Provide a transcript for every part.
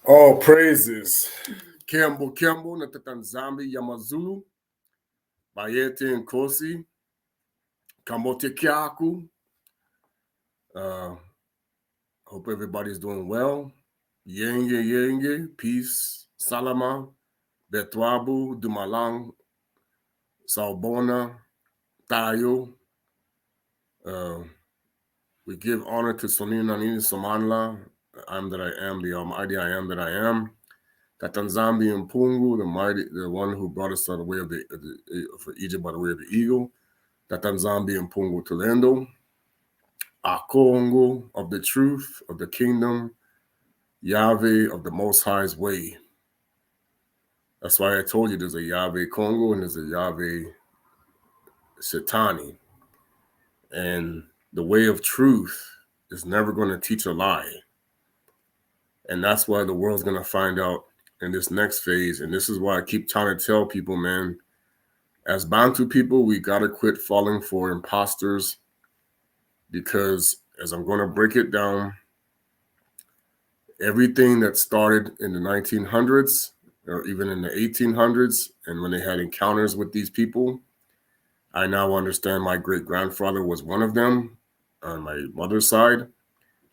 All praises. Kembo Natatanzambi Yamazulu Bayete Nkosi Kamote Kyaku. Hope everybody's doing well. Yenge, peace, Salama, Betwabu, Dumalang, Salbona, Tayo. We give honor to Sonin Nanini Somanla. I am that I am, the Almighty I am that I am. Katanzambi and Pungu, the one who brought us out of the way of for Egypt by the way of the eagle. Katanzambi and Pungu Tulendo. Akongo of the truth of the kingdom. Yahweh of the Most High's way. That's why I told you there's a Yahweh Congo and there's a Yahweh Shetani. And the way of truth is never going to teach a lie. And that's why the world's going to find out in this next phase. And this is why I keep trying to tell people, man, as Bantu people, we got to quit falling for imposters, because as I'm going to break it down, everything that started in the 1900s or even in the 1800s, and when they had encounters with these people, I now understand my great-grandfather was one of them on my mother's side.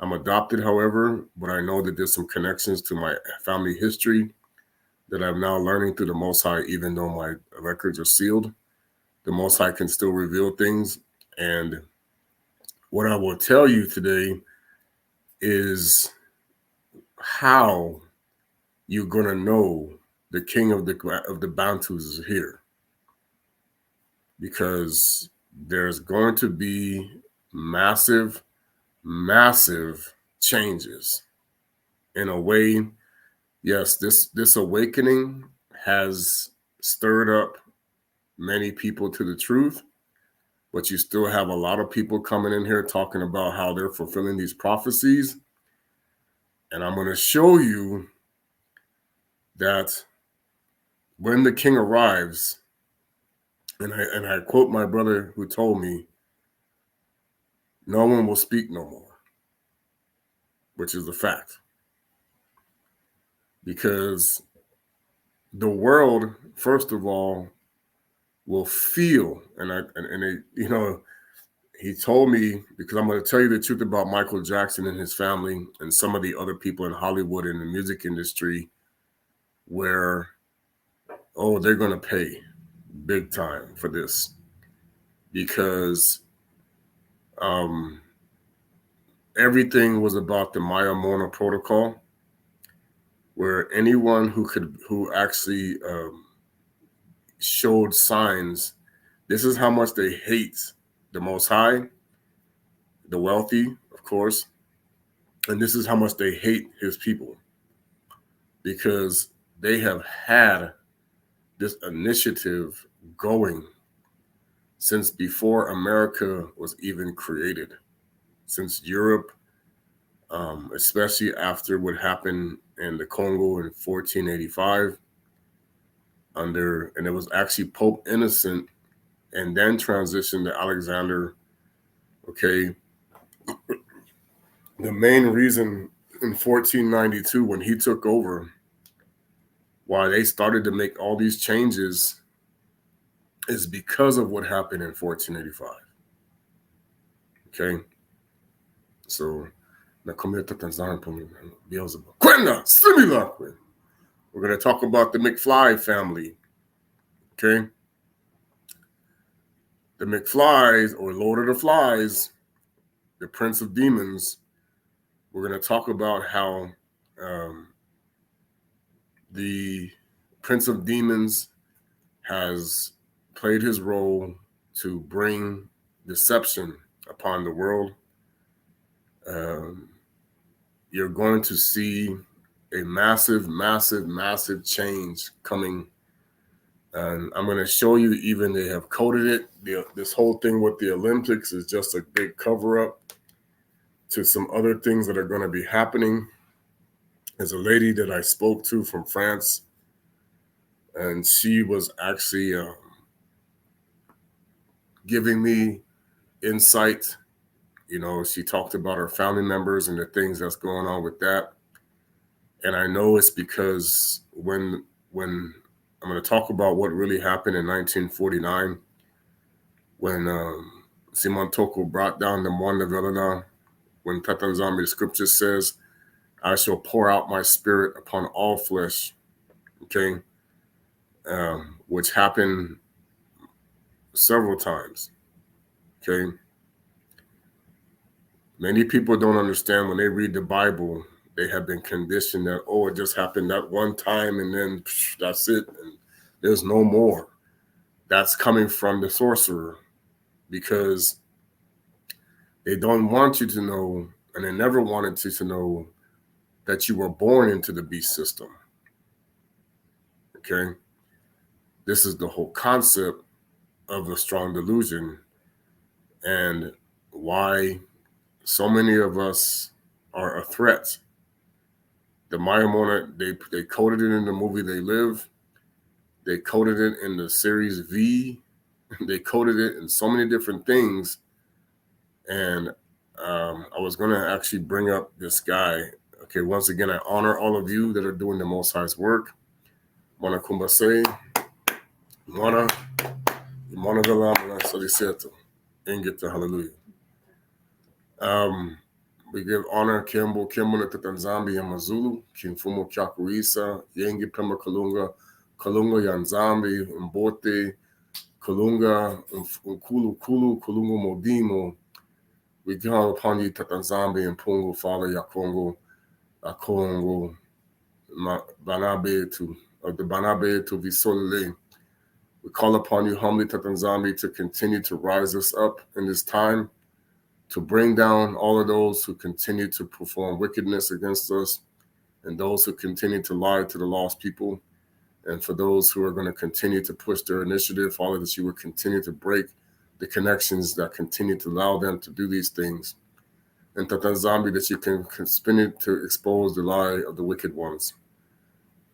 I'm adopted, however, but I know that there's some connections to my family history that I'm now learning through the Most High. Even though my records are sealed, the Most High can still reveal things. And what I will tell you today is how you're going to know the king of the Bantus is here. Because there's going to be massive changes. In a way, yes, this awakening has stirred up many people to the truth, but you still have a lot of people coming in here talking about how they're fulfilling these prophecies. And I'm going to show you that when the king arrives, and I quote my brother who told me, no one will speak no more, which is a fact. Because the world, first of all, will feel, he told me, because I'm going to tell you the truth about Michael Jackson and his family and some of the other people in Hollywood and the music industry, where, they're going to pay big time for this. Because everything was about the Mayamona protocol, where anyone who actually showed signs, this is how much they hate the Most High, the wealthy, of course, and this is how much they hate his people, because they have had this initiative going since before America was even created, since Europe, especially after what happened in the Congo in 1485, and it was actually Pope Innocent, and then transitioned to Alexander. Okay, the main reason in 1492 when he took over, why they started to make all these changes, is because of what happened in 1485. Okay, so we're going to talk about the McFly family. Okay, the McFlys, or Lord of the Flies, the Prince of Demons. We're going to talk about how the Prince of Demons has played his role to bring deception upon the world. You're going to see a massive change coming. And I'm going to show you, even they have coded it. This whole thing with the Olympics is just a big cover-up to some other things that are going to be happening. There's a lady that I spoke to from France, and she was actually giving me insight. She talked about her family members and the things that's going on with that. And I know it's because when I'm going to talk about what really happened in 1949, when Simon Toko brought down the Mwanda Velana, when Tatanzami, the scripture says, I shall pour out my spirit upon all flesh, okay, which happened several times, okay. Many people don't understand when they read the Bible, they have been conditioned that, oh, it just happened that one time and then that's it, and there's no more. That's coming from the sorcerer, because they don't want you to know, and they never wanted you to know, that you were born into the beast system. Okay? This is the whole concept of the strong delusion, and why so many of us are a threat. The Mayamona, they coded it in the movie They Live. They coded it in the series V. They coded it in so many different things. And I was going to actually bring up this guy. Okay, once again, I honor all of you that are doing the Most High's work. Mwana kumbase, mwana vela, mwana solicito. Ingita, hallelujah. We give honor Kimbo na Tatanzambi and Mazulu, Kimfumo Chakuisa, Yengi Pema Kalunga, Kalunga Yanzambi, Mbote, Kalunga, Kulu, Kalunga Modimo. We call upon you, Tatanzambi and Pungo, Father Yakongo, Akongo, Banabe to the Banabe to Visolele. We call upon you humbly, Tatanzambi, to continue to rise us up in this time, to bring down all of those who continue to perform wickedness against us, and those who continue to lie to the lost people, and for those who are going to continue to push their initiative, Father, that you would continue to break the connections that continue to allow them to do these things. And Tatanzambi, that you can continue to expose the lie of the wicked ones.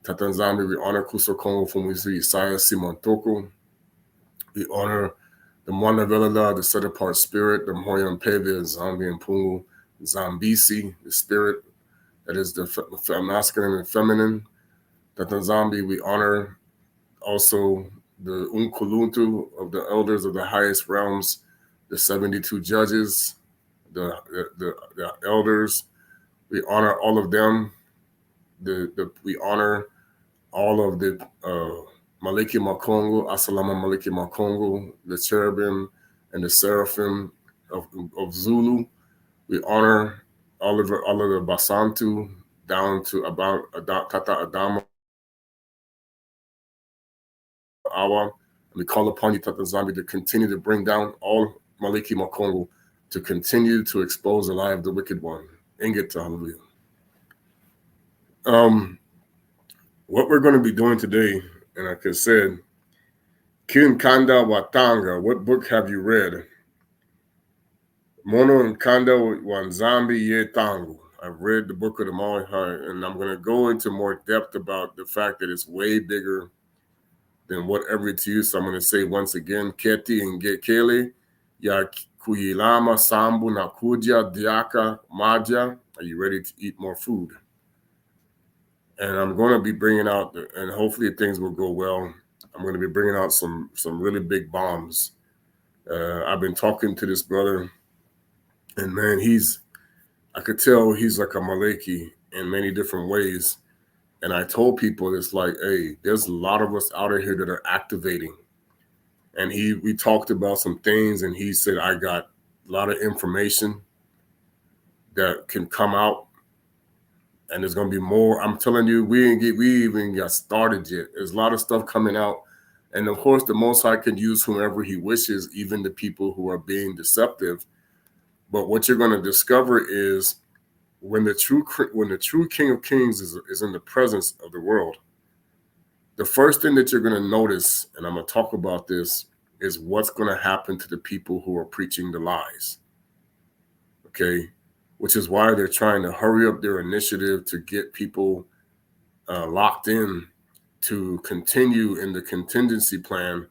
Tatanzambi, we honor Kuso Kongo from Isaiah Simon Toko. We honor the Mwana Velala, the set apart spirit, the Moyan Peve, Zambi and Pungu, Zambisi, the spirit that is the masculine and feminine. Tatanzambi, we honor also the Unkuluntu of the elders of the highest realms, the 72 judges, the elders. We honor all of them. We honor all of the Maliki Makongo, Asalama Maliki Makongo, the cherubim and the seraphim of Zulu. We honor all of the Basantu down to about Tata Adama Awa. We call upon you, Tatanzambi, to continue to bring down all Maliki Makongo, to continue to expose the lie of the wicked one. Ingeta, hallelujah. What we're going to be doing today, and like I said, Kin Kanda Watanga, what book have you read? Mono and Kanda Wanzambi Ye Tango. I've read the book of the Maui, and I'm going to go into more depth about the fact that it's way bigger than whatever it's used. So I'm going to say once again, Keti and Gekele, Ya Kuyilama Sambu Nakuja Diaka Maja. Are you ready to eat more food? And I'm going to be bringing out, and hopefully things will go well, I'm going to be bringing out some really big bombs. I've been talking to this brother, and man, I could tell he's like a Maleki in many different ways. And I told people, it's like, hey, there's a lot of us out here that are activating. And we talked about some things, and he said, I got a lot of information that can come out, and there's going to be more. I'm telling you, we even got started yet. There's a lot of stuff coming out. And of course, the Most High can use whomever he wishes, even the people who are being deceptive. But what you're going to discover is when the true King of Kings is in the presence of the world, the first thing that you're going to notice, and I'm going to talk about this, is what's going to happen to the people who are preaching the lies. Okay? Which is why they're trying to hurry up their initiative to get people locked in to continue in the contingency plan,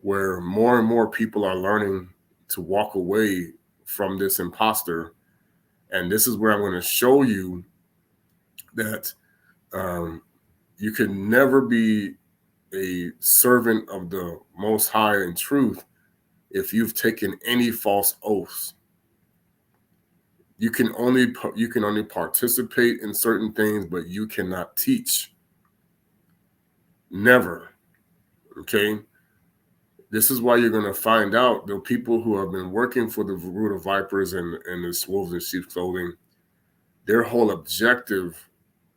where more and more people are learning to walk away from this imposter. And this is where I'm going to show you that You can never be a servant of the Most High in truth if you've taken any false oaths. You can only participate in certain things, but you cannot teach. Never. Okay. This is why you're going to find out the people who have been working for the root of vipers and the wolves in sheep's clothing, their whole objective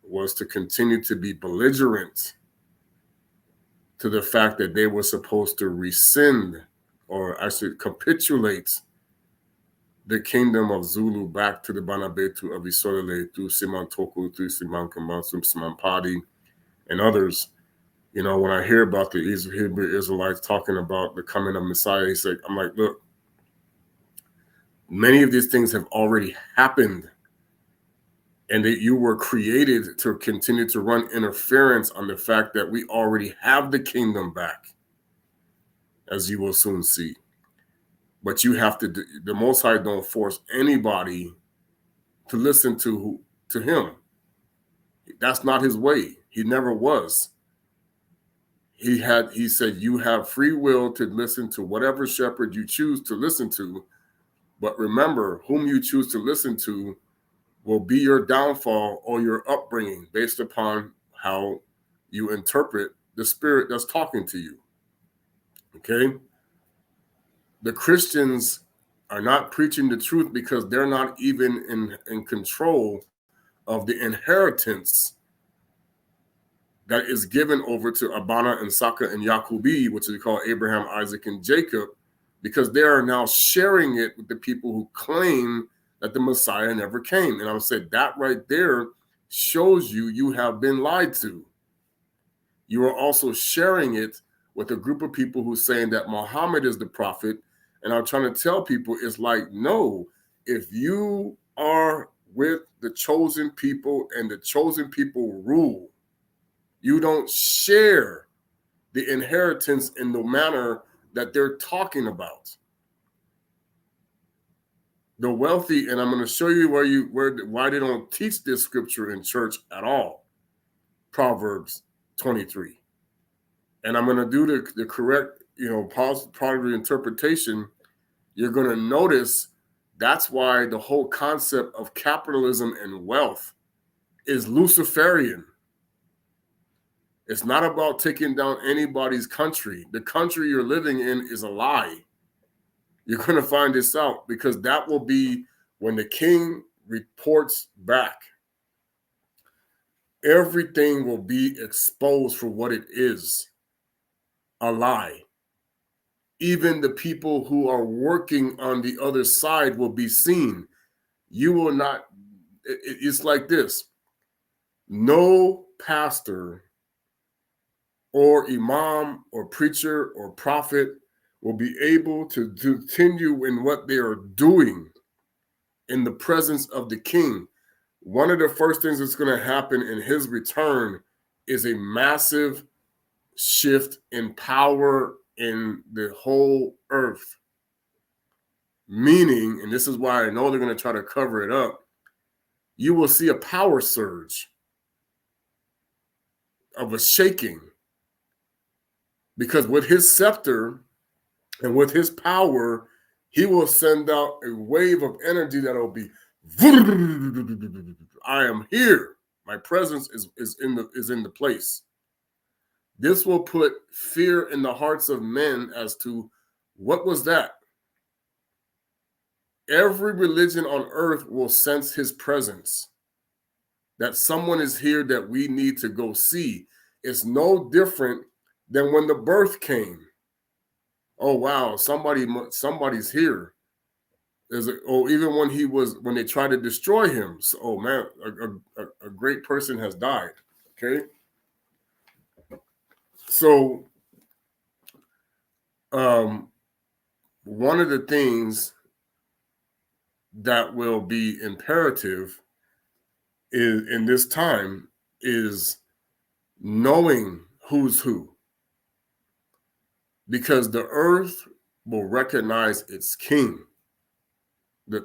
was to continue to be belligerent to the fact that they were supposed to rescind, or actually capitulate, the kingdom of Zulu back to the Banabetu of Isolele through Siman Toku, through Siman Kamansum, Siman Padi, and others. You know, when I hear about the Hebrew Israelites talking about the coming of Messiah, I'm like, look, many of these things have already happened, and that you were created to continue to run interference on the fact that we already have the kingdom back, as you will soon see. But you have to, the Most High don't force anybody to listen to him. That's not his way. He never was. He said, you have free will to listen to whatever shepherd you choose to listen to. But remember, whom you choose to listen to will be your downfall or your upbringing based upon how you interpret the spirit that's talking to you. Okay? The Christians are not preaching the truth because they're not even in control of the inheritance that is given over to Abana and Saka and Yakubi, which we call Abraham, Isaac, and Jacob, because they are now sharing it with the people who claim that the Messiah never came. And I would say that right there shows you have been lied to. You are also sharing it with a group of people who are saying that Muhammad is the prophet. And I'm trying to tell people, it's like, no, if you are with the chosen people and the chosen people rule, you don't share the inheritance in the manner that they're talking about. The wealthy, and I'm going to show you why they don't teach this scripture in church at all. Proverbs 23. And I'm going to do the correct, part of the interpretation. You're going to notice that's why the whole concept of capitalism and wealth is Luciferian. It's not about taking down anybody's country. The country you're living in is a lie. You're going to find this out because that will be when the king reports back. Everything will be exposed for what it is, a lie. Even the people who are working on the other side will be seen. You will not, it's like this. No pastor or imam or preacher or prophet will be able to continue in what they are doing in the presence of the king. One of the first things that's going to happen in his return is a massive shift in power in the whole earth. Meaning, and this is why I know they're going to try to cover it up, you will see a power surge of a shaking. Because with his scepter and with his power, he will send out a wave of energy that will be, I am here. My presence is in the place. This will put fear in the hearts of men as to what was that? Every religion on earth will sense his presence. That someone is here that we need to go see. It's no different than when the birth came. Oh wow, somebody's here. Even when they tried to destroy him. So, oh man, a great person has died. Okay. So one of the things that will be imperative is in this time is knowing who's who. Because the earth will recognize its king.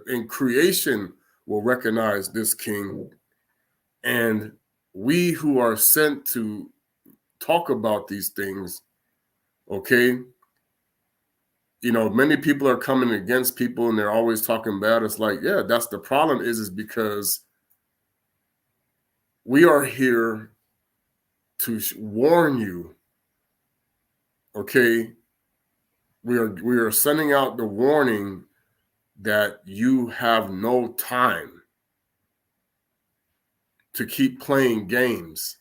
In creation will recognize this king. And we who are sent to talk about these things, okay, many people are coming against people and they're always talking bad. It's like, yeah, that's the problem is because we are here to warn you, okay? We are sending out the warning that you have no time to keep playing games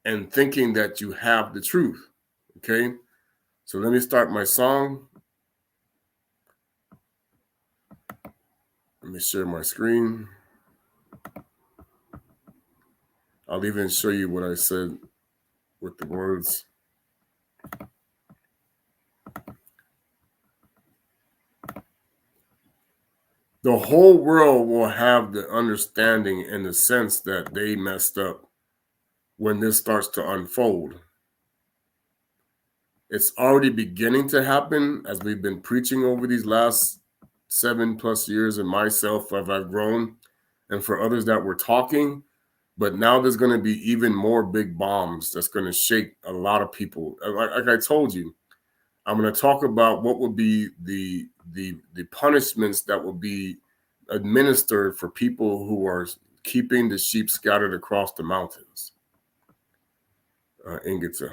and thinking that you have the truth, okay? So let me start my song. Let me share my screen. I'll even show you what I said with the words. The whole world will have the understanding in the sense that they messed up when this starts to unfold. It's already beginning to happen as we've been preaching over these last 7+ years, and myself as I've grown, and for others that were talking. But now there's going to be even more big bombs that's going to shake a lot of people. Like I told you, I'm going to talk about what will be the punishments that will be administered for people who are keeping the sheep scattered across the mountains. Ingitsa.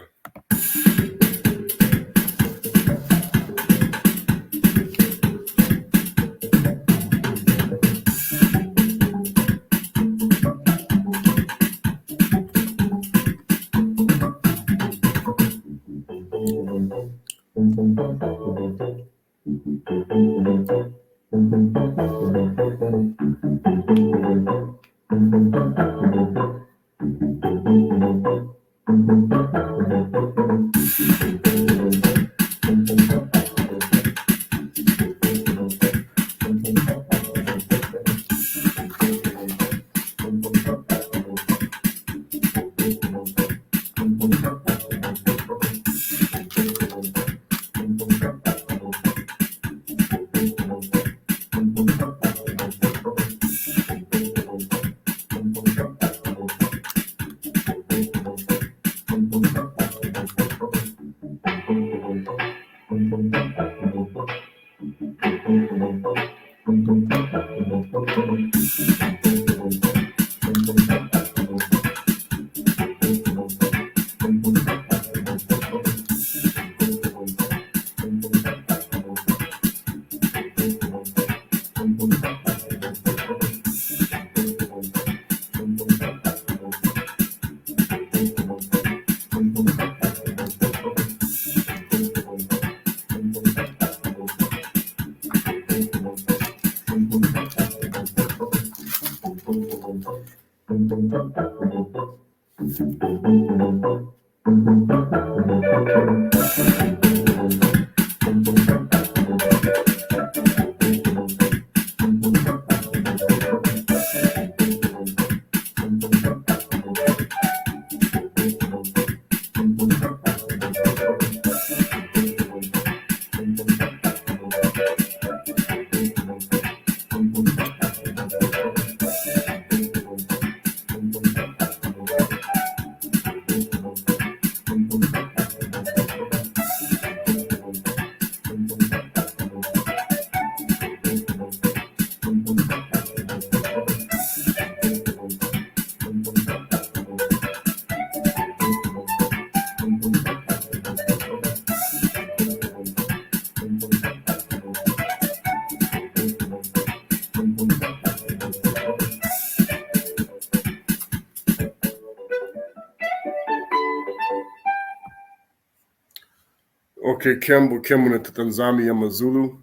Okay, Kembo Tanzania Mazulu.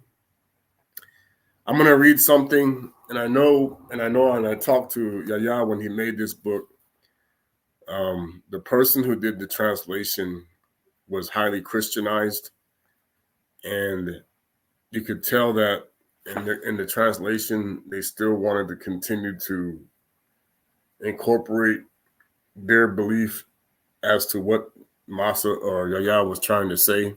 I'm gonna read something, and I know, and I talked to Yaya when he made this book. The person who did the translation was highly Christianized, and you could tell that in the translation they still wanted to continue to incorporate their belief as to what Masa or Yaya was trying to say.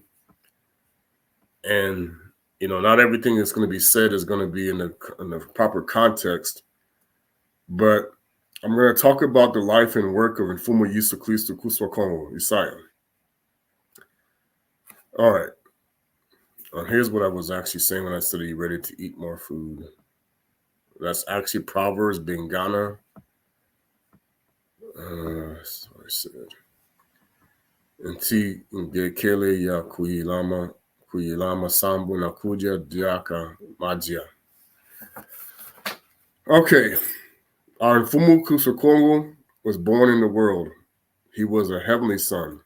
And not everything that's going to be said is going to be in the proper context. But I'm going to talk about the life and work of Mfumu Yesu Kristo Kuswa Kongo, Isaiah. All right. Here's what I was actually saying when I said, are you ready to eat more food? That's actually Proverbs Bengana. That's what I said. Nti ngekele ya kuilama sambu na kuja diaka majia. Okay. Our Mfumu Kuswa Kongo was born in the world. He was a heavenly son.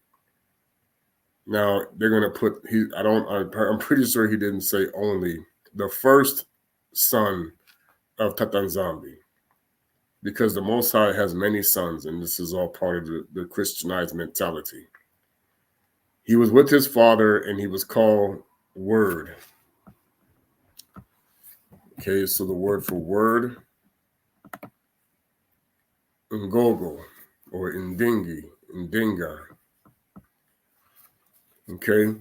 Now they're going to put, I'm pretty sure he didn't say only the first son of Tatanzambi, because the Most High has many sons, and this is all part of the Christianized mentality. He was with his father, and he was called Word. Okay, so the word for word, Ngogo, or Ndinga. Okay,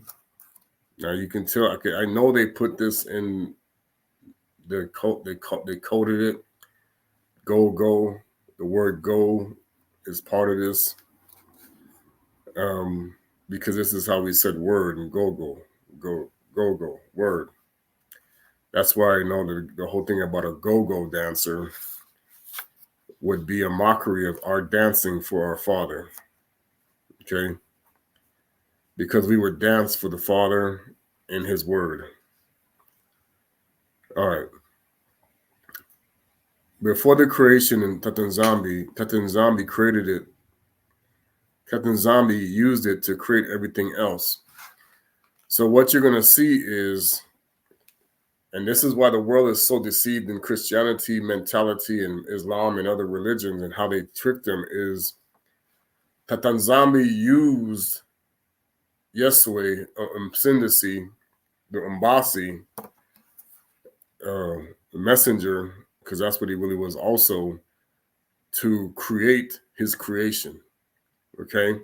now you can tell. Okay, I know they put this in the code. They coded it. Go. The word go is part of this. Because this is how we said word and go, word. That's why I know the whole thing about a go-go dancer would be a mockery of our dancing for our Father. Okay? Because we would dance for the Father in his word. All right. Before the creation in Tatanzambi created it. Tatanzambi used it to create everything else. So what you're going to see is, and this is why the world is so deceived in Christianity, mentality, and Islam and other religions, and how they trick them, is Tatanzambi used Yeswe, Msindisi, the Mbasi, the messenger, because that's what he really was also, to create his creation. Okay?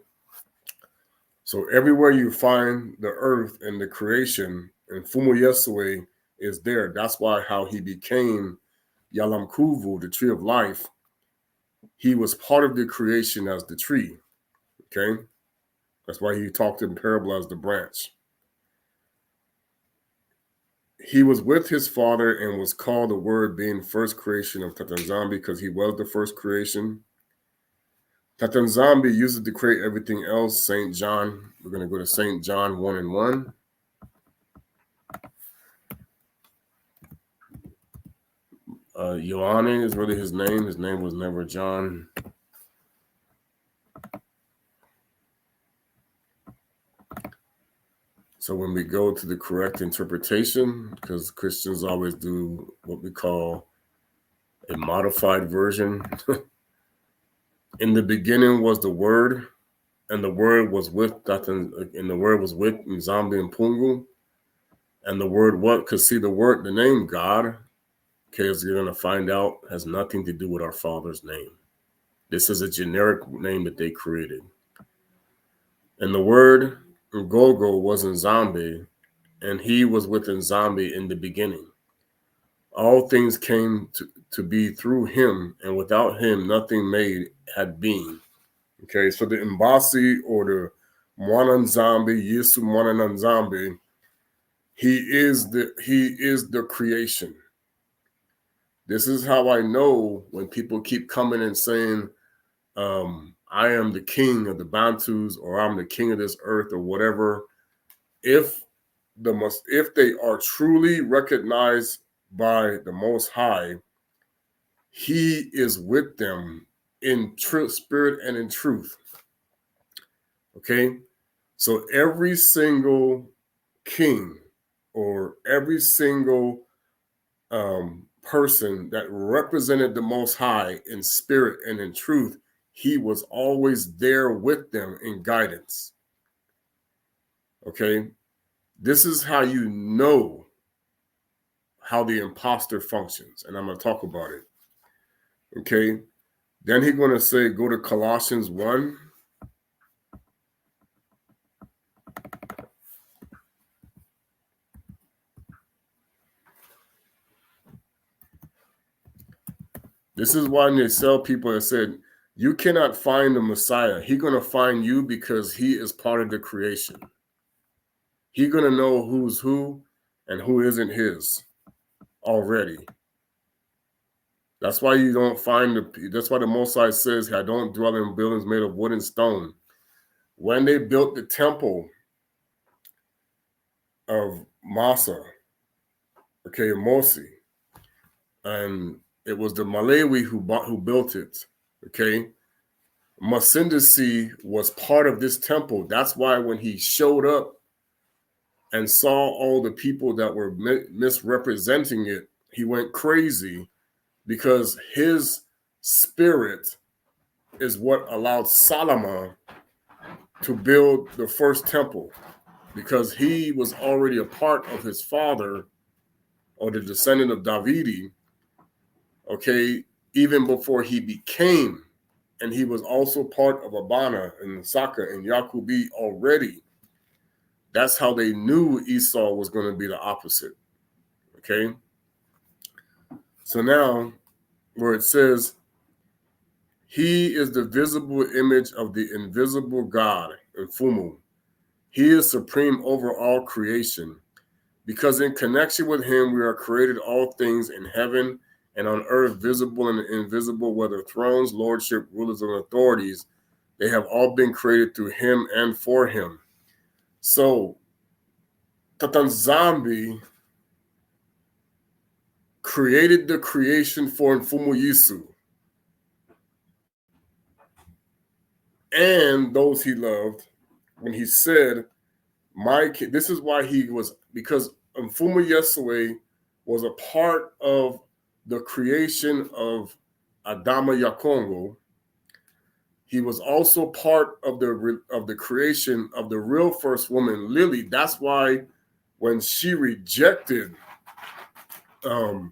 So everywhere you find the earth and the creation, and Fumu Yeswe is there. That's why how he became Yalam Kuvu, the tree of life. He was part of the creation as the tree. Okay? That's why he talked in parable as the branch. He was with his father and was called the word, being first creation of Tatanzambi, because he was the first creation. Tatanzambi used it to create everything else. St. John, we're going to go to St. John 1:1. Ioane is really his name. His name was never John. So when we go to the correct interpretation, because Christians always do what we call a modified version. In the beginning was the Word, and the Word was with Nzambi and Pungu. And the word what? Because see, the name God, okay, as you're going to find out, has nothing to do with our Father's name. This is a generic name that they created. And the word Ngogo was Nzambi, and he was with Nzambi in the beginning. All things came to be through him, and without him, nothing made had been. Okay, so the Mbasi, or the Mwana Nzambi, Yesu Mwana Nzambi, he is the creation. This is how I know when people keep coming and saying, I am the king of the Bantus, or I'm the king of this earth, or whatever. If they are truly recognized by the Most High, he is with them in spirit and in truth. Okay? So every single king, or every single person that represented the Most High in spirit and in truth, he was always there with them in guidance. Okay? This is how you know how the imposter functions, and I'm going to talk about it. Okay? Then he's going to say, go to Colossians 1. This is why they tell people that said, you cannot find the Messiah. He's going to find you because he is part of the creation. He's going to know who's who and who isn't his already. That's why you don't find that's why the Most High says, I don't dwell in buildings made of wood and stone. When they built the temple of Masa, okay, Mosi, and it was the Malawi who built it, okay? Masindisi was part of this temple. That's why when he showed up and saw all the people that were misrepresenting it, he went crazy, because his spirit is what allowed Solomon to build the first temple, because he was already a part of his father, or the descendant of Davidi, okay, even before he became. And he was also part of Abana and Saka and Yakubi already. That's how they knew Esau was going to be the opposite. Okay. So now, where it says, he is the visible image of the invisible God, Mfumu. He is supreme over all creation, because in connection with him we are created all things in heaven and on earth, visible and invisible, whether thrones, lordship, rulers, and authorities. They have all been created through him and for him. So, Tatanzambi created the creation for Mfumu Yisu and those he loved, when he said, this is why he was, because Mfumu Yesue was a part of the creation of Adama Yakongo. He was also part of the creation of the real first woman, Lily. That's why when she rejected Adama,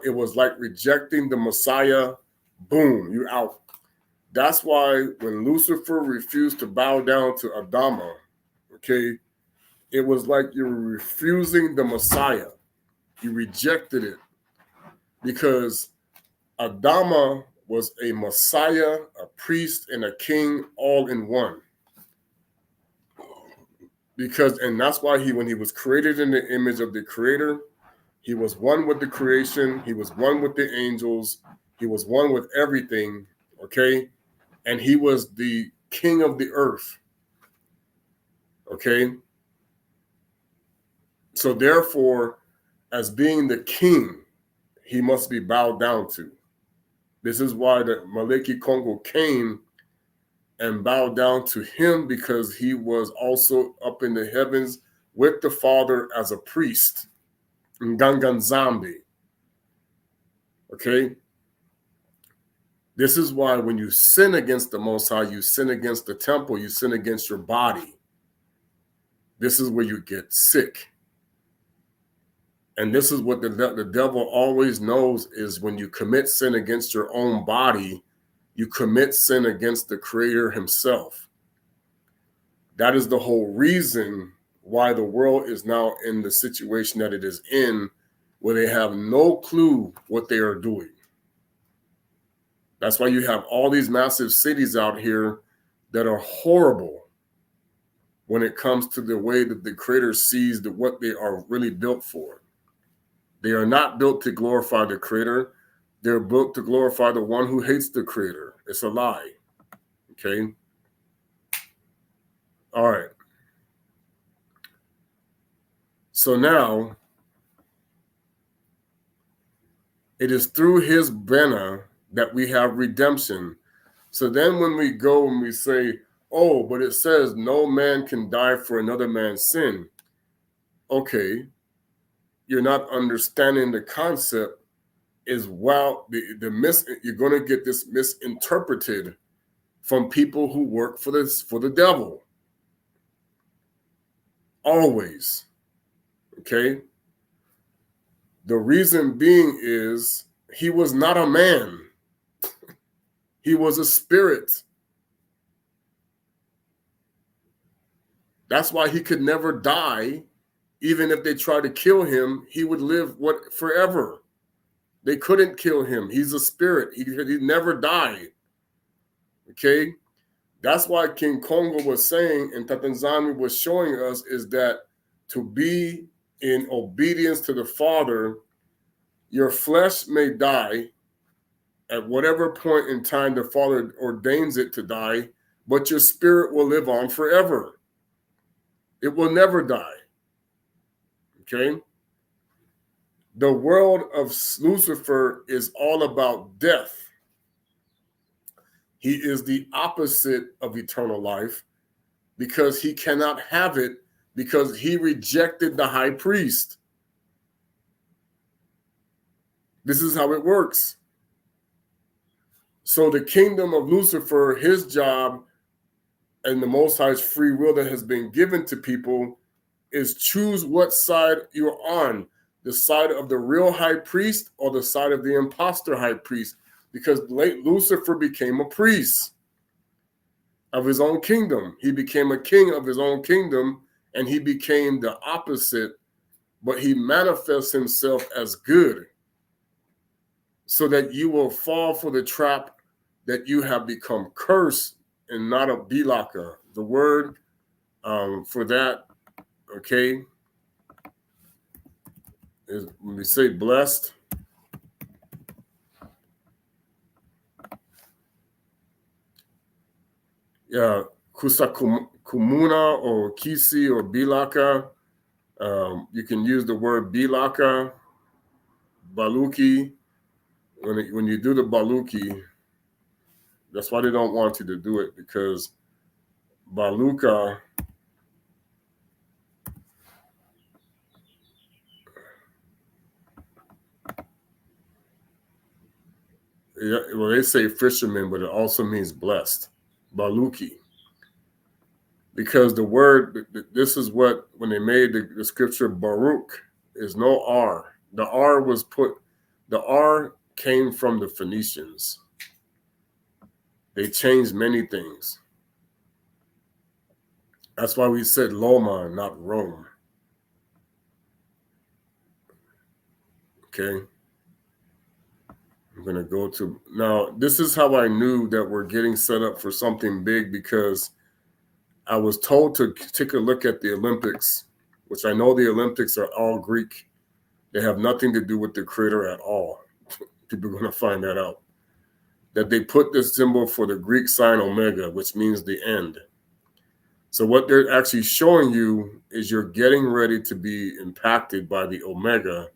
it was like rejecting the Messiah. Boom, you're out. That's why when Lucifer refused to bow down to Adama, okay, it was like you were refusing the Messiah. You rejected it, because Adama was a Messiah, a priest, and a king all in one. And that's why when he was created in the image of the Creator, he was one with the creation. He was one with the angels. He was one with everything, okay? And he was the king of the earth, okay? So therefore, as being the king, he must be bowed down to. This is why the Maleki Kongo came and bowed down to him, because he was also up in the heavens with the Father as a priest. Nganganzambi. Okay? This is why when you sin against the Most High, you sin against the temple, you sin against your body. This is where you get sick. And this is what the devil always knows, is when you commit sin against your own body, you commit sin against the Creator himself. That is the whole reason why the world is now in the situation that it is in, where they have no clue what they are doing. That's why you have all these massive cities out here that are horrible when it comes to the way that the Creator sees what they are really built for. They are not built to glorify the Creator. They're built to glorify the one who hates the Creator. It's a lie. Okay? All right. So now, it is through his banner that we have redemption. So then when we go and we say, oh, but it says no man can die for another man's sin. Okay, you're not understanding the concept. Is well, you're going to get this misinterpreted from people who work for the devil. Always. Okay? The reason being is he was not a man. He was a spirit. That's why he could never die, even if they tried to kill him, he would live forever. They couldn't kill him. He's a spirit. He never died. Okay? That's why King Kongo was saying, and Tatanzami was showing us, is that to be in obedience to the Father, your flesh may die at whatever point in time the Father ordains it to die, but your spirit will live on forever. It will never die. Okay? The world of Lucifer is all about death. He is the opposite of eternal life because he cannot have it because he rejected the high priest. This is how it works. So the kingdom of Lucifer, his job and the Most High's free will that has been given to people is choose what side you're on, the side of the real high priest or the side of the imposter high priest, because late Lucifer became a priest of his own kingdom. He became a king of his own kingdom, and he became the opposite, but he manifests himself as good so that you will fall for the trap that you have become cursed and not a bilaka. The word for that, okay, is when we say blessed, kusakumuna or kisi or bilaka. You can use the word bilaka, baluki. When you do the baluki, that's why they don't want you to do it, because baluka, well, they say fisherman, but it also means blessed, baluki. Because the word, this is what, when they made the scripture Baruch, is no R. The R came from the Phoenicians. They changed many things. That's why we said Loma, not Rome. Okay. I'm going to go to, now, this is how I knew that we're getting set up for something big, because I was told to take a look at the Olympics, which I know the Olympics are all Greek. They have nothing to do with the creator at all. People are going to find that out. That they put this symbol for the Greek sign omega, which means the end. So what they're actually showing you is you're getting ready to be impacted by the omega,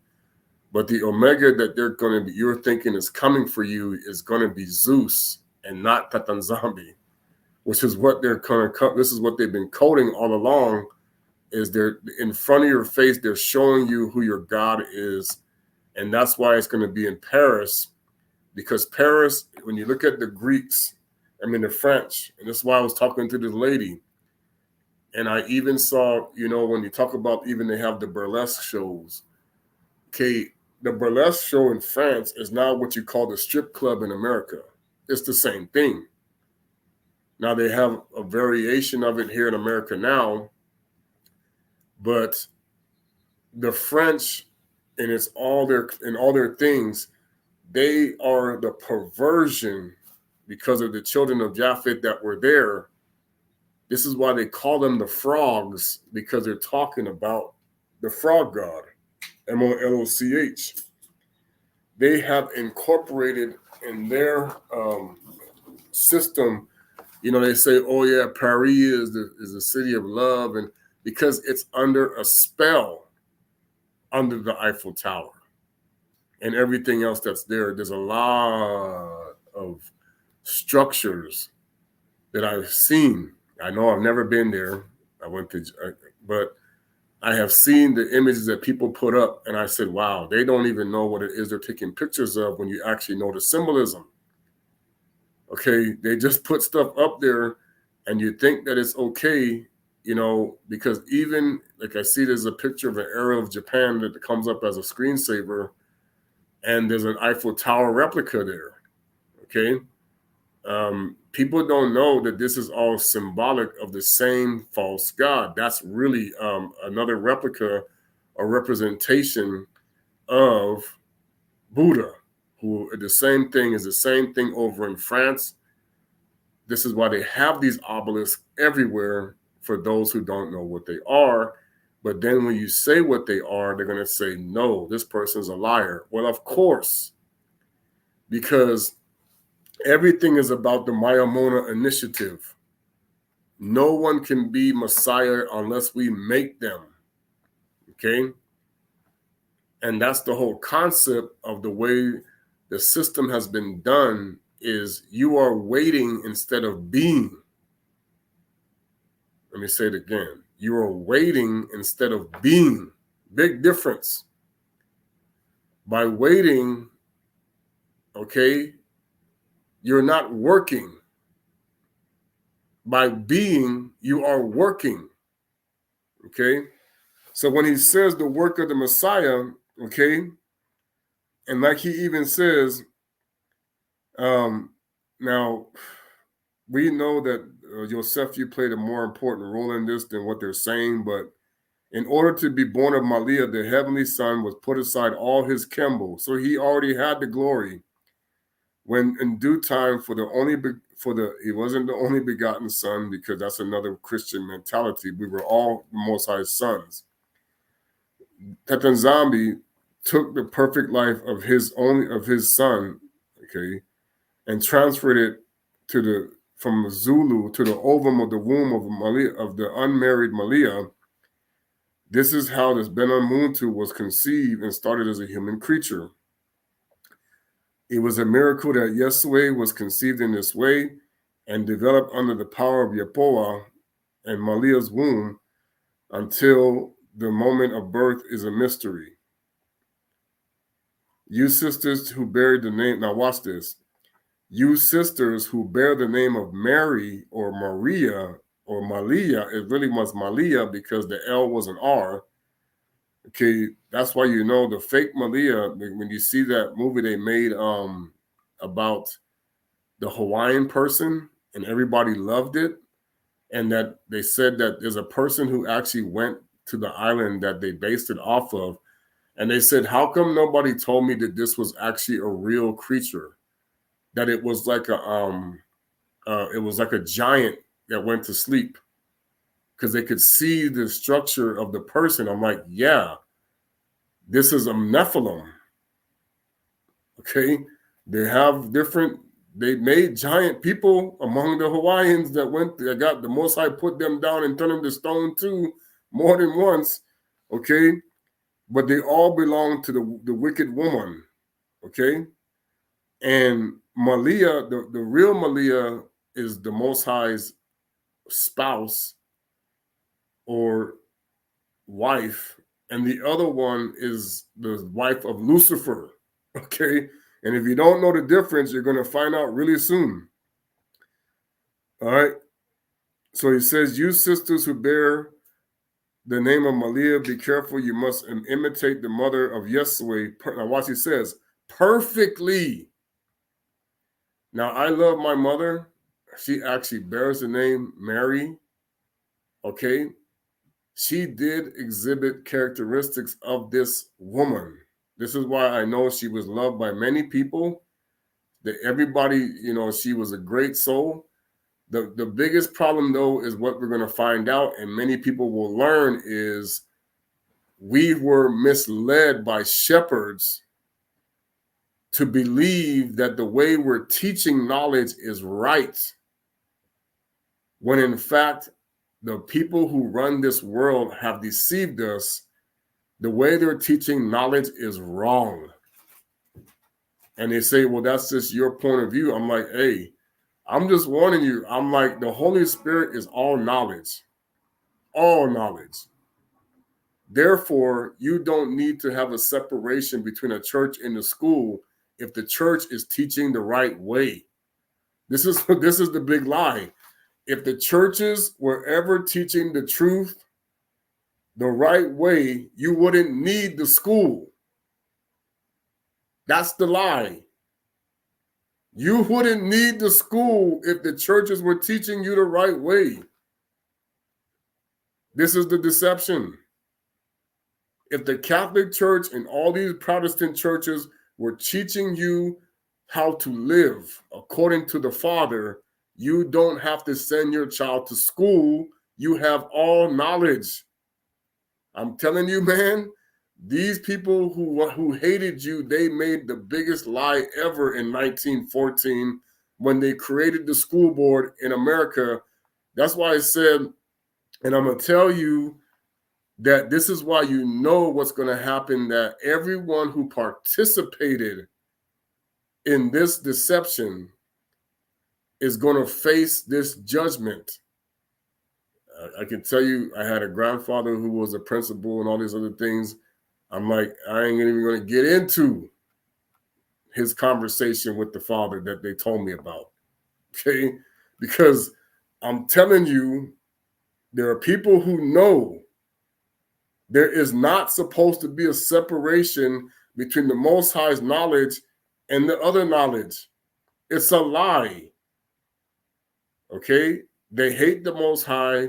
but the omega that you're thinking is coming for you is going to be Zeus and not Tatanzambi, which is what this is what they've been coding all along, is they're in front of your face, they're showing you who your God is. And that's why it's going to be in Paris, because Paris, when you look at the Greeks, the French, and this is why I was talking to this lady, and I even saw, when you talk about, even they have the burlesque shows. Okay, the burlesque show in France is now what you call the strip club in America. It's the same thing. Now they have a variation of it here in America now, but the French, and it's all their things, they are the perversion because of the children of Japhet that were there. This is why they call them the frogs, because they're talking about the frog god, Moloch. They have incorporated in their system, they say, oh yeah, Paris is the city of love, and because it's under a spell under the Eiffel Tower and everything else that's there. There's a lot of structures that I've seen. I know I've never been there. But I have seen the images that people put up, and I said, wow, they don't even know what it is they're taking pictures of when you actually know the symbolism. Okay, they just put stuff up there, and you think that it's okay, because even, like, I see there's a picture of an arrow of Japan that comes up as a screensaver, and there's an Eiffel Tower replica there, okay? People don't know that this is all symbolic of the same false god. That's really another replica a representation of Buddha, who the same thing is the same thing over in France. This is why they have these obelisks everywhere for those who don't know what they are. But then when you say what they are, they're going to say, no, this person's a liar. Well, of course, because everything is about the Mayamona initiative. No one can be Messiah unless we make them. Okay? And that's the whole concept of the way the system has been done is you are waiting instead of being. Let me say it again. You are waiting instead of being. Big difference. By waiting, okay, you're not working. By being, you are working. Okay? So when he says the work of the Messiah, okay, and like he even says, now we know that Yosef, you played a more important role in this than what they're saying, but in order to be born of Malia, the heavenly son was put aside all his Kemble. So he already had the glory when in due time he wasn't the only begotten son, because that's another Christian mentality. We were all the Most High's sons. Tetanzambi took the perfect life of his son, okay, and transferred it from Zulu to the ovum of the womb of Malia, of the unmarried Malia. This is how this Benon Muntu was conceived and started as a human creature. It was a miracle that Yesue was conceived in this way and developed under the power of Yapoa and Malia's womb until the moment of birth is a mystery. You sisters who bear the name, now watch this. You sisters who bear the name of Mary or Maria or Malia, it really was Malia because the L was an R. Okay, that's why you know the fake Malia, when you see that movie they made about the Hawaiian person and everybody loved it, and that they said that there's a person who actually went to the island that they based it off of, and they said, how come nobody told me that this was actually a real creature? That it was like a giant that went to sleep, because they could see the structure of the person. I'm like, yeah, this is a Nephilim. Okay, they made giant people among the Hawaiians that got the Most High put them down and turned them to stone too, more than once. Okay, but they all belong to the wicked woman. Okay, and Malia, the real Malia is the Most High's spouse or wife, and the other one is the wife of Lucifer. Okay, and if you don't know the difference, you're going to find out really soon. All right, so he says, you sisters who bear the name of Malia, be careful, you must imitate the mother of Yesue. Now watch, he says, perfectly. Now I love my mother. She actually bears the name Mary. Okay, she did exhibit characteristics of this woman. This is why I know she was loved by many people. That everybody, she was a great soul. The biggest problem, though, is what we're going to find out, and many people will learn, is we were misled by shepherds to believe that the way we're teaching knowledge is right, when in fact, the people who run this world have deceived us. The way they're teaching knowledge is wrong. And they say, well, that's just your point of view. I'm like, hey, I'm just warning you. I'm like, the Holy Spirit is all knowledge. All knowledge. Therefore, you don't need to have a separation between a church and a school if the church is teaching the right way. This is the big lie. If the churches were ever teaching the truth the right way, you wouldn't need the school. That's the lie. You wouldn't need the school if the churches were teaching you the right way. This is the deception. If the Catholic Church and all these Protestant churches were teaching you how to live according to the Father, you don't have to send your child to school. You have all knowledge. I'm telling you, man, these people who hated you, they made the biggest lie ever in 1914 when they created the school board in America. That's why I said, and I'm going to tell you that this is why you know what's going to happen, that everyone who participated in this deception is going to face this judgment. I can tell you, I had a grandfather who was a principal and all these other things. I'm like, I ain't even going to get into his conversation with the Father that they told me about, okay? Because I'm telling you, there are people who know there is not supposed to be a separation between the Most High's knowledge and the other knowledge. It's a lie, okay? They hate the Most High.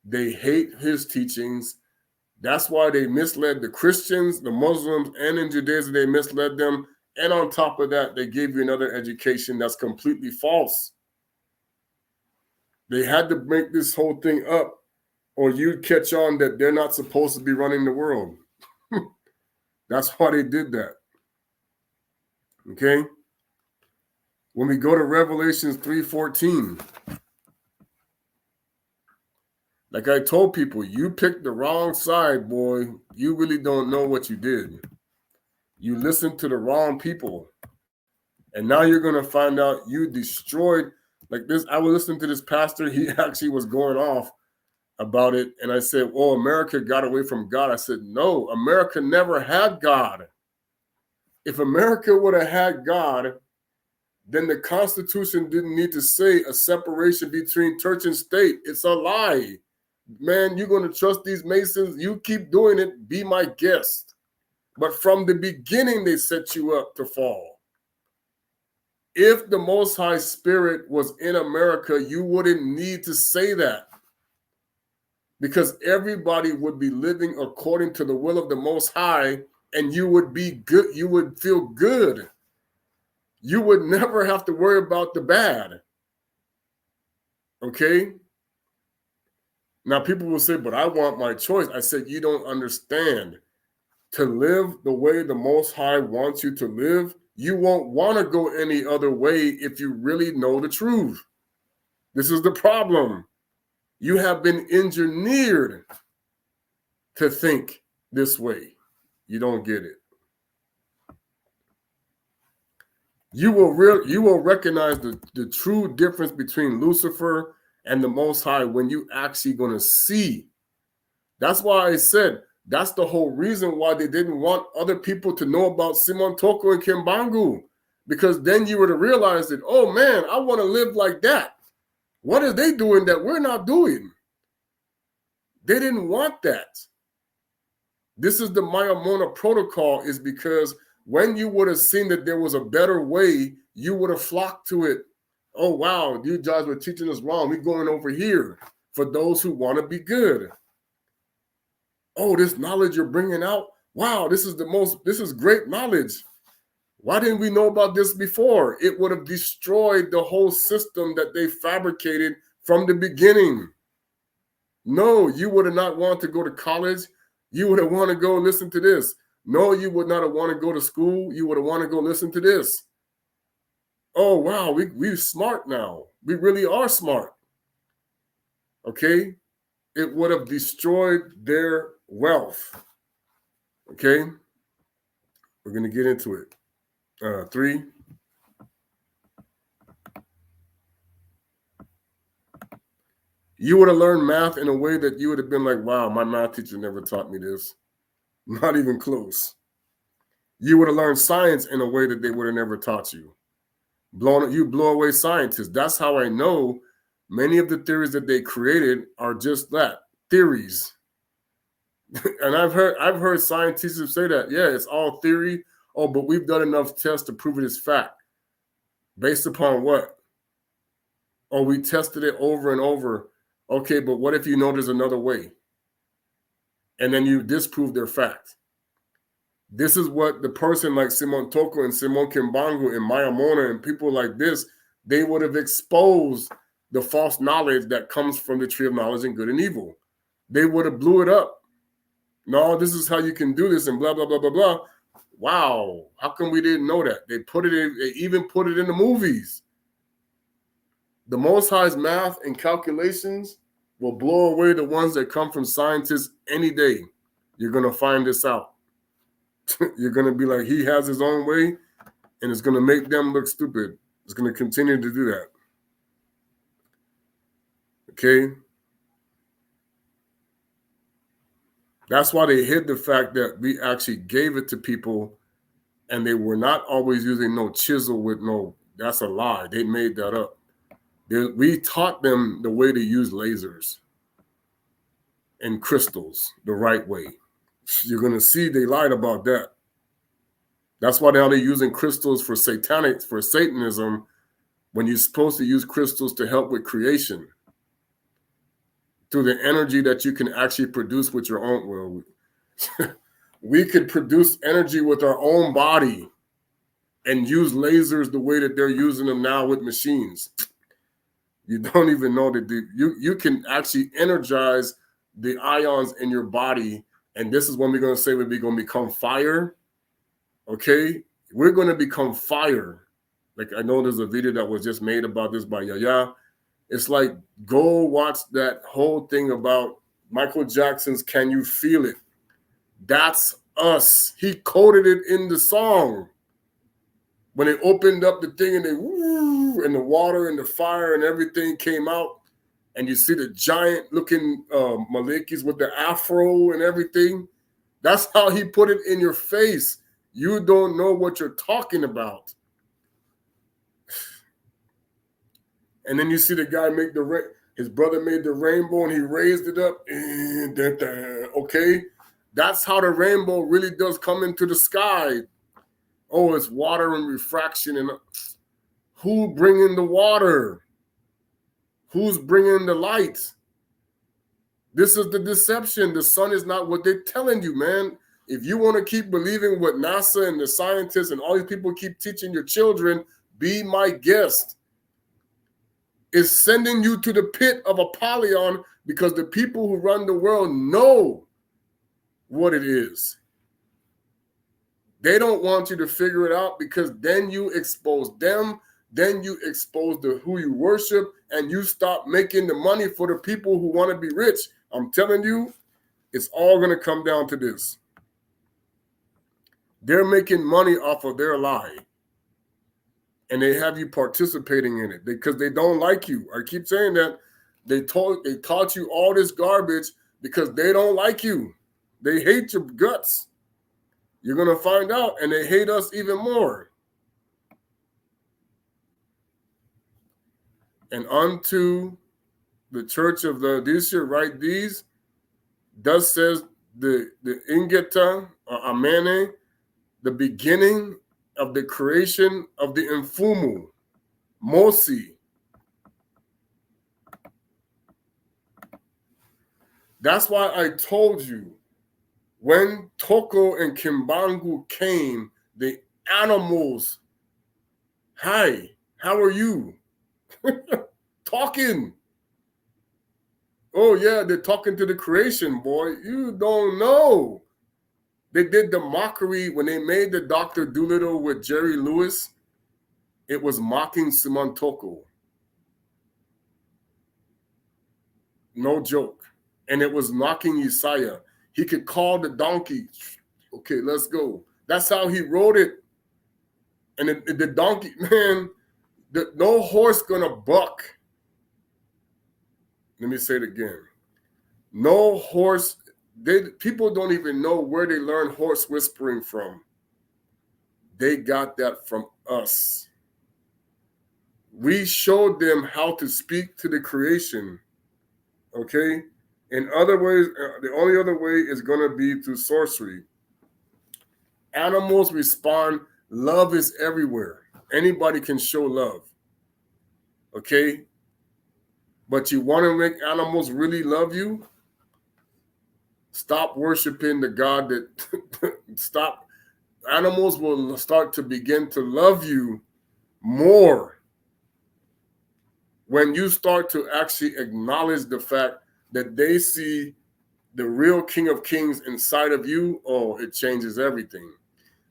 They hate his teachings. That's why they misled the Christians, the Muslims, and in Judaism, they misled them. And on top of that, they gave you another education that's completely false. They had to make this whole thing up, or you'd catch on that they're not supposed to be running the world. That's why they did that. Okay? When we go to Revelations 3:14, like I told people, you picked the wrong side, boy. You really don't know what you did. You listened to the wrong people. And now you're going to find out you destroyed, like this. I was listening to this pastor. He actually was going off about it. And I said, oh, America got away from God. I said, no, America never had God. If America would have had God, then the Constitution didn't need to say a separation between church and state. It's a lie. Man, you're going to trust these Masons? You keep doing it. Be my guest. But from the beginning, they set you up to fall. If the Most High Spirit was in America, you wouldn't need to say that. Because everybody would be living according to the will of the Most High, and you would be good. You would feel good. You would never have to worry about the bad. Okay? Now, people will say, but I want my choice. I said, you don't understand. To live the way the Most High wants you to live, you won't want to go any other way if you really know the truth. This is the problem. You have been engineered to think this way. You don't get it. You will recognize the true difference between Lucifer and the Most High when you actually going to see. That's why I said that's the whole reason why they didn't want other people to know about Simon Toko and Kimbangu, because then you would have realized that, oh man, I want to live like that. What are they doing that we're not doing? They didn't want that. This is the Mayamona protocol, is because when you would have seen that there was a better way, you would have flocked to it. Oh, wow, you guys were teaching us wrong. We're going over here for those who want to be good. Oh, this knowledge you're bringing out. Wow, this is great knowledge. Why didn't we know about this before? It would have destroyed the whole system that they fabricated from the beginning. No, you would have not wanted to go to college. You would have wanted to go listen to this. No, you would not have wanted to go to school. You would have wanted to go listen to this. Oh, wow, we're smart now. We really are smart. Okay? It would have destroyed their wealth. Okay? We're going to get into it. 3. You would have learned math in a way that you would have been like, wow, my math teacher never taught me this. Not even close. You would have learned science in a way that they would have never taught you. You blow away scientists. That's how I know many of the theories that they created are just that, theories. And I've heard scientists say that, yeah, it's all theory. Oh, but we've done enough tests to prove it is fact. Based upon what? Oh, we tested it over and over. Okay, but what if you know there's another way? and then you disprove their fact. This is what the person like Simon Toko and Simon Kimbangu and Mayamona and people like this, they would have exposed the false knowledge that comes from the tree of knowledge and good and evil. They would have blew it up. No, this is how you can do this and blah, blah, blah, blah, blah. Wow. How come we didn't know that? They even put it in the movies. The Most High's math and calculations will blow away the ones that come from scientists any day. You're going to find this out. You're going to be like, he has his own way, and it's going to make them look stupid. It's going to continue to do that. Okay? That's why they hid the fact that we actually gave it to people, and they were not always using no chisel with no, that's a lie. They made that up. We taught them the way to use lasers and crystals the right way. You're going to see they lied about that. That's why now they're using crystals for Satanism, when you're supposed to use crystals to help with creation through the energy that you can actually produce with your own will. We could produce energy with our own body and use lasers the way that they're using them now with machines. You don't even know that you can actually energize the ions in your body. And this is when we're going to say we're going to become fire. Okay? We're going to become fire. Like, I know there's a video that was just made about this by Yaya. It's like, go watch that whole thing about Michael Jackson's Can You Feel It? That's us. He coded it in the song. When they opened up the thing and and the water and the fire and everything came out, and you see the giant looking Malekis with the afro and everything, that's how he put it in your face. You don't know what you're talking about. And then you see the guy make his brother made the rainbow and he raised it up. And okay, that's how the rainbow really does come into the sky. Oh, it's water and refraction. And who bringing the water? Who's bringing the light? This is the deception. The sun is not what they're telling you, man. If you want to keep believing what NASA and the scientists and all these people keep teaching your children, be my guest. Is sending you to the pit of Apollyon, because the people who run the world know what it is. They don't want you to figure it out, because then you expose them, then you expose who you worship, and you stop making the money for the people who want to be rich. I'm telling you, it's all going to come down to this. They're making money off of their lie. And they have you participating in it because they don't like you. I keep saying that. They taught you all this garbage because they don't like you. They hate your guts. You're going to find out, and they hate us even more. And unto the church of the Laodicea write these, thus says the Ingeta, Amene, the beginning of the creation of the Infumu, Mosi. That's why I told you, when Toko and Kimbangu came, the animals, hi, how are you? Talking. Oh, yeah, they're talking to the creation, boy. You don't know. They did the mockery when they made the Dr. Dolittle with Jerry Lewis. It was mocking Simon Toko. No joke. And it was mocking Isaiah. He could call the donkey. Okay, let's go. That's how he wrote it. And the donkey, man, no horse gonna buck. Let me say it again. No horse. People don't even know where they learn horse whispering from. They got that from us. We showed them how to speak to the creation. Okay? In other ways, the only other way is going to be through sorcery. Animals respond. Love is everywhere. Anybody can show love. Okay? But you want to make animals really love you? Stop worshiping the God that stop. Animals will start to begin to love you more when you start to actually acknowledge the fact that they see the real King of Kings inside of you. Oh, it changes everything.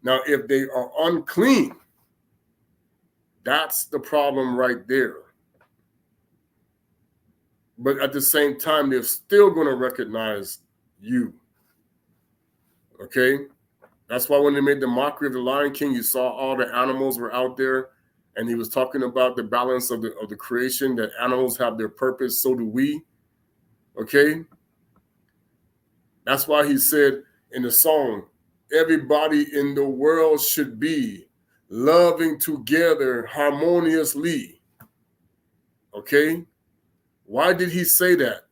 Now, if they are unclean, that's the problem right there. But at the same time, they're still going to recognize you. Okay? That's why when they made the mockery of the Lion King, you saw all the animals were out there, and he was talking about the balance of the creation, that animals have their purpose, so do we. Okay? That's why he said in the song, everybody in the world should be loving together harmoniously. Okay? Why did he say that?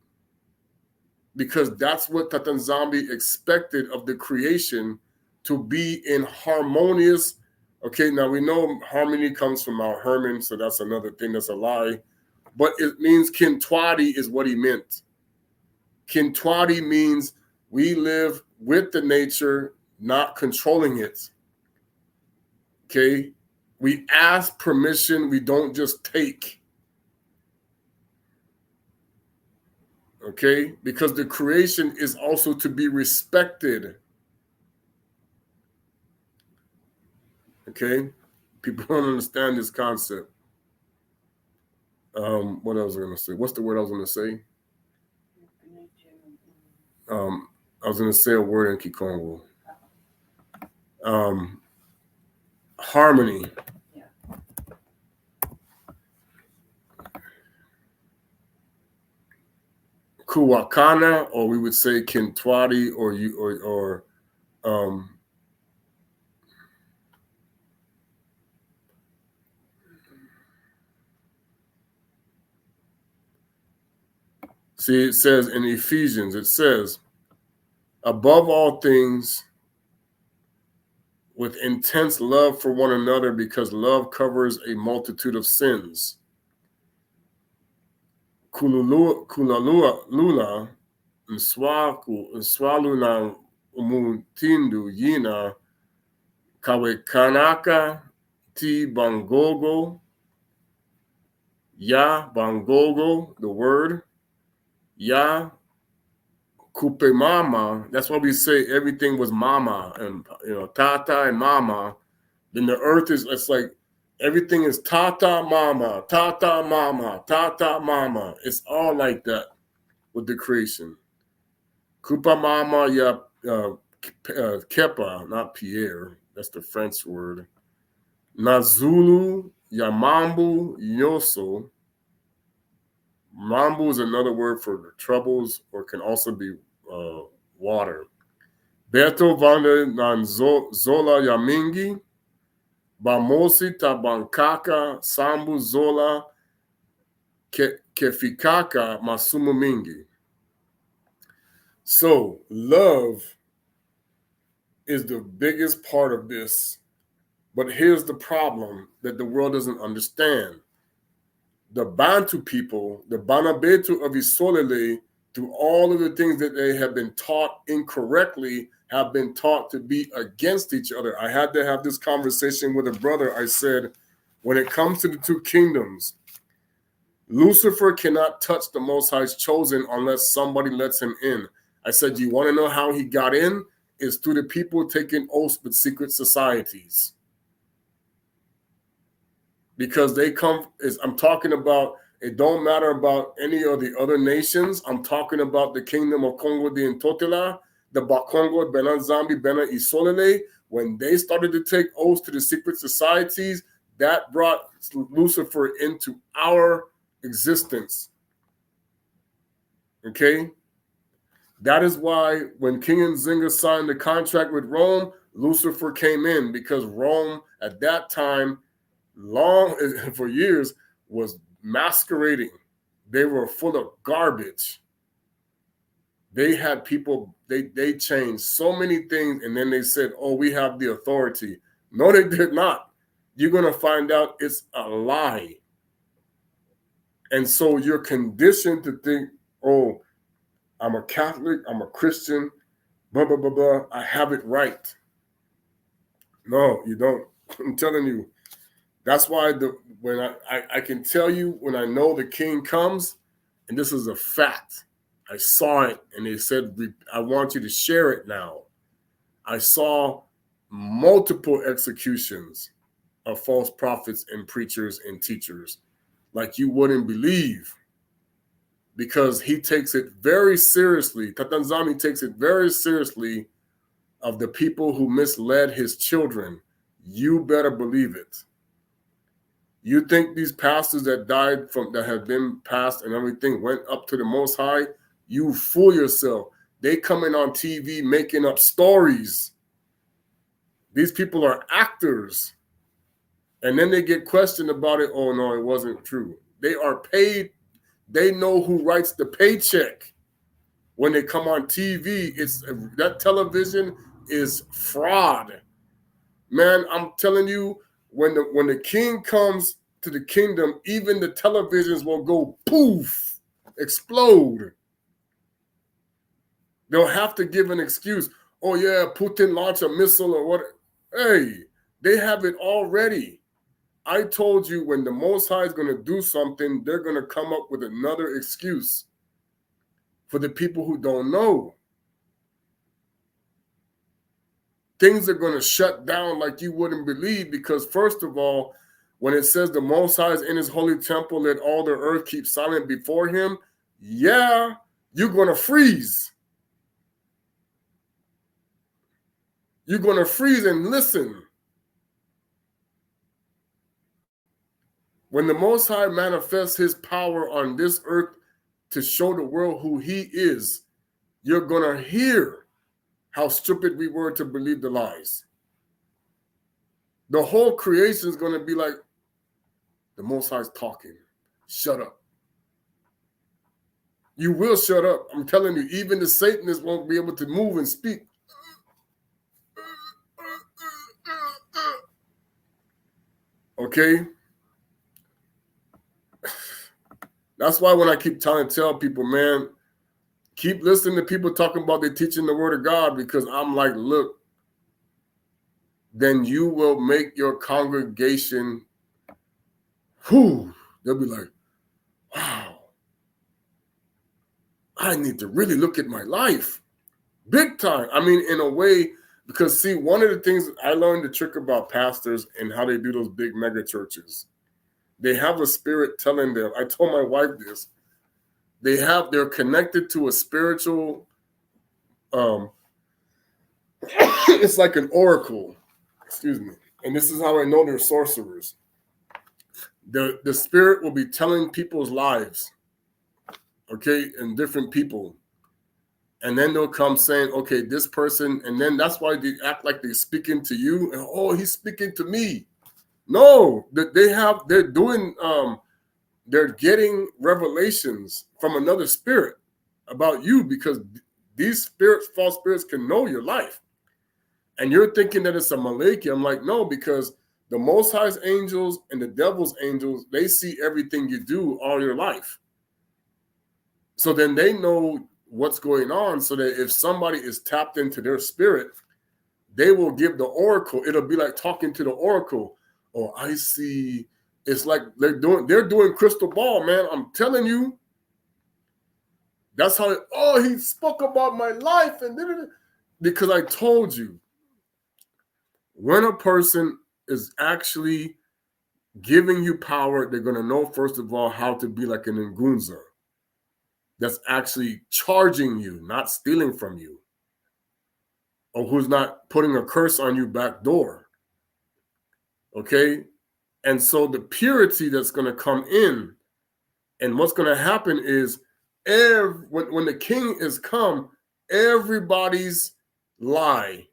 Because that's what Tatanzambi expected of the creation, to be in harmonious. Okay, now we know harmony comes from Mount Hermon, so that's another thing that's a lie. But it means Kintwadi is what he meant. Kintwadi means we live with the nature, not controlling it. Okay, we ask permission, we don't just take. Okay, because the creation is also to be respected. Okay, people don't understand this concept. What else was I going to say? What's the word I was going to say? I was going to say a word in Kikongo. Harmony. Kuwakana, or we would say Kintwadi, or see, it says in Ephesians, it says, above all things, with intense love for one another, because love covers a multitude of sins. Kulalula nswaluna umutindu yina kawekanaka ti bangogo ya bangogo, the word ya kupe mama. That's why we say everything was mama, and tata and mama. Then the earth is, it's like everything is tata mama, tata mama, tata mama. It's all like that with the creation. Kupa mama ya kepa, not Pierre. That's the French word. Nazulu ya mambu yoso. Mambu is another word for troubles, or can also be water. Beto vanda nan zola ya mingi. Bamosi tabankaka sambu zola kefikaka masumu mingi. So love is the biggest part of this. But here's the problem that the world doesn't understand. The Bantu people, the Banabetu of Isolele, through all of the things that they have been taught incorrectly, have been taught to be against each other. I had to have this conversation with a brother. I said, when it comes to the two kingdoms, Lucifer cannot touch the Most High's chosen unless somebody lets him in. I said, you want to know how he got in? It's through the people taking oaths with secret societies. Because they come, I'm talking about, it don't matter about any of the other nations. I'm talking about the kingdom of Congo de Ntotela, the Bakongo, Benanzambi, Bena Isolele. When they started to take oaths to the secret societies, that brought Lucifer into our existence. Okay? That is why when King Nzinga signed the contract with Rome, Lucifer came in, because Rome at that time, long for years, was masquerading. They were full of garbage. They had people, they changed so many things, and then they said, oh, we have the authority. No, they did not. You're going to find out it's a lie. And so you're conditioned to think, oh, I'm a Catholic, I'm a Christian, blah, blah, blah, blah. I have it right. No, you don't. I'm telling you. That's why when I can tell you when I know the king comes, and this is a fact. I saw it, and they said, I want you to share it now. I saw multiple executions of false prophets and preachers and teachers like you wouldn't believe, because he takes it very seriously. Tatanzani takes it very seriously of the people who misled his children. You better believe it. You think these pastors that died that have been passed and everything went up to the Most High? You fool yourself. They coming on TV making up stories. These people are actors. And then they get questioned about it. Oh, no, it wasn't true. They are paid. They know who writes the paycheck. When they come on TV, that television is fraud. Man, I'm telling you, when the king comes to the kingdom, even the televisions will go poof, explode. They'll have to give an excuse. Oh, yeah, Putin launched a missile or what. Hey, they have it already. I told you when the Most High is going to do something, they're going to come up with another excuse for the people who don't know. Things are going to shut down like you wouldn't believe, because first of all, when it says the Most High is in his holy temple, let all the earth keep silent before him, yeah, you're going to freeze. You're going to freeze and listen. When the Most High manifests his power on this earth to show the world who he is, you're going to hear how stupid we were to believe the lies. The whole creation is going to be like, the Most High is talking. Shut up. You will shut up. I'm telling you, even the Satanists won't be able to move and speak. Okay? That's why when I keep trying to tell people, man, keep listening to people talking about they're teaching the word of God, because I'm like, look, then you will make your congregation, they'll be like, wow, I need to really look at my life. Big time. I mean, in a way, because see, one of the things I learned the trick about pastors and how they do those big mega churches, they have a spirit telling them. I told my wife this. They're connected to a spiritual, it's like an oracle. Excuse me. And this is how I know they're sorcerers. The spirit will be telling people's lives, okay, and different people. And then they'll come saying, okay, this person, and then that's why they act like they're speaking to you. And, oh, he's speaking to me. No, they're getting revelations from another spirit about you, because these false spirits can know your life. And you're thinking that it's a Malaki. I'm like, no, because the Most High's angels and the devil's angels, they see everything you do all your life. So then they know what's going on, so that if somebody is tapped into their spirit, they will give the oracle. It'll be like talking to the oracle. Oh, I see. It's like they're doing crystal ball, man. I'm telling you. That's how, he spoke about my life. And because I told you, when a person is actually giving you power, they're going to know, first of all, how to be like an Ngunza that's actually charging you, not stealing from you, or who's not putting a curse on you back door. Okay? And so the purity that's going to come in, and what's going to happen is when the king is come, everybody's lie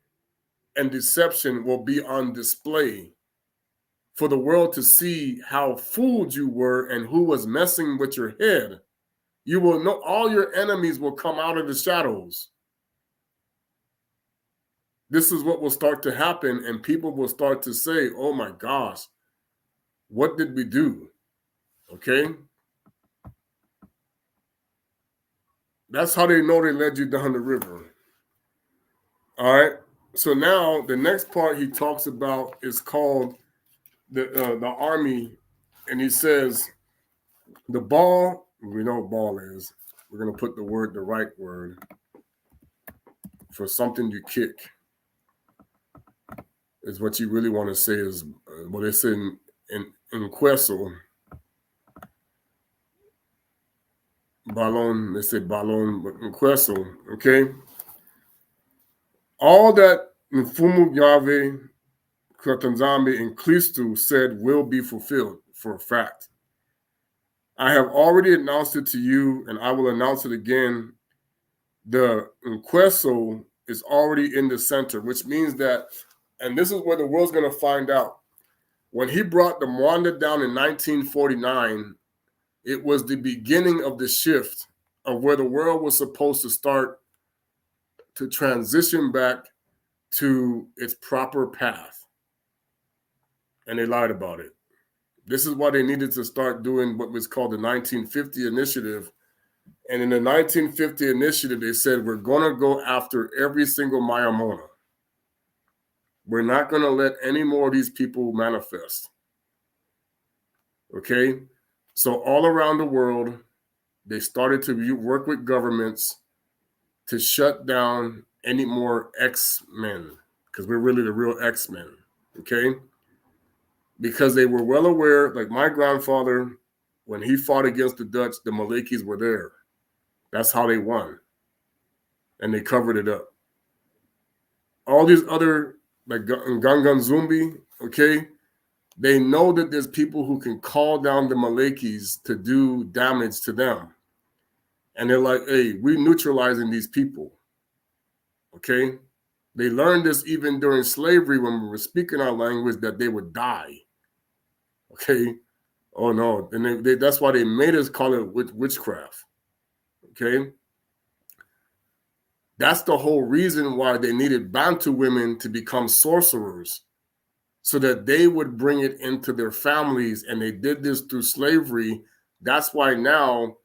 and deception will be on display for the world to see how fooled you were and who was messing with your head. You will know, all your enemies will come out of the shadows. This is what will start to happen, and people will start to say, oh my gosh, what did we do? Okay? That's how they know they led you down the river. All right. So now the next part he talks about is called the army, and he says the ball. We know what ball is. We're gonna put the right word for something you kick. Is what you really want to say is what they say in Queso. Balon, they say balon, but in Queso, okay? All that Mfumu Yahweh, Kratanzambi, and Klistu said will be fulfilled for a fact. I have already announced it to you, and I will announce it again. The Queso is already in the center, which means that, and this is where the world's going to find out. When he brought the Mwanda down in 1949, it was the beginning of the shift of where the world was supposed to start to transition back to its proper path. And they lied about it. This is why they needed to start doing what was called the 1950 initiative. And in the 1950 initiative, they said, we're going to go after every single Mayamona. We're not going to let any more of these people manifest. Okay? So all around the world, they started to work with governments to shut down any more X-Men, because we're really the real X-Men, okay? Because they were well aware, like my grandfather, when he fought against the Dutch, the Malekis were there. That's how they won. And they covered it up. All these other, like Gangan Zumbi, okay? They know that there's people who can call down the Malekis to do damage to them. And they're like, hey, we're neutralizing these people. Okay? They learned this even during slavery when we were speaking our language that they would die. Okay? Oh, no. And that's why they made us call it witchcraft. Okay? That's the whole reason why they needed Bantu women to become sorcerers, so that they would bring it into their families. And they did this through slavery. That's why now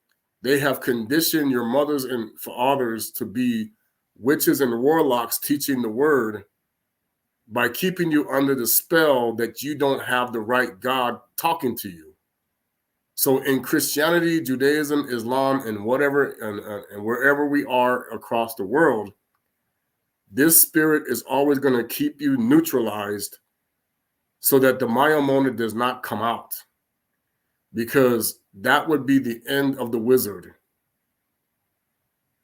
they have conditioned your mothers and fathers to be witches and warlocks teaching the word by keeping you under the spell that you don't have the right God talking to you. So in Christianity, Judaism, Islam, and whatever, and wherever we are across the world, this spirit is always going to keep you neutralized so that the Mayamona does not come out, because that would be the end of the wizard,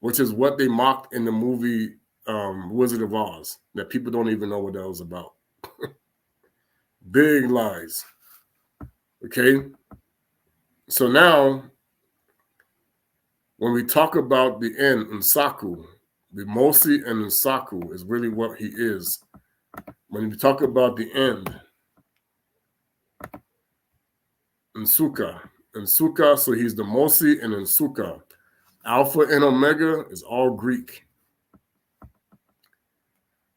which is what they mocked in the movie Wizard of Oz, that people don't even know what that was about. Big lies. Okay? So now, when we talk about the end, Nsaku, the Mosi and Nsaku is really what he is. When we talk about the end, Nsuka, so he's the Mosi and Nsuka. Alpha and Omega is all Greek.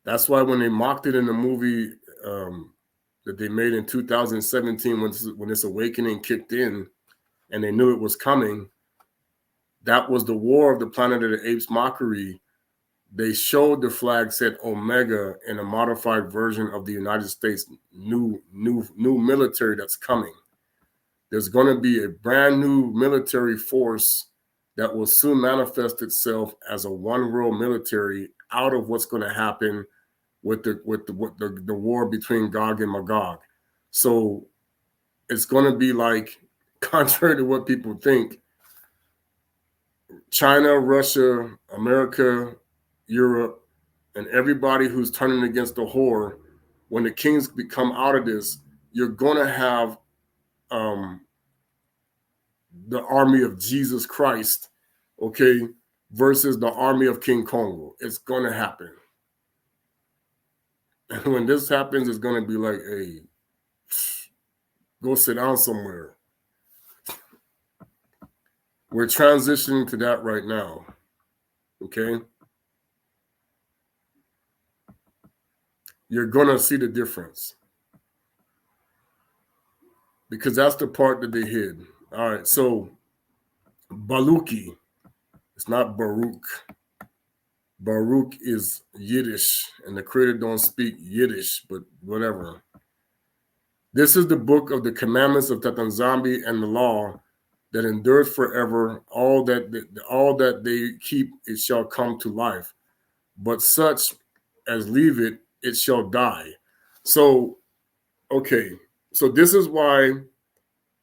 That's why when they mocked it in the movie that they made in 2017, when this awakening kicked in and they knew it was coming, that was the War of the Planet of the Apes mockery. They showed the flag said Omega in a modified version of the United States new military that's coming. There's going to be a brand new military force that will soon manifest itself as a one world military out of what's going to happen with the war between Gog and Magog. So it's going to be like, contrary to what people think, China, Russia, America, Europe, and everybody who's turning against the whore, when the kings come out of this, you're going to have the army of Jesus Christ, okay, versus the army of King Congo. It's going to happen. And when this happens, it's going to be like, hey, go sit down somewhere. We're transitioning to that right now, okay? You're going to see the difference, because that's the part that they hid. All right, so Baluki, it's not Baruch. Baruch is Yiddish, and the creator don't speak Yiddish, but whatever. This is the book of the commandments of Tatanzambi and the law that endures forever. All that they keep, it shall come to life. But such as leave it, it shall die. So, okay. So this is why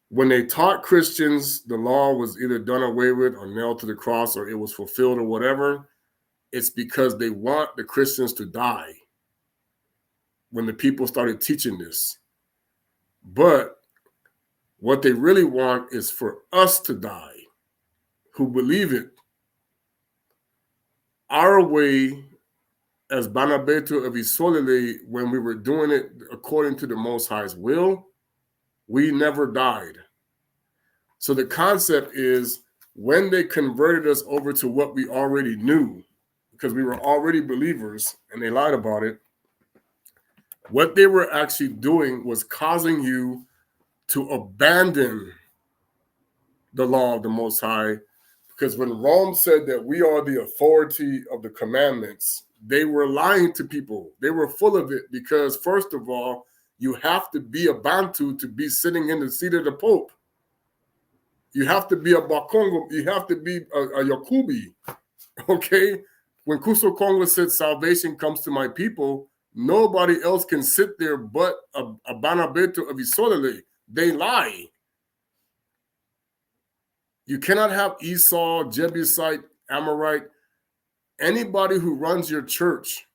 when they taught Christians the law was either done away with or nailed to the cross or it was fulfilled or whatever, it's because they want the Christians to die when the people started teaching this. But what they really want is for us to die, who believe it. Our way as Banabeto of Isolele, when we were doing it according to the Most High's will, we never died. So the concept is when they converted us over to what we already knew, because we were already believers and they lied about it, what they were actually doing was causing you to abandon the law of the Most High. Because when Rome said that we are the authority of the commandments, they were lying to people. They were full of it because, first of all, you have to be a Bantu to be sitting in the seat of the Pope. You have to be a Bakongo. You have to be a Yakubi. Okay? When Kuso Kongo said salvation comes to my people, nobody else can sit there but a Banabeto of Isolele. They lie. You cannot have Esau, Jebusite, Amorite, anybody who runs your church.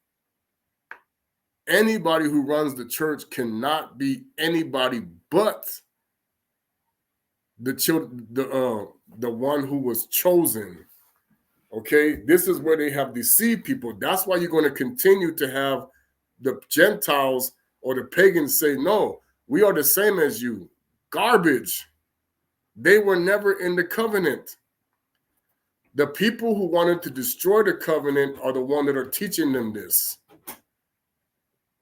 Anybody who runs the church cannot be anybody but the one who was chosen. Okay, this is where they have deceived people. That's why you're going to continue to have the Gentiles or the pagans say, no, we are the same as you. Garbage. They were never in the covenant. The people who wanted to destroy the covenant are the ones that are teaching them this.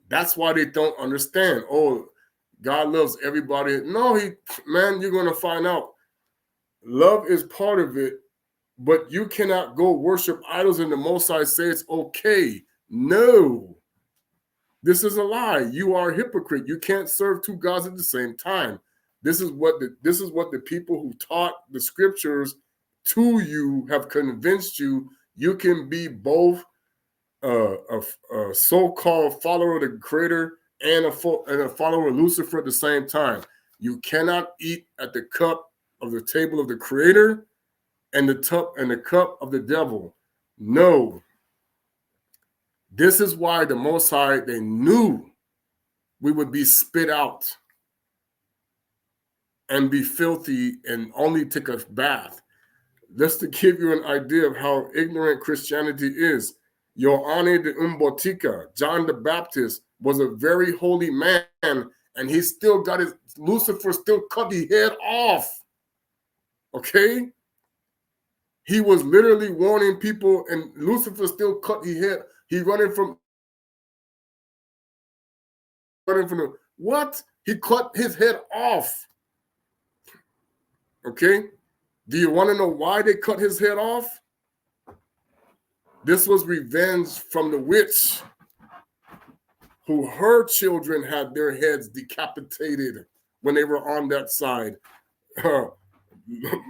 That's why they don't understand. Oh, God loves everybody. No, man, you're going to find out. Love is part of it, but you cannot go worship idols and the Most High say it's okay. No, this is a lie. You are a hypocrite. You can't serve two gods at the same time. This is what the people who taught the scriptures to you have convinced you. You can be both a so-called follower of the Creator and a follower of Lucifer at the same time. You cannot eat at the cup of the table of the Creator and the cup of the devil. No. This is why the Most High, they knew we would be spit out and be filthy and only take a bath. Just to give you an idea of how ignorant Christianity is, Ioanne de Umbotica, John the Baptist, was a very holy man, and he still got Lucifer still cut the head off. Okay? He was literally warning people, and Lucifer still cut his head. He running from what? He cut his head off. Okay? Do you want to know why they cut his head off? This was revenge from the witch who her children had their heads decapitated when they were on that side.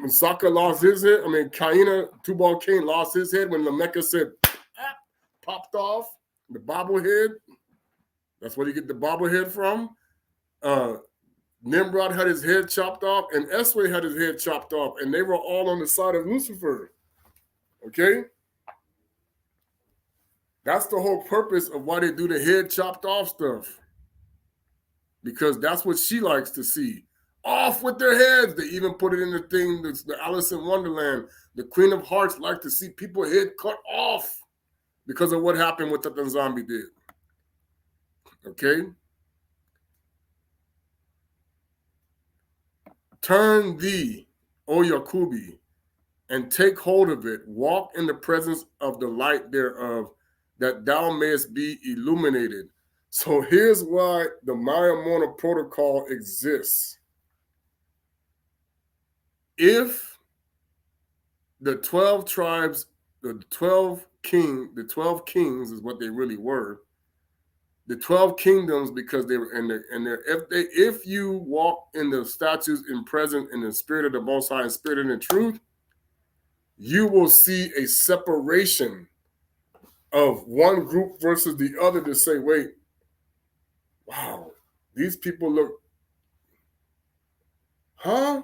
Saka lost his head. I mean, Kaina, Tubal Cain lost his head when Lamecca said, ah, popped off the bobblehead. That's where you get the bobblehead from. Nimrod had his head chopped off, and Esway had his head chopped off, and they were all on the side of Lucifer. Okay? That's the whole purpose of why they do the head chopped off stuff. Because that's what she likes to see. Off with their heads. They even put it in the thing, the Alice in Wonderland. The Queen of Hearts like to see people's head cut off because of what happened with what the zombie did. Okay? Turn thee, O Yakubi, and take hold of it. Walk in the presence of the light thereof, that thou mayest be illuminated. So here's why the Mayamona protocol exists. If the 12 tribes, the 12 the 12 kings is what they really were. The 12 kingdoms, because they were in there. If you walk in the statutes and present in the spirit of the Most High and spirit and the truth, you will see a separation of one group versus the other to say, wait, wow, these people look, huh?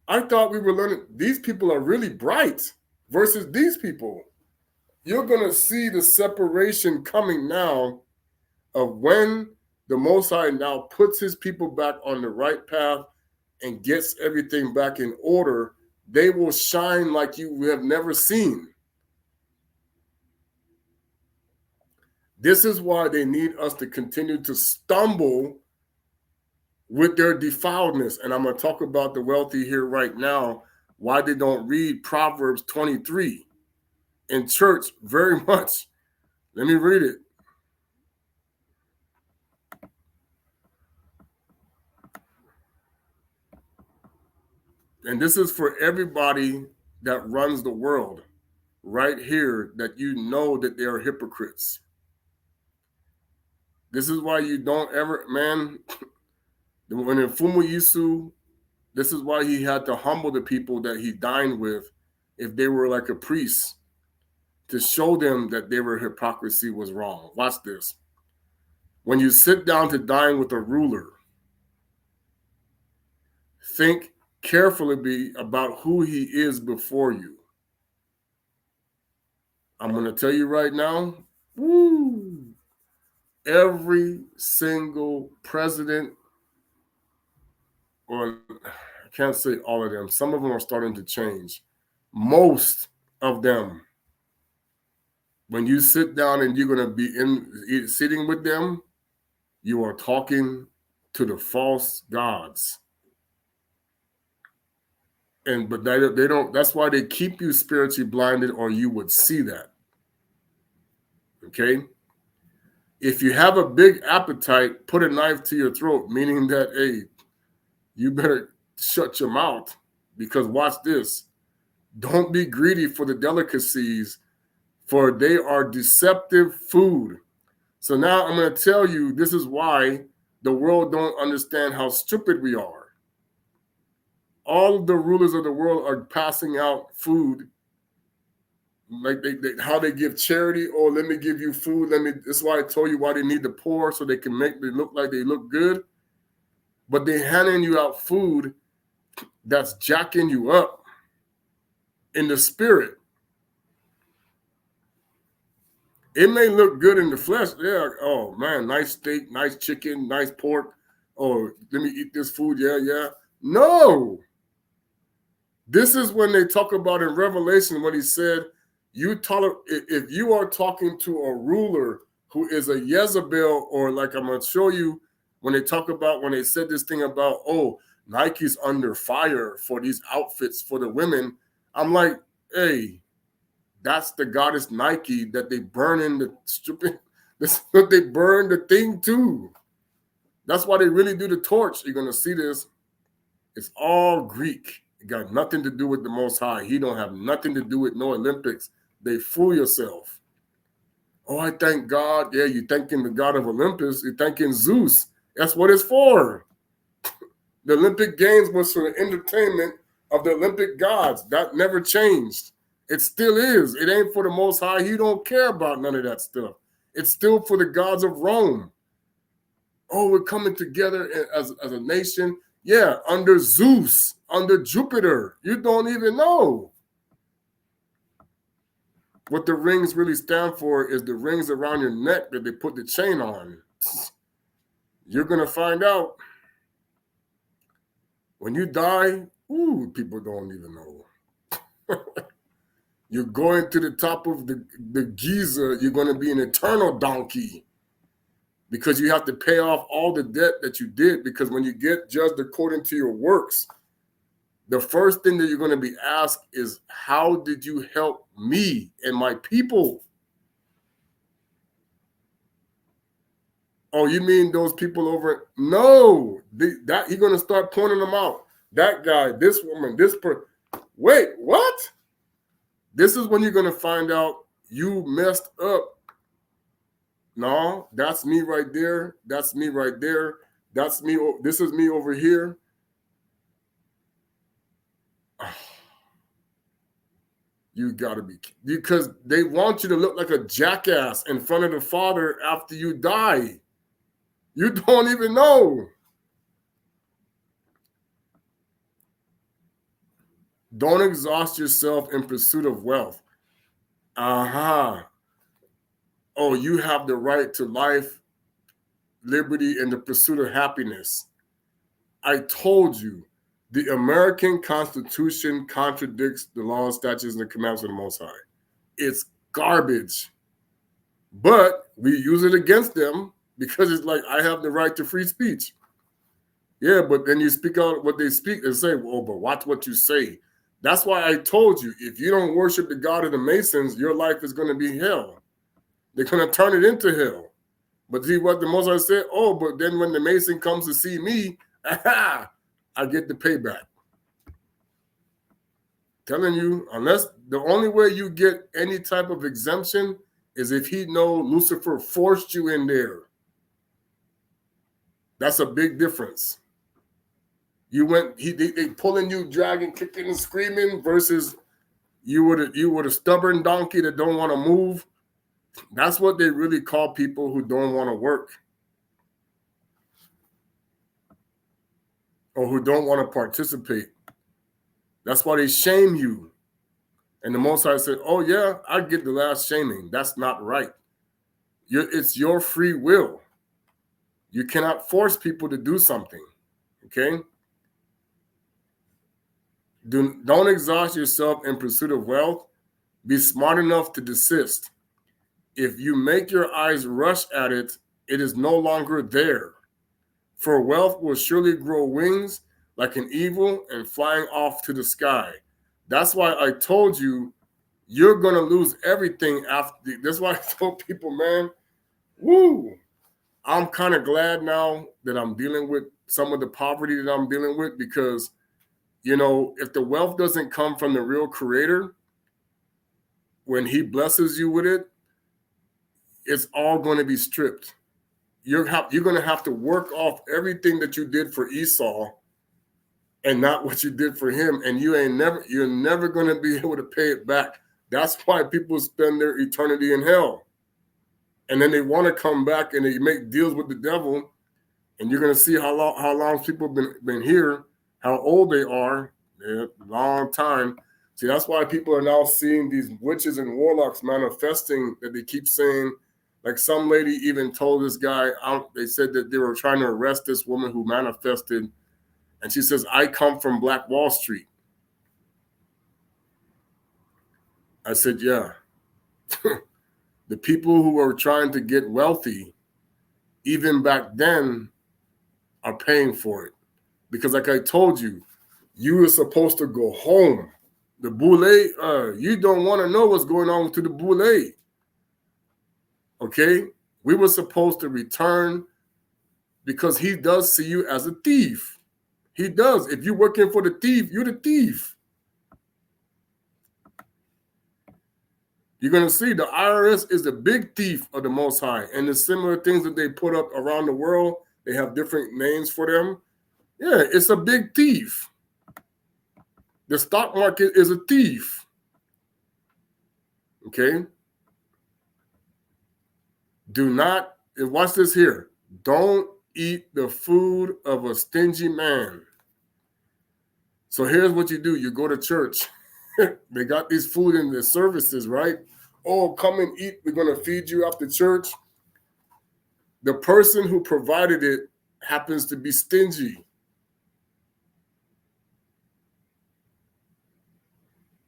I thought we were learning, these people are really bright versus these people. You're going to see the separation coming now of when the Most High now puts his people back on the right path and gets everything back in order. They will shine like you have never seen. This is why they need us to continue to stumble with their defiledness. And I'm going to talk about the wealthy here right now, why they don't read Proverbs 23 in church very much. Let me read it. And this is for everybody that runs the world right here, that you know that they are hypocrites. This is why you don't ever, man, when in Fumu Yisu, this is why he had to humble the people that he dined with if they were like a priest, to show them that their hypocrisy was wrong. Watch this. When you sit down to dine with a ruler, think carefully about who he is before you. I'm going to tell you right now, woo, every single president, or I can't say all of them, some of them are starting to change. Most of them, when you sit down and you're going to be sitting with them, you are talking to the false gods. But they don't, that's why they keep you spiritually blinded, or you would see that. Okay? If you have a big appetite, put a knife to your throat, meaning that, hey, you better shut your mouth, because watch this. Don't be greedy for the delicacies, for they are deceptive food. So now I'm going to tell you, this is why the world don't understand how stupid we are. All of the rulers of the world are passing out food, like how they give charity. Oh, let me give you food. That's why I told you why they need the poor, so they can make they look like they look good. But they handing you out food that's jacking you up in the spirit. It may look good in the flesh. Yeah, oh man, nice steak, nice chicken, nice pork. Oh, let me eat this food. Yeah. No. This is when they talk about in Revelation when he said, if you are talking to a ruler who is a Jezebel, or like I'm going to show you when they said this thing about, oh, Nike's under fire for these outfits for the women. I'm like, hey, that's the goddess Nike that they burn in the stupid, they burn the thing too. That's why they really do the torch. You're going to see this. It's all Greek. It got nothing to do with the Most High. He don't have nothing to do with no Olympics. They fool yourself. Oh, I thank God. Yeah, you're thanking the God of Olympus. You're thanking Zeus. That's what it's for. The Olympic Games was for the entertainment of the Olympic gods. That never changed. It still is. It ain't for the Most High. He don't care about none of that stuff. It's still for the gods of Rome. Oh, we're coming together as a nation. Yeah, under Zeus, under Jupiter. You don't even know. What the rings really stand for is the rings around your neck that they put the chain on. You're going to find out. When you die, people don't even know. You're going to the top of the Giza. You're going to be an eternal donkey, because you have to pay off all the debt that you did. Because when you get judged according to your works, the first thing that you're going to be asked is, how did you help me and my people? Oh, you mean those people over? No, that you're going to start pointing them out. That guy, this woman, this person. Wait, what? This is when you're going to find out you messed up. No, that's me right there. That's me right there. That's me. This is me over here. You gotta be, because they want you to look like a jackass in front of the Father after you die. You don't even know. Don't exhaust yourself in pursuit of wealth. Aha. Oh, you have the right to life, liberty, and the pursuit of happiness. I told you, the American Constitution contradicts the laws, statutes, and the commandments of the Most High. It's garbage. But we use it against them because it's like, I have the right to free speech. Yeah, but then you speak out what they speak and say, well, but watch what you say. That's why I told you, if you don't worship the God of the Masons, your life is going to be hell. They're going to turn it into hell. But see what the Most High said? Oh, but then when the Mason comes to see me, aha, I get the payback. Telling you, unless the only way you get any type of exemption is if he know Lucifer forced you in there. That's a big difference. You went, they pulling you, dragging, kicking, and screaming versus you were a stubborn donkey that don't want to move. That's what they really call people who don't want to work or who don't want to participate. That's why they shame you. And the Most High said, oh yeah, I get the last shaming. That's not right. It's your free will. You cannot force people to do something, okay? Don't exhaust yourself in pursuit of wealth. Be smart enough to desist. If you make your eyes rush at it, it is no longer there. For wealth will surely grow wings like an eagle and flying off to the sky. That's why I told you, you're going to lose everything after. That's why I told people, man, woo, I'm kind of glad now that I'm dealing with some of the poverty that I'm dealing with because, you know, if the wealth doesn't come from the real creator, when he blesses you with it, it's all going to be stripped. You're going to have to work off everything that you did for Esau and not what you did for him. And you're never going to be able to pay it back. That's why people spend their eternity in hell. And then they want to come back and they make deals with the devil. And you're going to see how long people have been here, how old they are. Yeah, long time. See, that's why people are now seeing these witches and warlocks manifesting that they keep saying. Like some lady even told this guy, they said that they were trying to arrest this woman who manifested. And she says, I come from Black Wall Street. I said, yeah. The people who are trying to get wealthy, even back then, are paying for it. Because like I told you, you were supposed to go home. The boule, you don't want to know what's going on to the boule. Okay? We were supposed to return because he does see you as a thief. He does. If you're working for the thief, you're the thief. You're going to see the IRS is the big thief of the Most High. And the similar things that they put up around the world, they have different names for them. Yeah, it's a big thief. The stock market is a thief. Okay? Do not, watch this here. Don't eat the food of a stingy man. So here's what you do. You go to church. They got these food in the services, right? Oh, come and eat. We're going to feed you after church. The person who provided it happens to be stingy.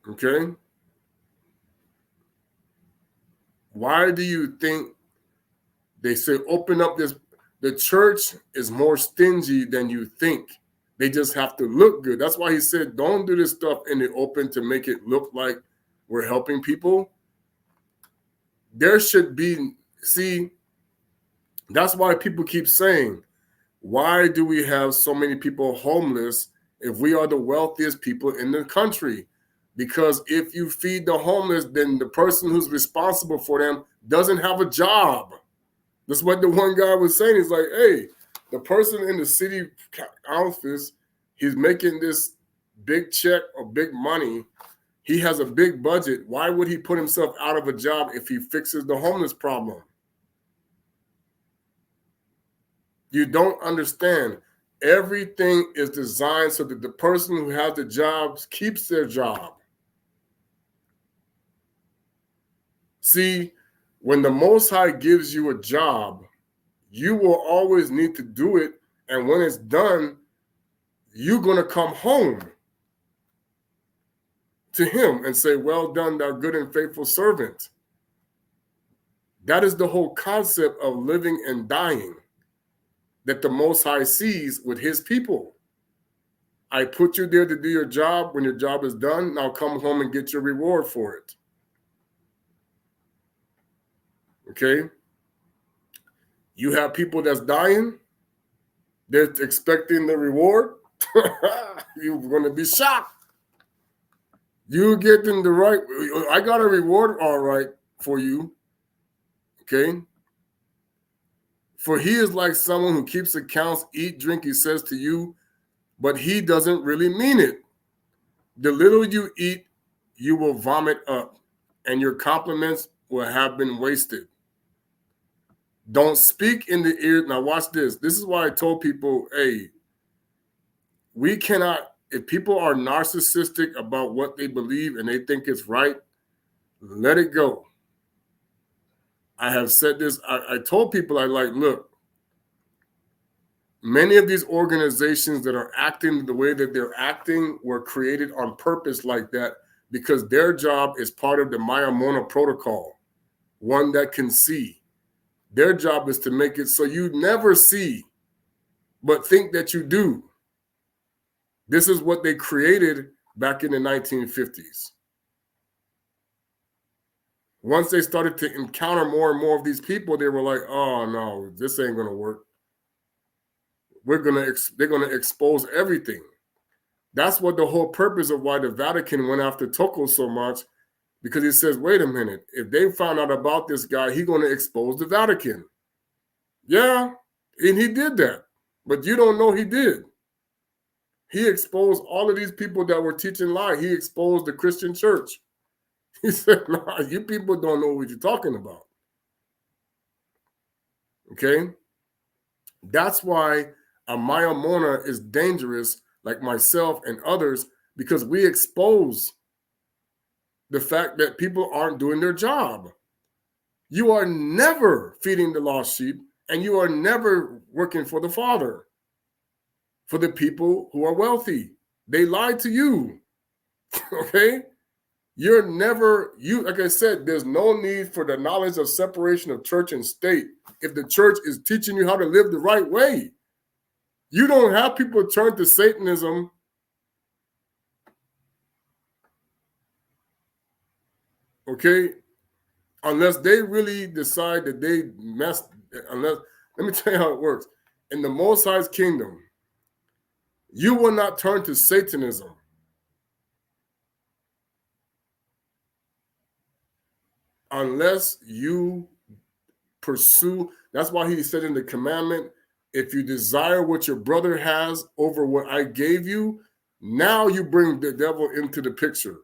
Okay? Why do you think they say open up this? The church is more stingy than you think. They just have to look good. That's why he said, don't do this stuff in the open to make it look like we're helping people. There should be, see, that's why people keep saying, why do we have so many people homeless if we are the wealthiest people in the country? Because if you feed the homeless, then the person who's responsible for them doesn't have a job. That's what the one guy was saying. He's like, hey, the person in the city office, he's making this big check or big money. He has a big budget. Why would he put himself out of a job if he fixes the homeless problem? You don't understand. Everything is designed so that the person who has the jobs keeps their job. See, when the Most High gives you a job, you will always need to do it. And when it's done, you're going to come home to him and say, well done, thou good and faithful servant. That is the whole concept of living and dying that the Most High sees with his people. I put you there to do your job. When your job is done, now come home and get your reward for it. Okay? You have people that's dying. They're expecting the reward. You're going to be shocked. You getting the right. I got a reward, all right, for you. Okay? For he is like someone who keeps accounts, eat, drink, he says to you, but he doesn't really mean it. The little you eat, you will vomit up, and your compliments will have been wasted. Don't speak in the ear. Now watch this. This is why I told people, hey, we cannot, if people are narcissistic about what they believe and they think it's right, let it go. I have said this. I told people, look, many of these organizations that are acting the way that they're acting were created on purpose like that because their job is part of the Mayamona protocol, one that can see. Their job is to make it so you never see, but think that you do. This is what they created back in the 1950s. Once they started to encounter more and more of these people, they were like, oh, no, this ain't going to work. They're going to expose everything. That's what the whole purpose of why the Vatican went after Tocco so much, because he says, wait a minute, if they found out about this guy, he's going to expose the Vatican. Yeah, and he did that. But you don't know he did. He exposed all of these people that were teaching lies. He exposed the Christian church. He said, nah, you people don't know what you're talking about. Okay? That's why a Mayamona is dangerous, like myself and others, because we expose the fact that people aren't doing their job. You are never feeding the lost sheep, and you are never working for the Father, for the people who are wealthy. They lied to you. Okay? You're never, like I said, there's no need for the knowledge of separation of church and state if the church is teaching you how to live the right way. You don't have people turn to Satanism okay, unless they really decide that they let me tell you how it works. In the Most High's kingdom, you will not turn to Satanism unless you pursue. That's why he said in the commandment, if you desire what your brother has over what I gave you, now you bring the devil into the picture.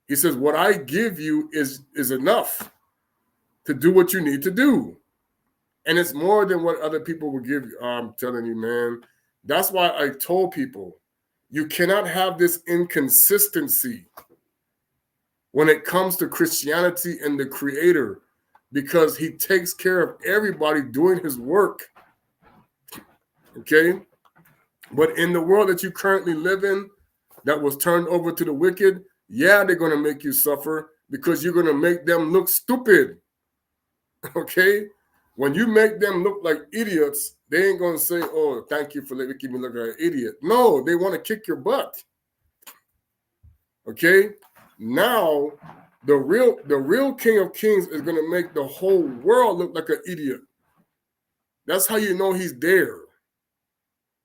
He says, what I give you is enough to do what you need to do. And it's more than what other people will give you. I'm telling you, man. That's why I told people, you cannot have this inconsistency when it comes to Christianity and the Creator, because he takes care of everybody doing his work. Okay? But in the world that you currently live in, that was turned over to the wicked, yeah, they're going to make you suffer because you're going to make them look stupid. Okay? When you make them look like idiots, they ain't going to say, oh, thank you for making me look like an idiot. No, they want to kick your butt. Okay? Now, the real King of Kings is going to make the whole world look like an idiot. That's how you know he's there.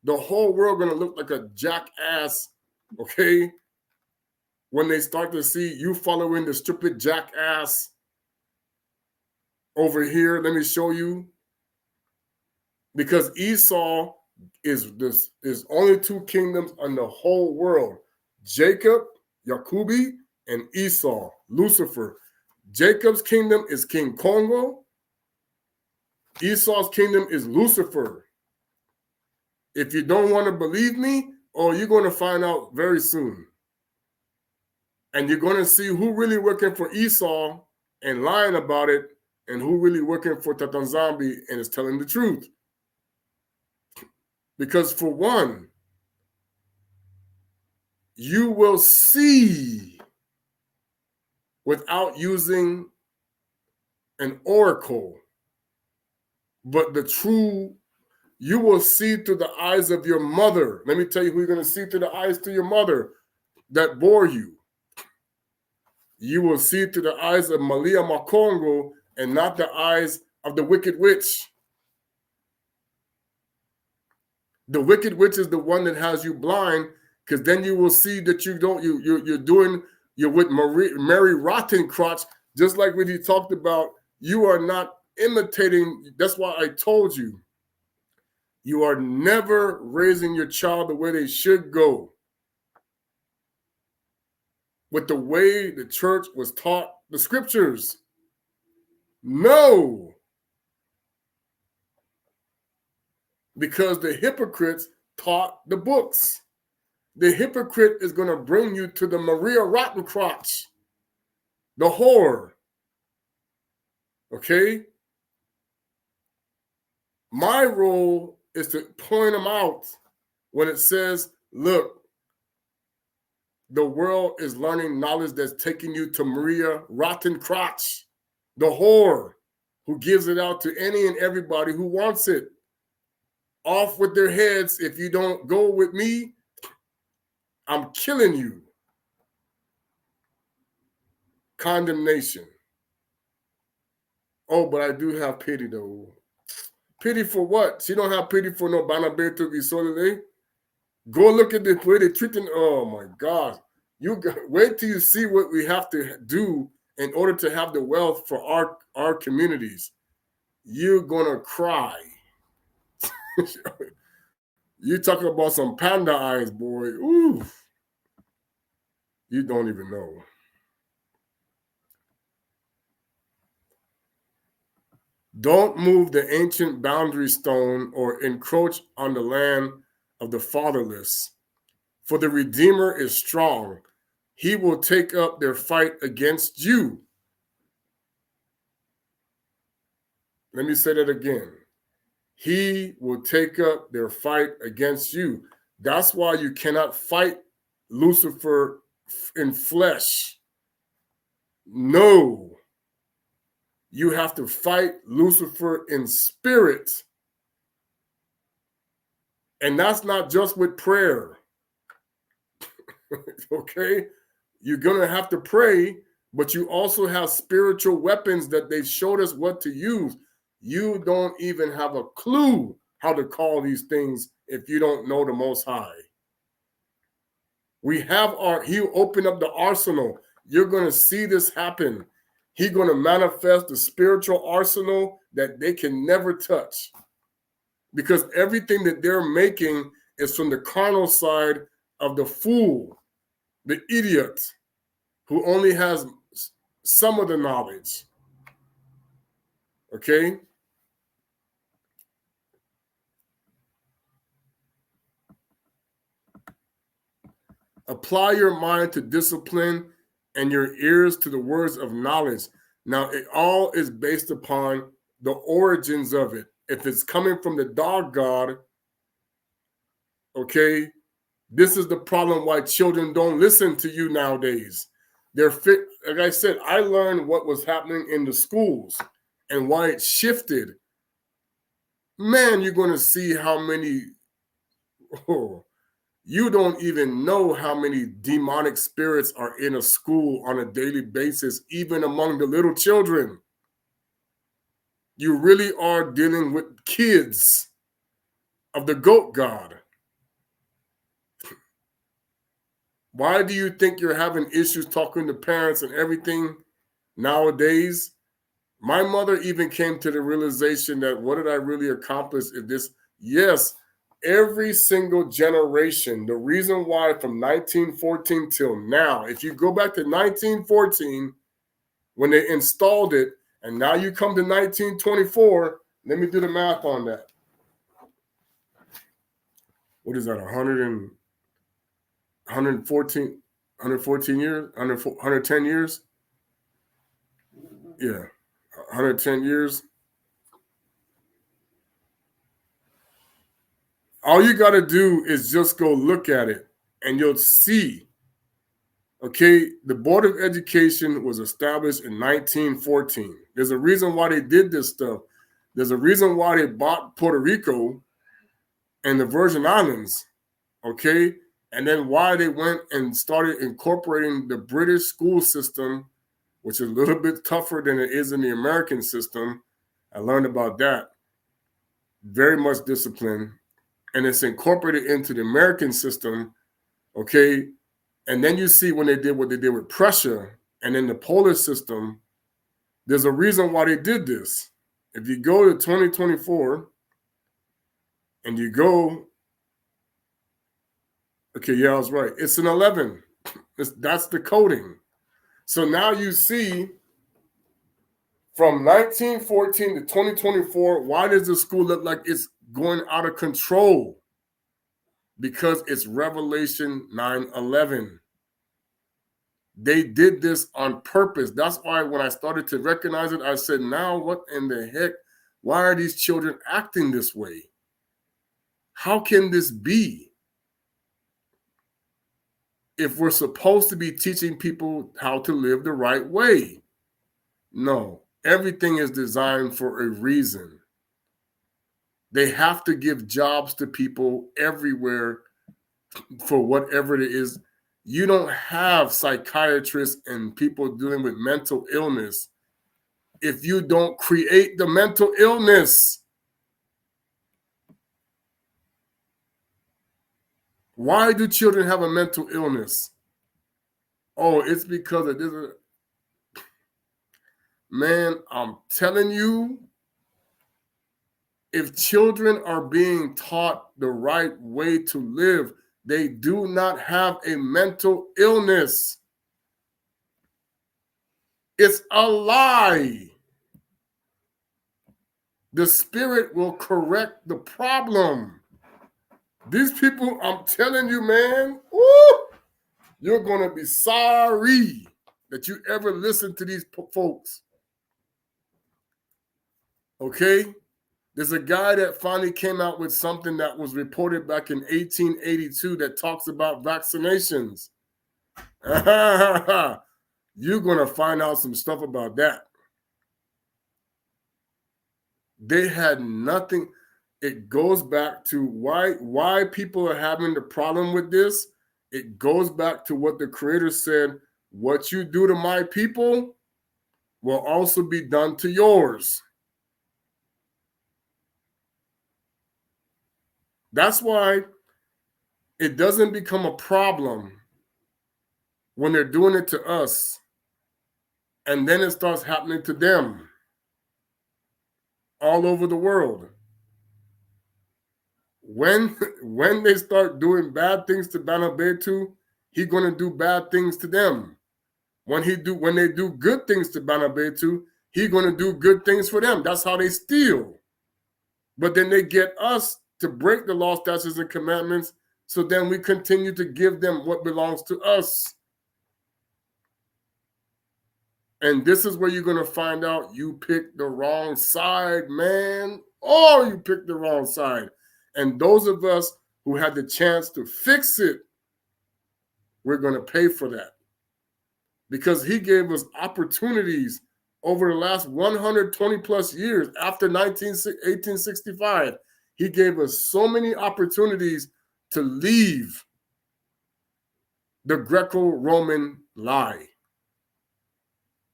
The whole world going to look like a jackass, okay? when they start to see you following the stupid jackass over here. Let me show you. Because Esau is only two kingdoms in the whole world. Jacob, Jacobi, and Esau, Lucifer. Jacob's kingdom is King Congo. Esau's kingdom is Lucifer. If you don't want to believe me, you're going to find out very soon. And you're going to see who really working for Esau and lying about it, and who really working for Tatanzambi and is telling the truth. Because for one, you will see without using an oracle, but the true, you will see through the eyes of your mother. Let me tell you who you're going to see through the eyes to your mother that bore you. You will see through the eyes of Malia Makongo and not the eyes of the wicked witch. The wicked witch is the one that has you blind, because then you will see that you're with Mary Rottencrotch, just like when he talked about, you are not imitating. That's why I told you, you are never raising your child the way they should go. With the way the church was taught the scriptures. No. Because the hypocrites taught the books. The hypocrite is going to bring you to the Maria Rottencrotch, the whore. Okay? My role is to point them out when it says, look, the world is learning knowledge that's taking you to Maria Rottencrotch, the whore, who gives it out to any and everybody who wants it. Off with their heads. If you don't go with me, I'm killing you. Condemnation. Oh, but I do have pity, though. Pity for what? She don't have pity for no Banabeto Visolele. Go look at the way they treat them. Oh, my God. Wait till you see what we have to do in order to have the wealth for our communities. You're going to cry. You talking about some panda eyes, boy. Ooh. You don't even know. Don't move the ancient boundary stone or encroach on the land of the fatherless. For the Redeemer is strong. He will take up their fight against you. Let me say that again. He will take up their fight against you. That's why you cannot fight Lucifer in flesh. No. You have to fight Lucifer in spirit. And that's not just with prayer. Okay? You're going to have to pray, but you also have spiritual weapons that they've showed us what to use. You don't even have a clue how to call these things if you don't know the Most High. He'll open up the arsenal. You're going to see this happen. He's going to manifest the spiritual arsenal that they can never touch. Because everything that they're making is from the carnal side of the fool, the idiot, who only has some of the knowledge. Okay? Apply your mind to discipline and your ears to the words of knowledge. Now, it all is based upon the origins of it. If it's coming from the dog god, okay, this is the problem why children don't listen to you nowadays. Like I said, I learned what was happening in the schools and why it shifted. Man, you're going to see how many, you don't even know how many demonic spirits are in a school on a daily basis, even among the little children. You really are dealing with kids of the goat god. Why do you think you're having issues talking to parents and everything nowadays? My mother even came to the realization that what did I really accomplish if this? Yes, every single generation, the reason why from 1914 till now, if you go back to 1914, when they installed it, and now you come to 1924, let me do the math on that. What is that, 114 years? 110 years? Yeah, 110 years. All you got to do is just go look at it, and you'll see. Okay, the Board of Education was established in 1914. There's a reason why they did this stuff. There's a reason why they bought Puerto Rico and the Virgin Islands, okay? And then why they went and started incorporating the British school system, which is a little bit tougher than it is in the American system. I learned about that. Very much discipline. And it's incorporated into the American system, okay? And then you see when they did what they did with Prussia and in the Polish system, there's a reason why they did this. If you go to 2024 and you go, okay, yeah, I was right. It's an 11. That's the coding. So now you see from 1914 to 2024, why does the school look like it's going out of control? Because it's Revelation 9:11. They did this on purpose. That's why when I started to recognize it, I said, now what in the heck? Why are these children acting this way? How can this be? If we're supposed to be teaching people how to live the right way. No, everything is designed for a reason. They have to give jobs to people everywhere for whatever it is. You don't have psychiatrists and people dealing with mental illness if you don't create the mental illness. Why do children have a mental illness? Oh, it's because of this. Man, I'm telling you, if children are being taught the right way to live, they do not have a mental illness. It's a lie. The Spirit will correct the problem. These people, I'm telling you, man, woo, you're going to be sorry that you ever listened to these folks. Okay? There's a guy that finally came out with something that was reported back in 1882 that talks about vaccinations. You're going to find out some stuff about that. They had nothing. It goes back to why people are having the problem with this. It goes back to what the Creator said, what you do to my people will also be done to yours. That's why it doesn't become a problem when they're doing it to us, and then it starts happening to them all over the world. When they start doing bad things to Banabetu, he's going to do bad things to them. When they do good things to Banabetu, he's going to do good things for them. That's how they steal. But then they get us to break the law, statutes, and commandments, so then we continue to give them what belongs to us. And this is where you're going to find out you picked the wrong side, man. Oh, you picked the wrong side. And those of us who had the chance to fix it, we're going to pay for that. Because he gave us opportunities over the last 120 plus years after 1865. He gave us so many opportunities to leave the Greco-Roman lie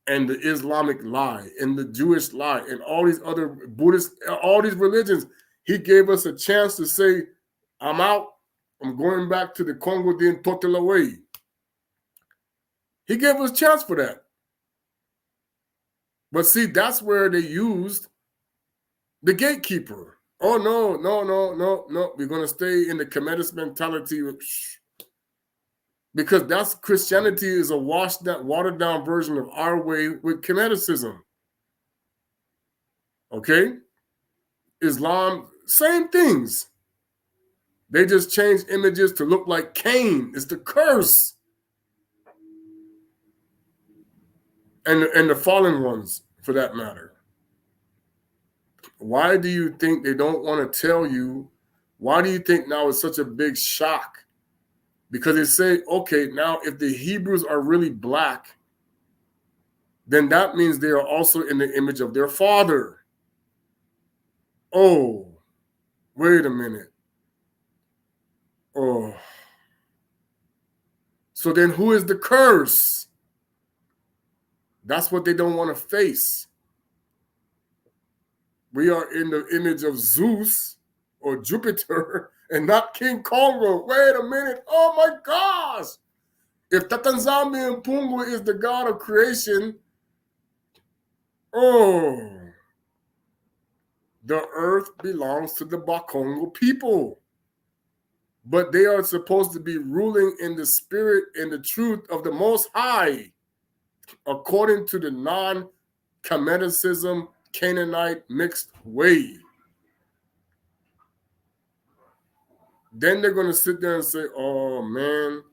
and the Islamic lie and the Jewish lie and all these other Buddhist, all these religions. He gave us a chance to say, I'm out. I'm going back to the Congo din Totelaway. He gave us a chance for that. But see, that's where they used the gatekeeper. Oh, no. We're going to stay in the Kemetis mentality. Because that's Christianity is a washed down, watered down version of our way with Kemeticism. Okay? Islam, same things. They just change images to look like Cain. It's the curse. And the fallen ones, for that matter. Why do you think they don't want to tell you? Why do you think now it's such a big shock? Because they say, okay, now if the Hebrews are really black, then that means they are also in the image of their father. Oh, wait a minute. Oh. So then who is the curse? That's what they don't want to face. We are in the image of Zeus or Jupiter and not King Congo. Wait a minute. Oh my gosh. If Tatanzambi and Pungu is the God of creation, oh, the earth belongs to the Bakongo people. But they are supposed to be ruling in the spirit and the truth of the Most High, according to the non-Kemeticism Canaanite mixed way. Then they're going to sit there and say, oh, man.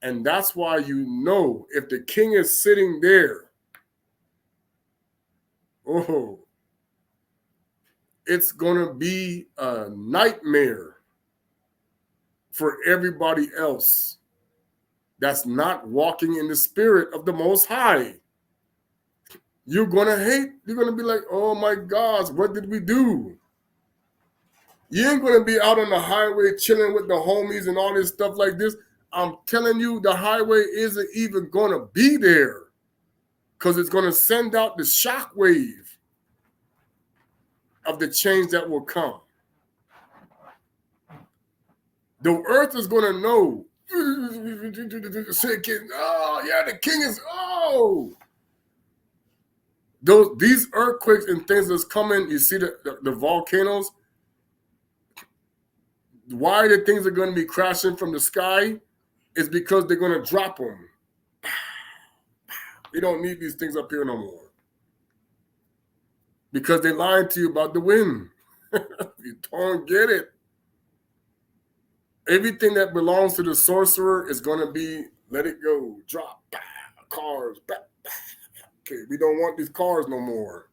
And that's why you know if the king is sitting there, oh, it's going to be a nightmare for everybody else that's not walking in the spirit of the Most High. You're going to hate. You're going to be like, oh, my gosh, what did we do? You ain't going to be out on the highway chilling with the homies and all this stuff like this. I'm telling you, the highway isn't even going to be there because it's going to send out the shock wave of the change that will come. The earth is going to know. Oh, yeah, the king is, oh. These earthquakes and things that's coming, you see the volcanoes, why the things are going to be crashing from the sky is because they're going to drop them. We don't need these things up here no more. Because they lied to you about the wind. You don't get it. Everything that belongs to the sorcerer is going to be, let it go, drop, cars, okay, we don't want these cars no more.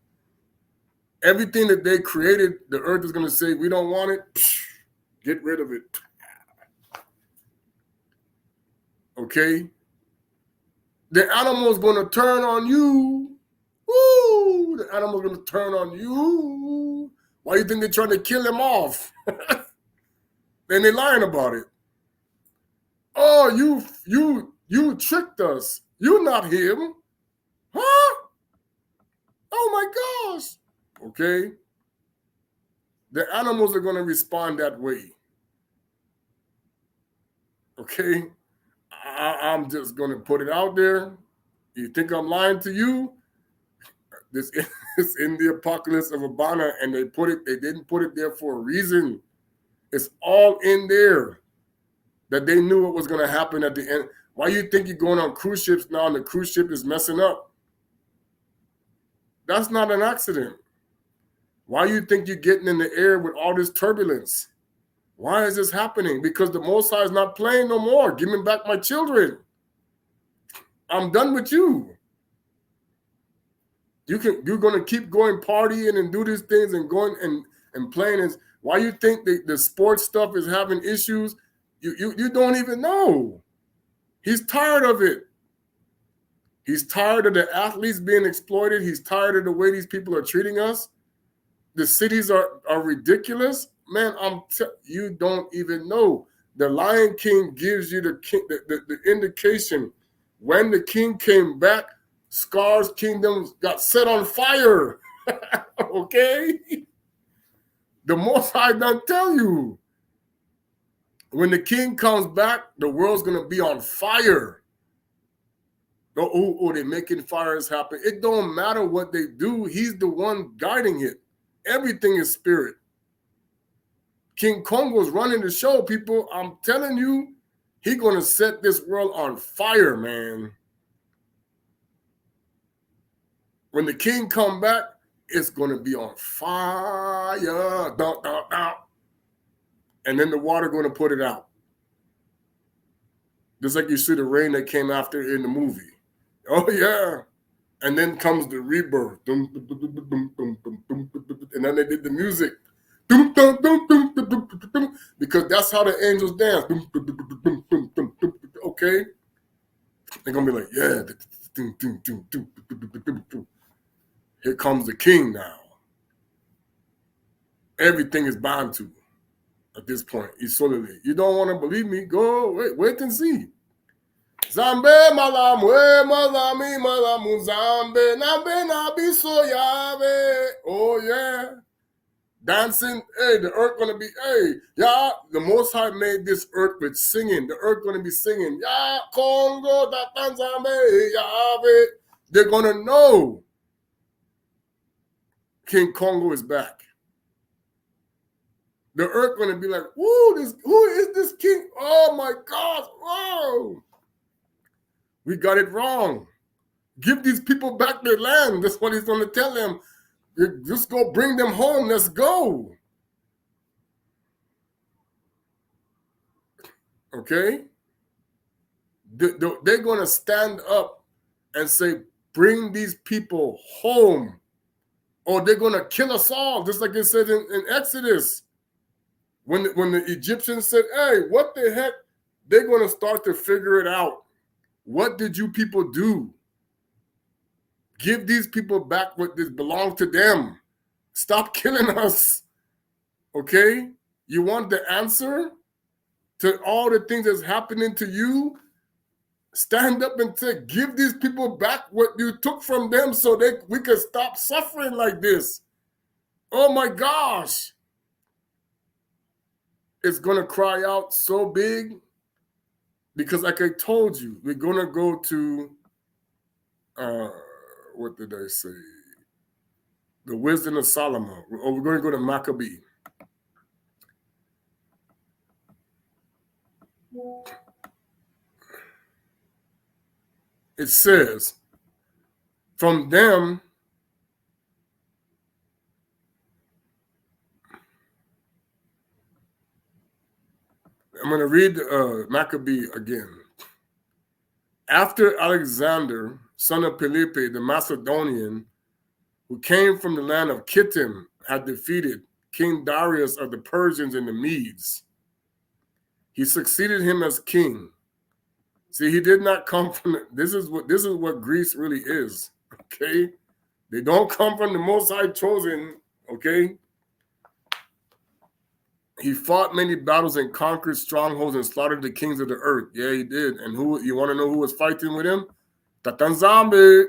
Everything that they created, the earth is going to say, we don't want it, get rid of it. Okay? The animal's going to turn on you. Woo! The animal's going to turn on you. Why do you think they're trying to kill him off? Then they're lying about it. Oh, you tricked us. You're not him. Huh? Oh my gosh. Okay? The animals are going to respond that way. Okay? I'm just going to put it out there. You think I'm lying to you? This is in the Apocalypse of Abana, and they didn't put it there for a reason. It's all in there that they knew what was going to happen at the end. Why you think you're going on cruise ships now and the cruise ship is messing up? That's not an accident. Why you think you're getting in the air with all this turbulence? Why is this happening? Because the Most High is not playing no more. Give me back my children. I'm done with you. You're going to keep going partying and do these things and going and playing. Why you think the sports stuff is having issues? You don't even know. He's tired of it. He's tired of the athletes being exploited. He's tired of the way these people are treating us. The cities are ridiculous. Man, you don't even know. The Lion King gives you the indication. When the king came back, Scar's kingdom got set on fire. Okay? The Most High doesn't tell you. When the king comes back, the world's going to be on fire. They're making fires happen. It don't matter what they do. He's the one guiding it. Everything is spirit. King Kongo's running the show, people. I'm telling you, he's going to set this world on fire, man. When the king come back, it's going to be on fire. Dun, dun, dun. And then the water going to put it out. Just like you see the rain that came after in the movie. Oh, yeah. And then comes the rebirth. And then they did the music. Because that's how the angels dance. Okay? They're going to be like, yeah. Here comes the king now. Everything is bound to at this point. Isolally. You don't want to believe me? Go wait and see. Zambe malam we malami malamu zambe nambe nabi soyave. Oh yeah. Dancing, hey, the earth gonna be, hey, yeah, the Most High made this earth with singing. The earth gonna be singing, yeah, Congo, da Tanzambe, Yahweh. They're gonna know King Congo is back. The earth gonna be like, who is this king? Oh my God, whoa. We got it wrong. Give these people back their land. That's what he's gonna tell them. Just go bring them home. Let's go. Okay? They're going to stand up and say, bring these people home. Or they're going to kill us all, just like it said in Exodus. When the Egyptians said, hey, what the heck? They're going to start to figure it out. What did you people do? Give these people back what belonged to them. Stop killing us. Okay? You want the answer to all the things that's happening to you? Stand up and say, give these people back what you took from them so we can stop suffering like this. Oh my gosh. It's going to cry out so big because like I told you, we're going to go to, what did I say? The Wisdom of Solomon. Or we're going to go to Maccabee. It says, from them, I'm going to read Maccabee again. After Alexander, son of Philippe, the Macedonian, who came from the land of Kittim, had defeated King Darius of the Persians and the Medes, he succeeded him as king. See, he did not come from this is what Greece really is. Okay? They don't come from the Most High chosen, okay? He fought many battles and conquered strongholds and slaughtered the kings of the earth. Yeah, he did. And who you want to know who was fighting with him? Tatanzambe.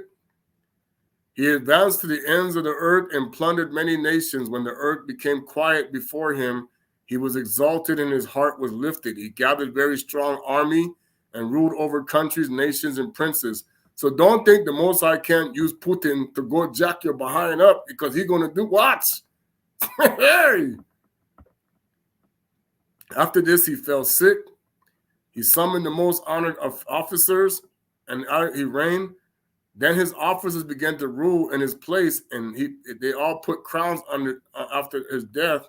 He advanced to the ends of the earth and plundered many nations. When the earth became quiet before him, he was exalted and his heart was lifted. He gathered very strong army and ruled over countries, nations, and princes. So don't think the Most High can't use Putin to go jack your behind up because he's going to do what? Hey! After this, he fell sick. He summoned the most honored of officers and he reigned. Then his officers began to rule in his place, and they all put crowns after his death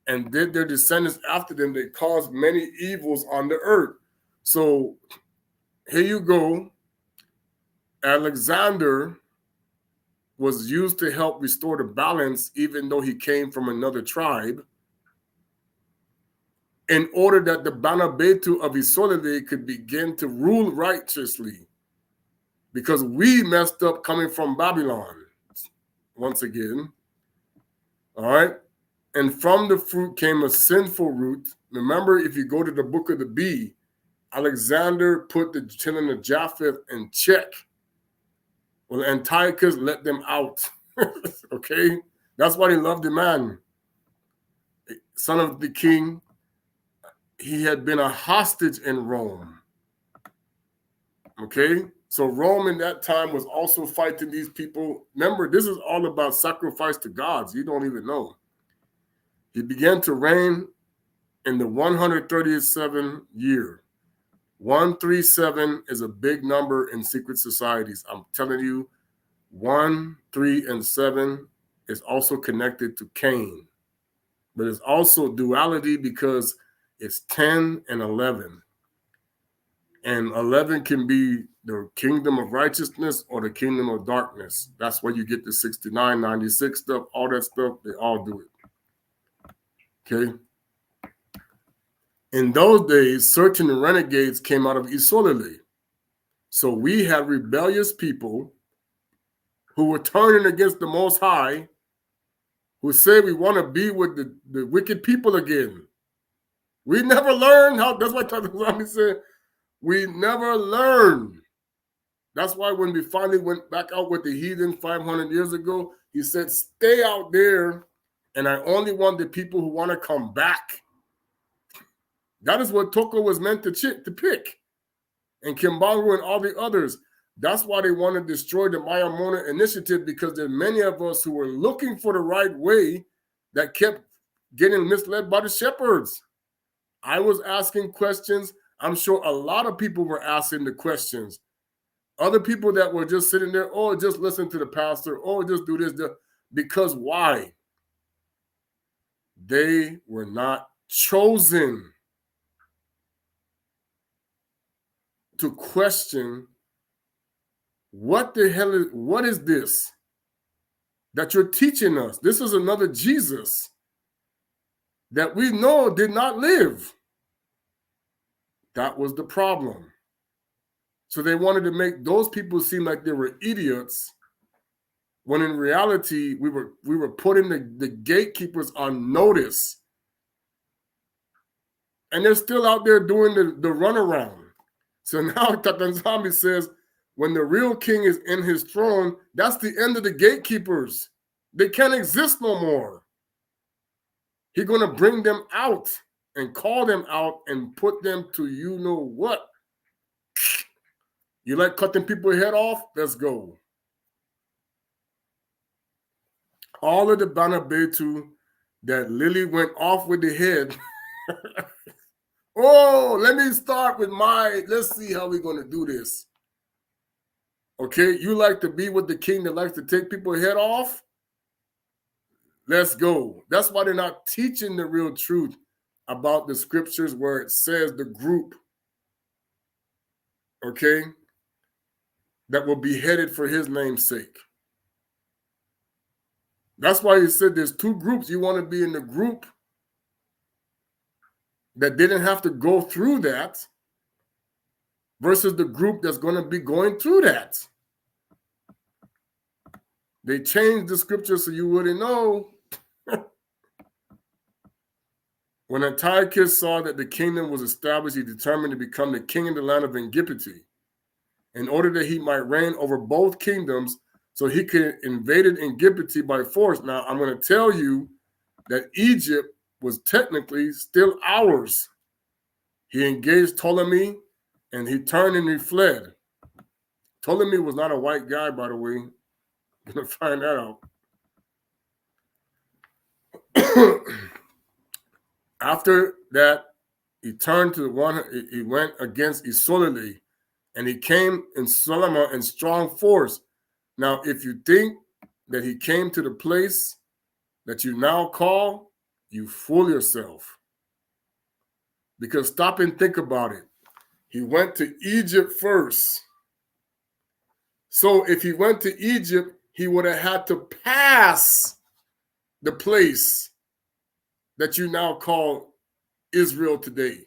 and did their descendants after them. They caused many evils on the earth. So here you go. Alexander was used to help restore the balance, even though he came from another tribe, in order that the Banabetu of Isolde could begin to rule righteously. Because we messed up coming from Babylon, once again. All right? And from the fruit came a sinful root. Remember, if you go to the book of the bee, Alexander put the children of Japheth in check. Well, Antiochus let them out. Okay? That's why he loved the man. Son of the king. He had been a hostage in Rome. Okay? So Rome in that time was also fighting these people. Remember, this is all about sacrifice to gods. You don't even know. He began to reign in the 137th year. 137 is a big number in secret societies. I'm telling you, 1, 3, and 7 is also connected to Cain. But it's also duality because it's 10 and 11. And 11 can be the kingdom of righteousness or the kingdom of darkness. That's where you get the 69, 96 stuff, all that stuff. They all do it. Okay? In those days, certain renegades came out of Isolili. So we had rebellious people who were turning against the Most High, who say we want to be with the wicked people again. We never learned how. That's why Tazami said, we never learned. That's why when we finally went back out with the heathen 500 years ago, he said, stay out there, and I only want the people who want to come back. That is what Toko was meant to pick. And Kimbangu and all the others. That's why they want to destroy the Mayamona initiative, because there are many of us who were looking for the right way that kept getting misled by the shepherds. I was asking questions. I'm sure a lot of people were asking the questions. Other people that were just sitting there, oh, just listen to the pastor, oh, just do this. Because why? They were not chosen to question what is this that you're teaching us? This is another Jesus that we know did not live. That was the problem. So they wanted to make those people seem like they were idiots, when in reality, we were putting the gatekeepers on notice. And they're still out there doing the runaround. So now Tatanzami says, when the real king is in his throne, that's the end of the gatekeepers. They can't exist no more. He's going to bring them out and call them out and put them to you know what. You like cutting people's head off? Let's go. All of the Banabetu that Lily went off with the head. Oh, let me start with let's see how we're going to do this. Okay, you like to be with the king that likes to take people's head off? Let's go. That's why they're not teaching the real truth about the scriptures where it says the group, okay, that will be headed for his name's sake. That's why he said there's two groups. You want to be in the group that didn't have to go through that versus the group that's going to be going through that. They changed the scripture so you wouldn't know. When Antiochus saw that the kingdom was established, he determined to become the king in the land of Engipity, in order that he might reign over both kingdoms, so he could invade Engipity by force. Now, I'm going to tell you that Egypt was technically still ours. He engaged Ptolemy, and he turned and he fled. Ptolemy was not a white guy, by the way. You're going to find that out. After that, he turned to the one, he went against Isolili, and he came in Solomon in strong force. Now, if you think that he came to the place that you now call, you fool yourself. Because stop and think about it. He went to Egypt first. So if he went to Egypt, he would have had to pass the place that you now call Israel today.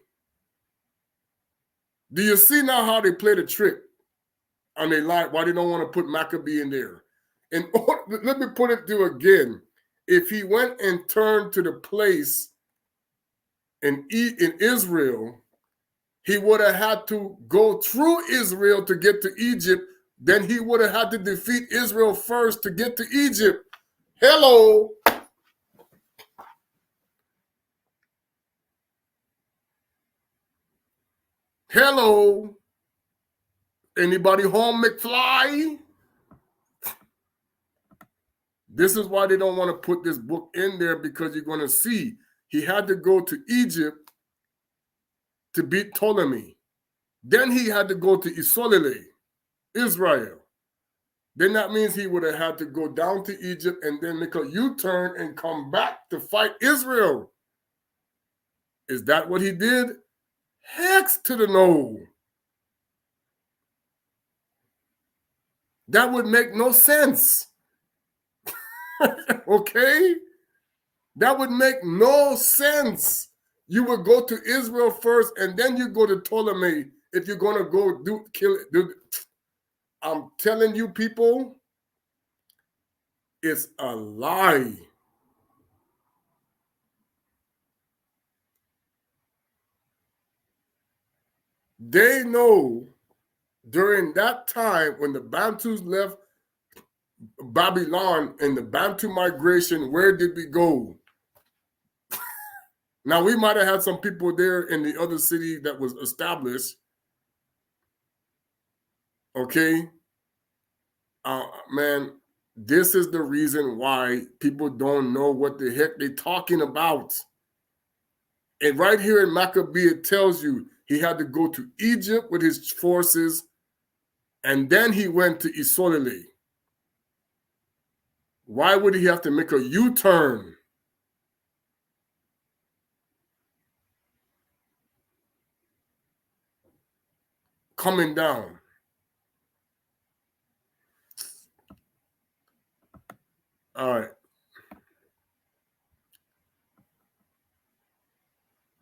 Do you see now how they played a trick? And they lied why they don't want to put Maccabee in there. And let me put it to you again. If he went and turned to the place in Israel, he would have had to go through Israel to get to Egypt. Then he would have had to defeat Israel first to get to Egypt. Hello. Hello. Anybody home, McFly? This is why they don't want to put this book in there, because you're going to see he had to go to Egypt to beat Ptolemy. Then he had to go to Isolele, Israel. Then that means he would have had to go down to Egypt and then make a U-turn and come back to fight Israel. Is that what he did? Hex to the no. That would make no sense. Okay? That would make no sense. You would go to Israel first and then you go to Ptolemy if you're going to go kill it. I'm telling you, people, it's a lie. They know during that time when the Bantus left Babylon and the Bantu migration, where did we go? Now, we might have had some people there in the other city that was established. Okay? Man, this is the reason why people don't know what the heck they're talking about. And right here in Maccabee, it tells you he had to go to Egypt with his forces, and then he went to Isolele. Why would he have to make a U-turn? Coming down. All right.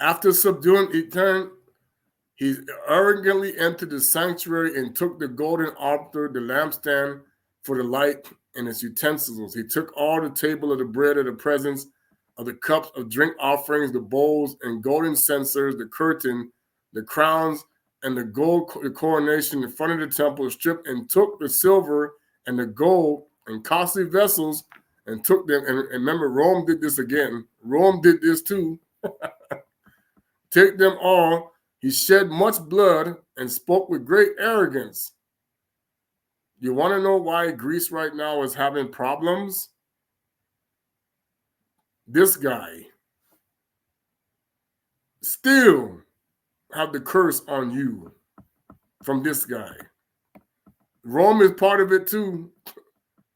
After subduing Etern, he arrogantly entered the sanctuary and took the golden altar, the lampstand for the light, and its utensils. He took all the table of the bread of the presence, of the cups of drink offerings, the bowls and golden censers, the curtain, the crowns, and the gold coronation in front of the temple, stripped, and took the silver and the gold and costly vessels and took them. And remember, Rome did this again. Rome did this too. Take them all. He shed much blood and spoke with great arrogance. You want to know why Greece right now is having problems? This guy still have the curse on you from this guy. Rome is part of it too.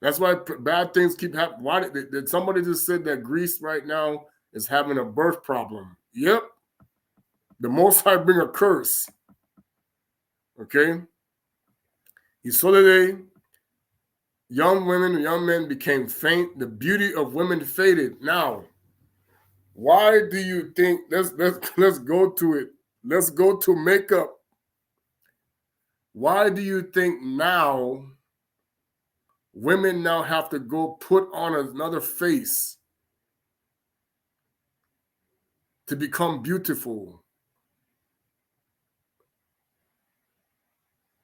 That's why bad things keep happening. Why did somebody just said that Greece right now is having a birth problem? Yep. The Most High bring a curse. Okay? Isolde, young women and young men became faint. The beauty of women faded. Now, why do you think? Let's go to it. Let's go to makeup. Why do you think now women now have to go put on another face to become beautiful?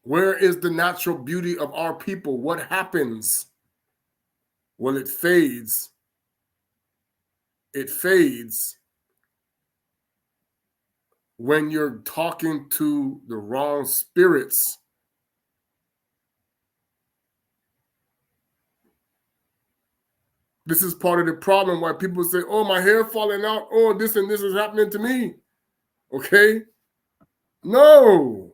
Where is the natural beauty of our people? What happens? Well, it fades. It fades when you're talking to the wrong spirits. This is part of the problem why people say, oh, my hair falling out. Oh, this and this is happening to me. Okay? No.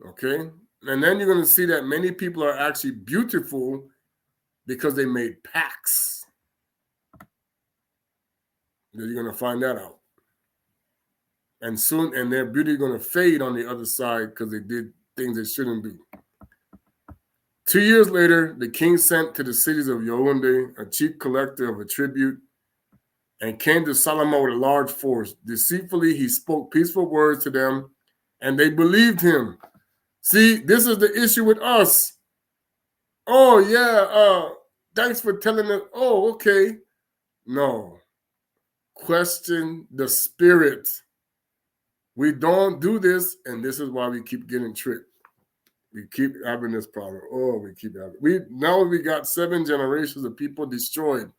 Okay? And then you're going to see that many people are actually beautiful because they made pacts. Then you're going to find that out. And soon, and their beauty is going to fade on the other side because they did things they shouldn't do. 2 years later, the king sent to the cities of Yaoundé a chief collector of a tribute and came to Solomon with a large force. Deceitfully, he spoke peaceful words to them, and they believed him. See, this is the issue with us. Oh, yeah, thanks for telling us. Oh, okay. No. Question the spirit. We don't do this, and this is why we keep getting tricked. We keep having this problem. Oh, we keep having. Now we got 7 generations of people destroyed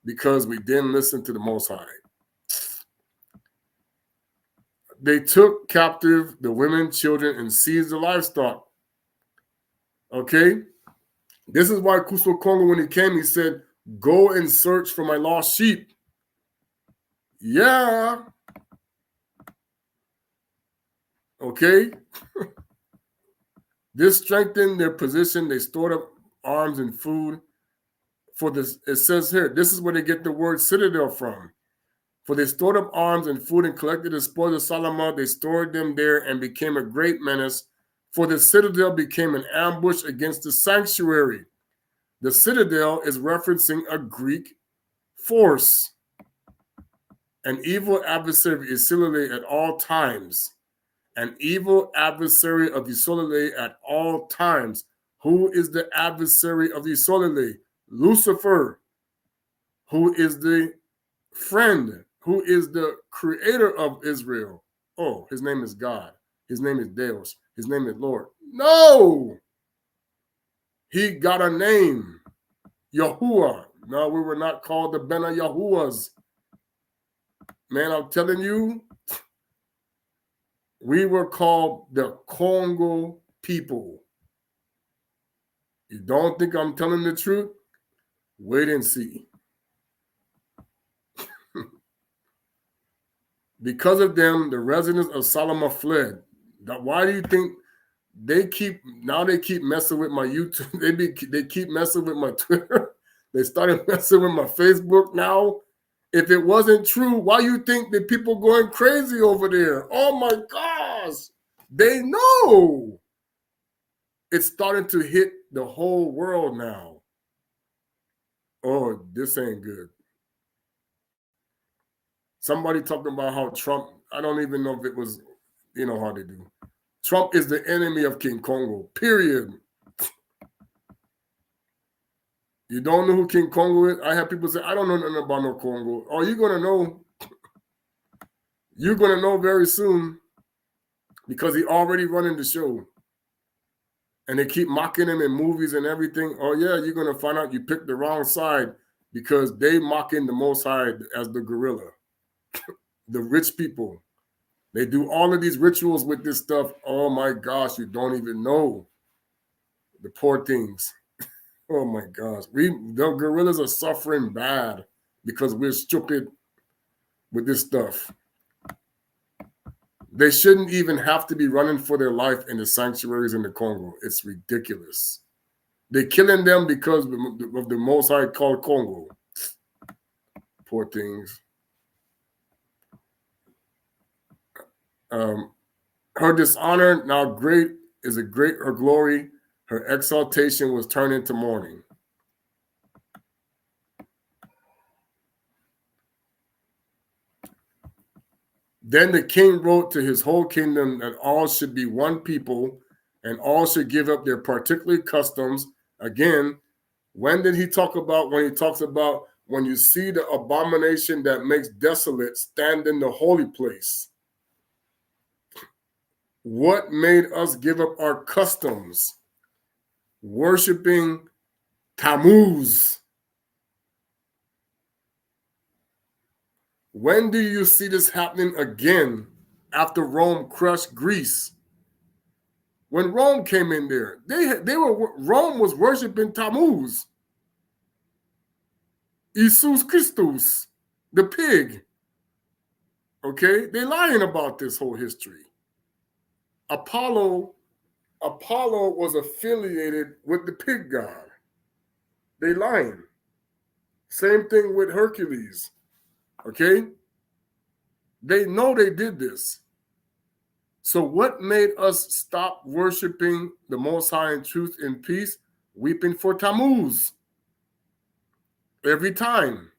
because we didn't listen to the Most High. they took captive the women, children, and seized the livestock. Okay? This is why Kuso Kongo, when he came, he said, go and search for my lost sheep. Yeah. Okay? This strengthened their position. They stored up arms and food. For this, it says here, this is where they get the word citadel from. For they stored up arms and food and collected the spoils of Solomon. They stored them there and became a great menace. For the citadel became an ambush against the sanctuary. The citadel is referencing a Greek force. An evil adversary is Isolde at all times. An evil adversary of Isolde at all times. Who is the adversary of Isolde? Lucifer. Who is the friend? Who is the creator of Israel? Oh, his name is God. His name is Deus. His name is Lord. No! He got a name. Yahuwah. No, we were not called the Bena Yahuwahs. Man, I'm telling you, we were called the Congo people. You don't think I'm telling the truth? Wait and see. Because of them, the residents of Solomon fled. Why do you think they keep messing with my YouTube? They keep messing with my Twitter. They started messing with my Facebook now. If it wasn't true, why you think that people going crazy over there? Oh my gosh. They know. It's starting to hit the whole world now. Oh, this ain't good. Somebody talking about how Trump, I don't even know if it was, you know how they do. Trump is the enemy of King Congo, period. You don't know who King Congo is? I have people say, I don't know nothing about no Congo. Oh, you're going to know. You're going to know very soon because he already running the show. And they keep mocking him in movies and everything. Oh, yeah, you're going to find out you picked the wrong side because they mocking the Most High as the gorilla. The rich people. They do all of these rituals with this stuff. Oh, my gosh, you don't even know. The poor things. Oh, my gosh. The gorillas are suffering bad because we're stupid with this stuff. They shouldn't even have to be running for their life in the sanctuaries in the Congo. It's ridiculous. They're killing them because of the Most High called Congo. Poor things. Her dishonor now great is a great her glory. Her exaltation was turned into mourning. Then the king wrote to his whole kingdom that all should be one people and all should give up their particular customs. Again, when did he talk about, when he talks about when you see the abomination that makes desolate stand in the holy place? What made us give up our customs? Worshipping Tammuz. When do you see this happening again after Rome crushed Greece? When Rome came in there, Rome was worshiping Tammuz. Jesus Christus, the pig. Okay? They're lying about this whole history. Apollo was affiliated with the pig god. They lying. Same thing with Hercules. Okay? They know they did this. So what made us stop worshiping the Most High in truth and peace? Weeping for Tammuz. Every time.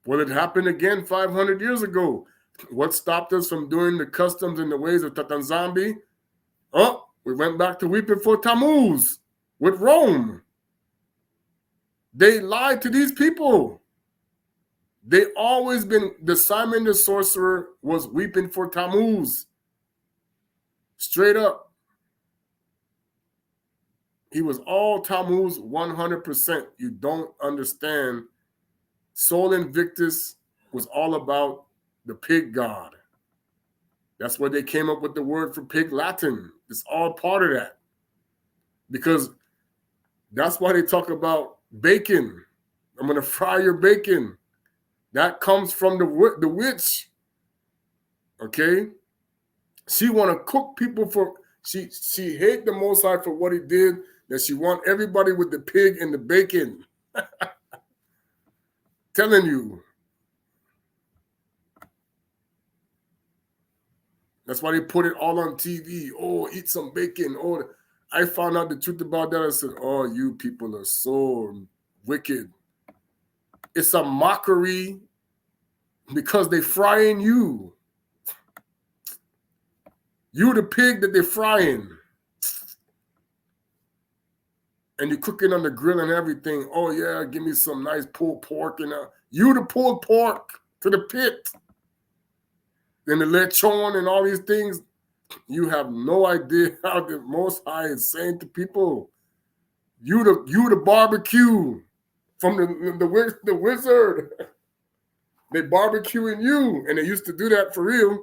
Well, it happened again 500 years ago. What stopped us from doing the customs and the ways of Tatanzambi? Oh, we went back to weeping for Tammuz with Rome. They lied to these people. They always been, the Simon the sorcerer was weeping for Tammuz. Straight up. He was all Tammuz 100%. You don't understand. Sol Invictus was all about the pig god. That's where they came up with the word for pig Latin. It's all part of that. Because that's why they talk about bacon. I'm going to fry your bacon. That comes from the witch. Okay? She want to cook people for, she hate the Most High for what he did, that she want everybody with the pig and the bacon. Telling you. That's why they put it all on TV. Oh, eat some bacon. Oh, I found out the truth about that. I said, oh, you people are so wicked. It's a mockery because they frying you. You the pig that they're frying. And you're cooking on the grill and everything. Oh, yeah, give me some nice pulled pork. And you the pulled pork to the pit. And the lechon and all these things. You have no idea how the Most High is saying to people, you the barbecue from the wizard. They barbecuing you. And they used to do that for real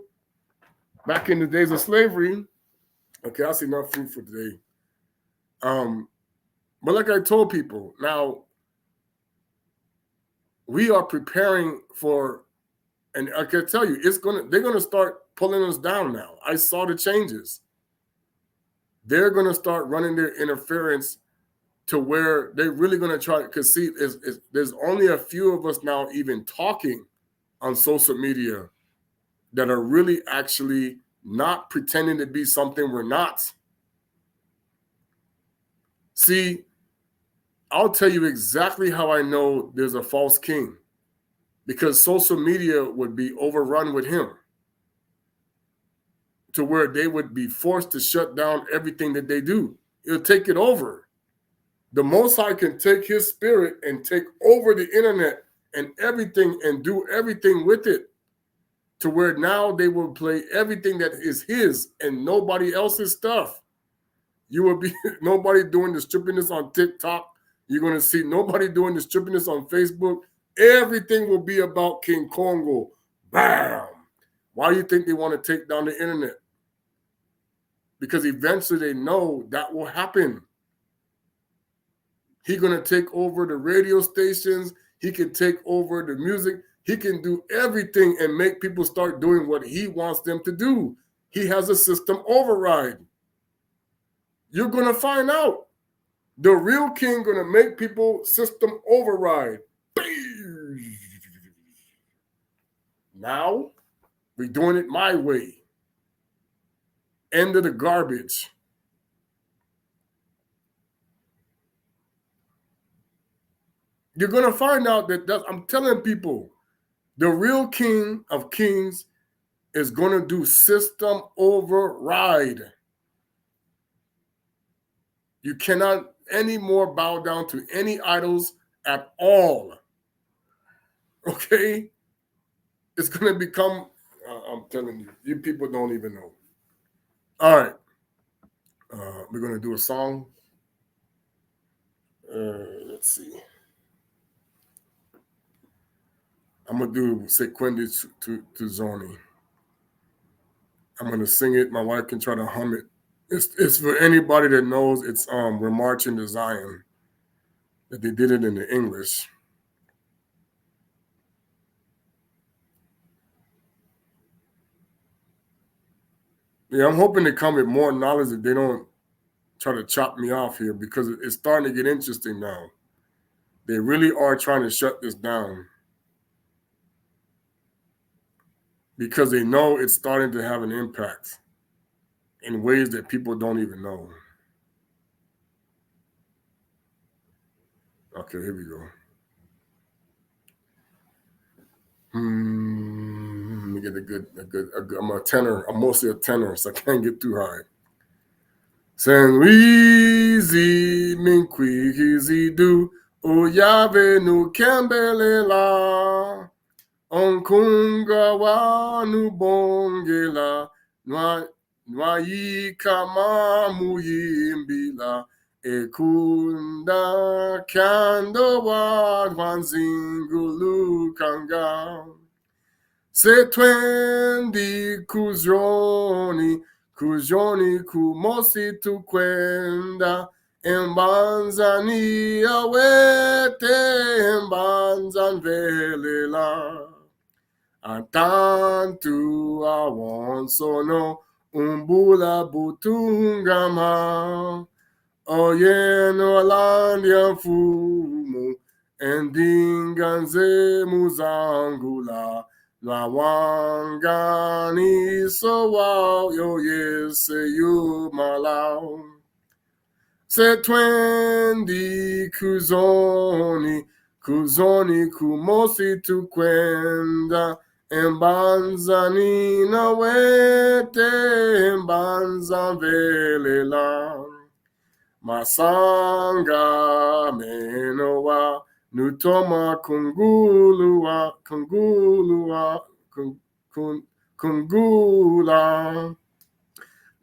back in the days of slavery. Okay, I see enough food for today. But like I told people, now we are preparing for, and I can tell you, they're gonna start pulling us down now. I saw the changes. They're gonna start running their interference to where they're really gonna try. Because see, there's only a few of us now even talking on social media that are really actually not pretending to be something we're not. See, I'll tell you exactly how I know there's a false king. Because social media would be overrun with him to where they would be forced to shut down everything that they do. It'll take it over. The Most High can take his spirit and take over the internet and everything and do everything with it to where now they will play everything that is his and nobody else's stuff. You will be nobody doing the strippiness on TikTok. You're going to see nobody doing the strippiness on Facebook. Everything will be about King Congo. Bam! Why do you think they want to take down the internet? Because eventually they know that will happen. He's going to take over the radio stations. He can take over the music. He can do everything and make people start doing what he wants them to do. He has a system override. You're going to find out. The real king going to make people system override. Now, we're doing it my way. End of the garbage. You're going to find out that I'm telling people, the real king of kings is going to do system override. You cannot anymore bow down to any idols at all. Okay? It's going to become, I'm telling you, you people don't even know. All right. We're going to do a song. Let's see. I'm going to do Sequendi to Zoni. I'm going to sing it. My wife can try to hum it. It's for anybody that knows it's We're Marching to Zion, that they did it in the English. Yeah, I'm hoping they come with more knowledge that they don't try to chop me off here, because it's starting to get interesting now. They really are trying to shut this down because they know it's starting to have an impact in ways that people don't even know. Okay, here we go. Let me get a good. I'm a tenor. I'm mostly a tenor, so I can't get too high. San Wizi Minkwizi du Oyave nu Kembelela Onkunga wa nu Bongela Nwai kama muyimbila Ekunda kando wa Wanzingulu kanga Se twendi kuzioni, kuzioni kumosi tukwenda, embanzani awete, embanzanvelela. Atantu awonsono, umbula butungama. Oyeno alandia fumo, endinganze muzangula. La wangani so wow yo yes you malau. Se twendi kuzoni, kuzoni kumosi tukwenda, embanzani na wete, embanza velela. Masanga menowa, nutoma kungulua, kungulua, kungula.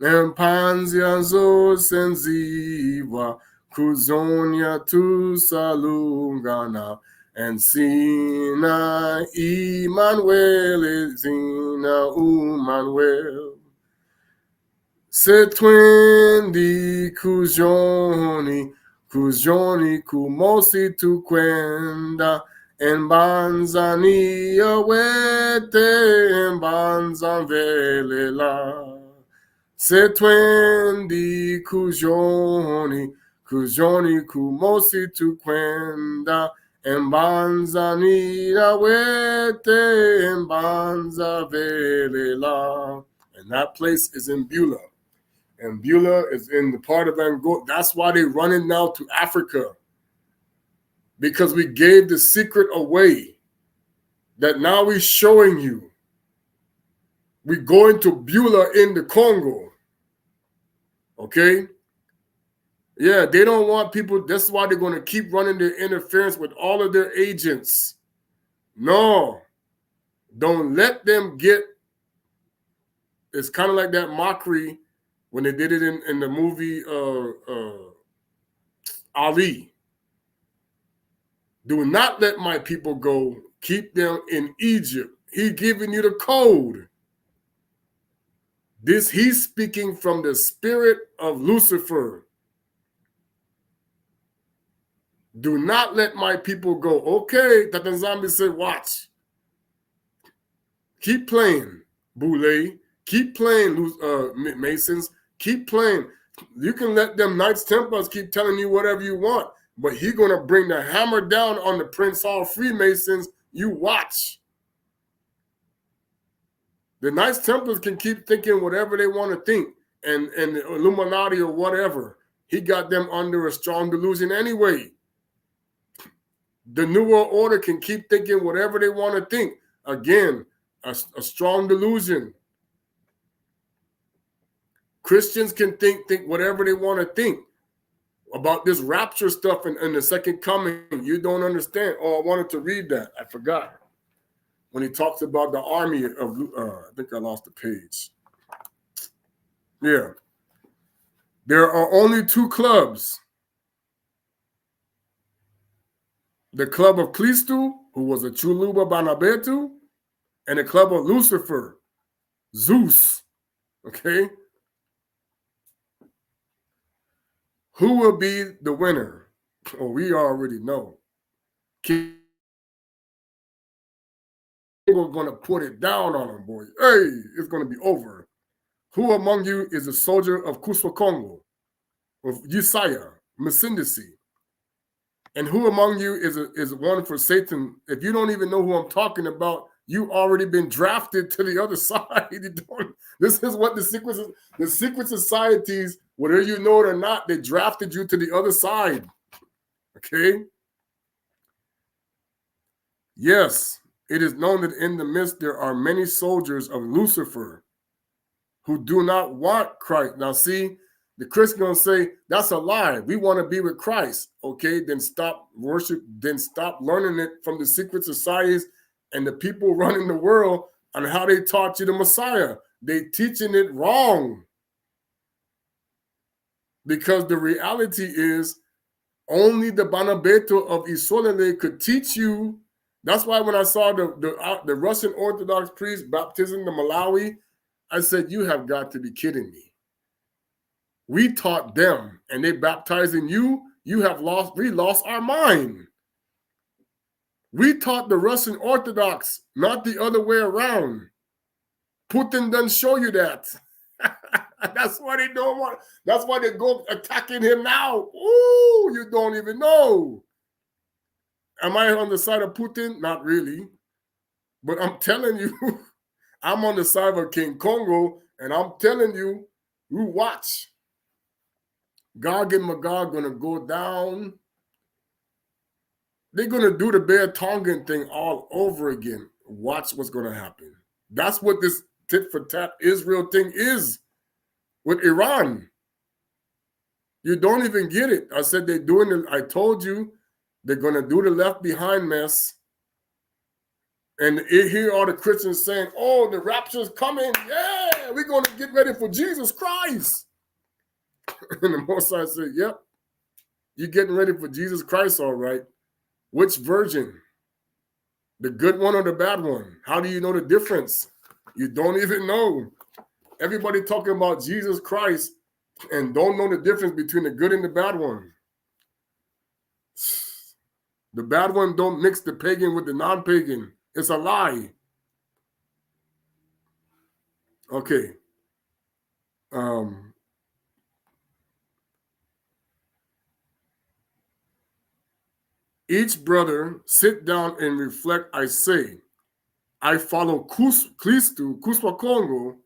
Empanzia zo senziva, kuzonia tu salungana, and sina Emmanuel, zina Emmanuel. Se twendi kuzioni, kuzioni kumosi tukwenda, embanzani awete, embanzanvelela. Se twendi kuzioni, kuzioni kumosi tukwenda, embanzani awete, embanzanvelela. And that place is in Beulah. And Beulah is in the part of Angola. That's why they're running now to Africa. Because we gave the secret away. That now we're showing you. We're going to Beulah in the Congo. Okay? Yeah, they don't want people. That's why they're going to keep running their interference with all of their agents. No. Don't let them get. It's kind of like that mockery when they did it in the movie Ali. Do not let my people go. Keep them in Egypt. He giving you the code. He's speaking from the spirit of Lucifer. Do not let my people go. Okay, Tatanzambi said, watch. Keep playing, Boule. Keep playing, Masons. Keep playing. You can let them Knights Templars keep telling you whatever you want, but he's going to bring the hammer down on the Prince Hall Freemasons. You watch. The Knights Templars can keep thinking whatever they want to think, and the Illuminati or whatever. He got them under a strong delusion anyway. The New World Order can keep thinking whatever they want to think. Again, a strong delusion. Christians can think whatever they want to think about this rapture stuff and the second coming. You don't understand. Oh, I wanted to read that. I forgot. When he talks about the army of, I think I lost the page. Yeah. There are only two clubs. The club of Clistu, who was a Chuluba Banabetu, and the club of Lucifer, Zeus. Okay? Who will be the winner? Oh, we already know. We're going to put it down on them, boy. Hey, it's going to be over. Who among you is a soldier of Kuswa Congo, of Yesaya, Masindisi? And who among you is one for Satan? If you don't even know who I'm talking about, you already been drafted to the other side. This is what the secret societies, whether you know it or not, they drafted you to the other side. Okay? Yes, it is known that in the midst there are many soldiers of Lucifer who do not want Christ. Now see, the Christian gonna say, that's a lie. We want to be with Christ. Okay, then stop worship, then stop learning it from the secret societies and the people running the world on how they taught you the Messiah. They teaching it wrong. Because the reality is only the Banabeto of Isolele could teach you That's why when I saw the Russian Orthodox priest baptizing the Malawi, I said, you have got to be kidding me. We taught them and they baptizing you. We lost our mind. We taught the Russian Orthodox, not the other way around. Putin doesn't show you that. That's why they don't want. That's why they go attacking him now. Ooh, you don't even know. Am I on the side of Putin? Not really. But I'm telling you, I'm on the side of King Congo, and I'm telling you, you watch. Gog and Magog gonna go down. They're gonna do the Bear Tongan thing all over again. Watch what's gonna happen. That's what this tit for tat Israel thing is with Iran. You don't even get it. I said they're doing it. I told you they're gonna do the left behind mess. And here are the Christians saying, oh, the rapture's coming. Yeah, we're going to get ready for Jesus Christ. And the Most High said, yep, you're getting ready for Jesus Christ, all right. Which virgin? The good one or the bad one? How do you know the difference? You don't even know. Everybody talking about Jesus Christ and don't know the difference between the good and the bad one. The bad one don't mix the pagan with the non-pagan. It's a lie. Okay. Each brother sit down and reflect. I say, I follow Kristu, Kuswa Congo,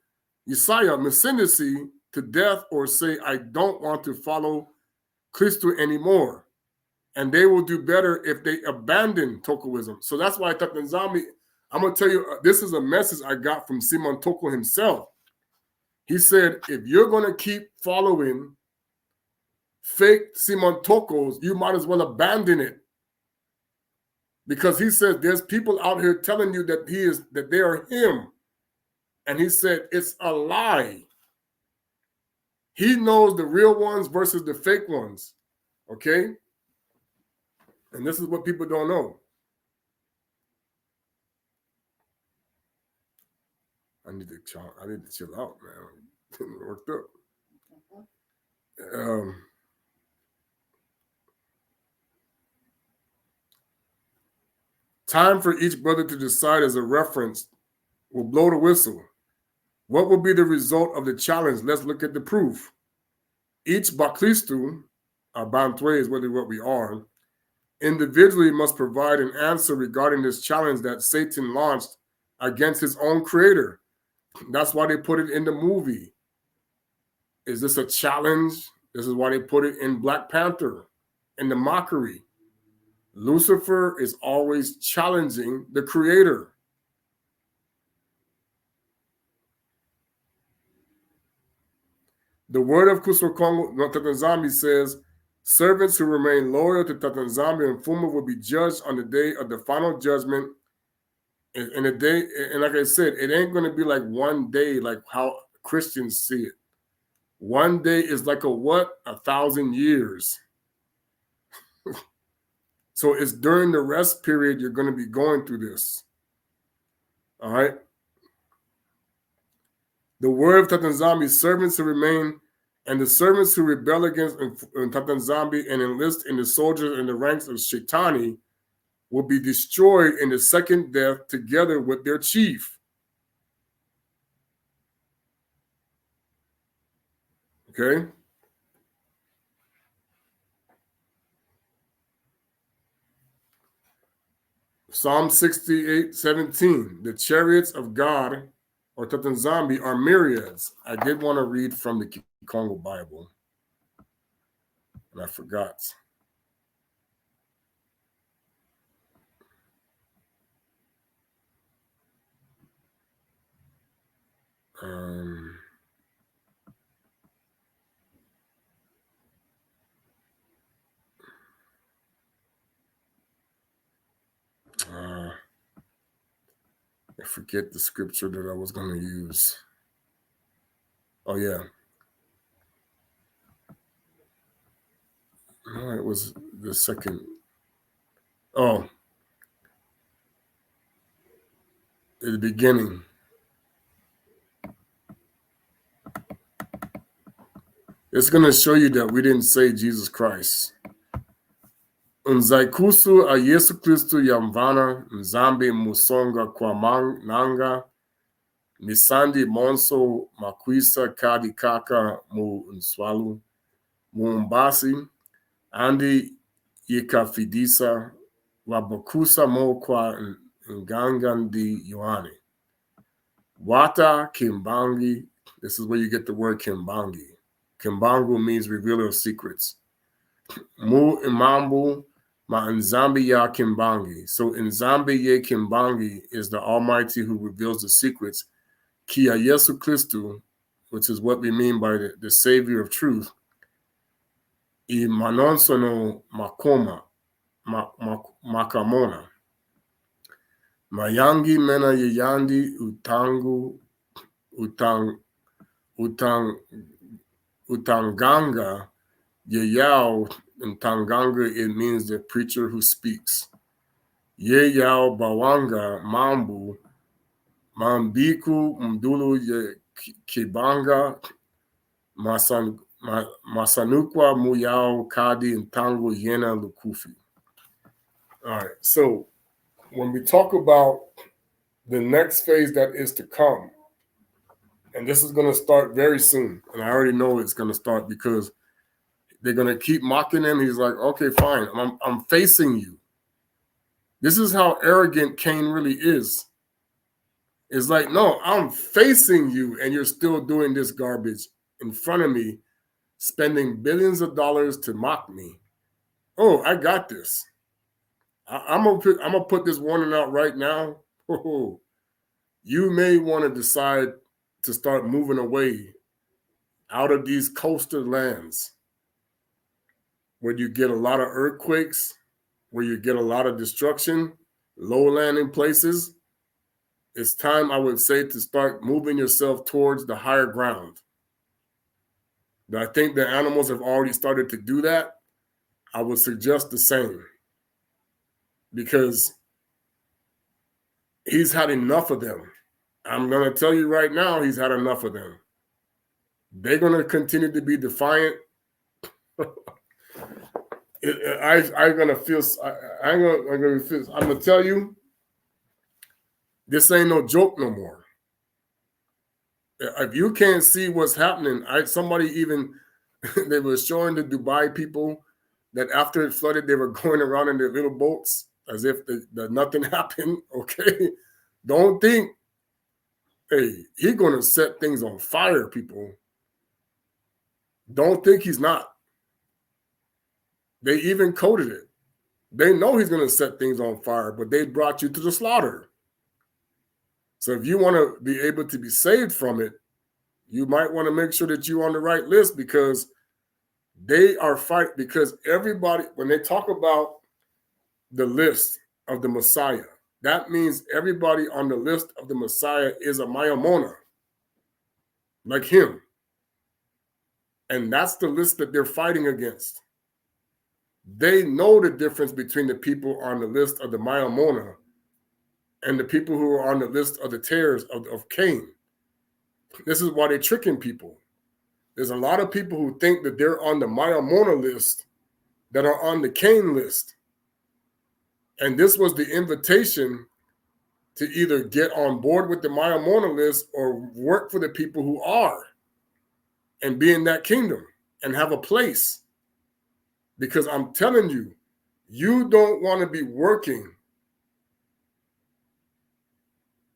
Isaiah, Messinisi to death, or say, I don't want to follow Kristu anymore. And they will do better if they abandon Tokoism. So that's why Tatanzami, I'm going to tell you, this is a message I got from Simon Toko himself. He said, if you're going to keep following fake Simon Tokos, you might as well abandon it. Because he said there's people out here telling you that they are him. And he said it's a lie. He knows the real ones versus the fake ones. Okay? And this is what people don't know. I need to chill out, man. I'm worked up. Time for each brother to decide as a reference will blow the whistle. What will be the result of the challenge? Let's look at the proof. Each Bakristu, our Bantwe is what we are, individually must provide an answer regarding this challenge that Satan launched against his own creator. That's why they put it in the movie. Is this a challenge? This is why they put it in Black Panther, in the mockery. Lucifer is always challenging the creator. The word of Kuswakongo Tatanzambi says, servants who remain loyal to Tatanzambi and Fuma will be judged on the day of the final judgment. And the day, and like I said, it ain't going to be like one day, like how Christians see it. One day is like a what? 1,000 years. So it's during the rest period you're going to be going through this. All right. The word of Tatanzambi, servants who remain, and the servants who rebel against Tatanzambi and enlist in the soldiers in the ranks of Shaitani will be destroyed in the second death together with their chief. Okay? Psalm 68:17. The chariots of God or Tatanzambi are myriads. I did want to read from the Congo Bible, and I forgot. I forget the scripture that I was going to use. Oh, yeah. No, it was the second. Oh. at the beginning. It's going to show you that we didn't say Jesus Christ. Unzaikusu a Yesu Kristu yamvana nzambi musonga kwa nanga misandi monso makwisa kadi kaka mu nswalu mumbasi andi yikafidisa wabakusa mo kwa ngangandi yohane wata kimbangi. This is where you get the word kimbangi. Kimbangu means revealer of secrets. Mu imambu ma nzambi ya kimbangi. So nzambi ye kimbangi is the Almighty who reveals the secrets. Kia Yesu Kristu, which is what we mean by the Savior of truth. I manonsono makoma, makamona. Mayangi mena yeyandi utanganga yeyao. In Tanganga, it means the preacher who speaks. Yeyao bawanga mambu mambiku mdulu ye kibanga masanukwa muyao kadi and tango yena lukufi. All right, so when we talk about the next phase that is to come, and this is going to start very soon, and I already know it's going to start because they're going to keep mocking him. He's like, okay, fine, I'm facing you. This is how arrogant Cain really is. It's like, no, I'm facing you, and you're still doing this garbage in front of me, spending billions of dollars to mock me. Oh, I got this. I'm gonna put this warning out right now. Oh, you may want to decide to start moving away out of these coastal lands where you get a lot of earthquakes, where you get a lot of destruction, low landing places. It's time, I would say, to start moving yourself towards the higher ground. I think the animals have already started to do that. I would suggest the same, because he's had enough of them. I'm going to tell you right now, he's had enough of them. They're going to continue to be defiant. I'm going to tell you, this ain't no joke no more. If you can't see what's happening, somebody even, they were showing the Dubai people that after it flooded, they were going around in their little boats as if nothing happened, okay? Don't think, hey, he's going to set things on fire, people. Don't think he's not. They even coded it. They know he's going to set things on fire, but they brought you to the slaughter. So if you want to be able to be saved from it, you might want to make sure that you're on the right list, because they are fighting. Because everybody, when they talk about the list of the Messiah, that means everybody on the list of the Messiah is a Mayamona, like him. And that's the list that they're fighting against. They know the difference between the people on the list of the Mayamona and the people who are on the list of the tares of Cain. This is why they're tricking people. There's a lot of people who think that they're on the Mayamona list that are on the Cain list. And this was the invitation to either get on board with the Mayamona list or work for the people who are and be in that kingdom and have a place. Because I'm telling you, you don't want to be working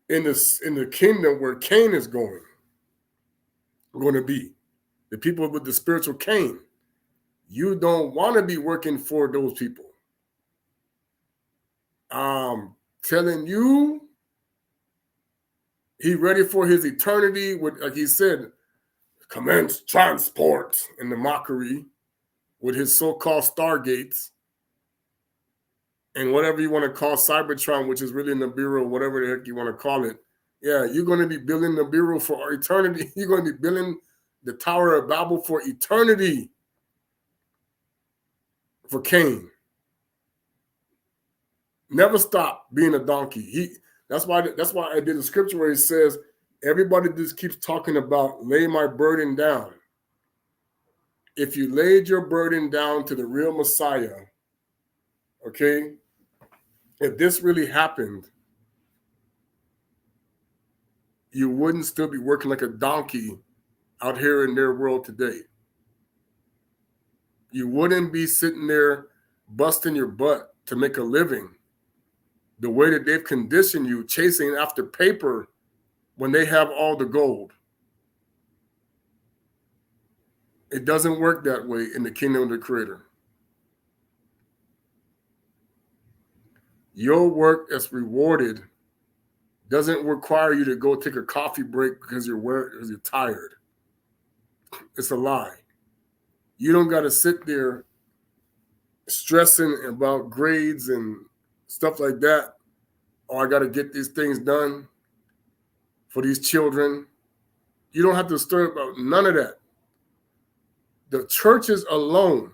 in the kingdom where Cain is going to be. The people with the spiritual Cain. You don't want to be working for those people. I'm telling you, he's ready for his eternity with, like he said, commence transport in the mockery with his so-called stargates and whatever you want to call Cybertron, which is really Nibiru, whatever the heck you want to call it. Yeah, you're going to be building Nibiru for eternity. You're going to be building the Tower of Babel for eternity for Cain. Never stop being a donkey. That's why I did the scripture where it says, everybody just keeps talking about lay my burden down. If you laid your burden down to the real Messiah, okay, if this really happened, you wouldn't still be working like a donkey out here in their world today. You wouldn't be sitting there busting your butt to make a living the way that they've conditioned you, chasing after paper when they have all the gold. It doesn't work that way in the kingdom of the Creator. Your work that's rewarded doesn't require you to go take a coffee break because you're tired. It's a lie. You don't got to sit there stressing about grades and stuff like that. Oh, I got to get these things done for these children. You don't have to stir about none of that. The churches alone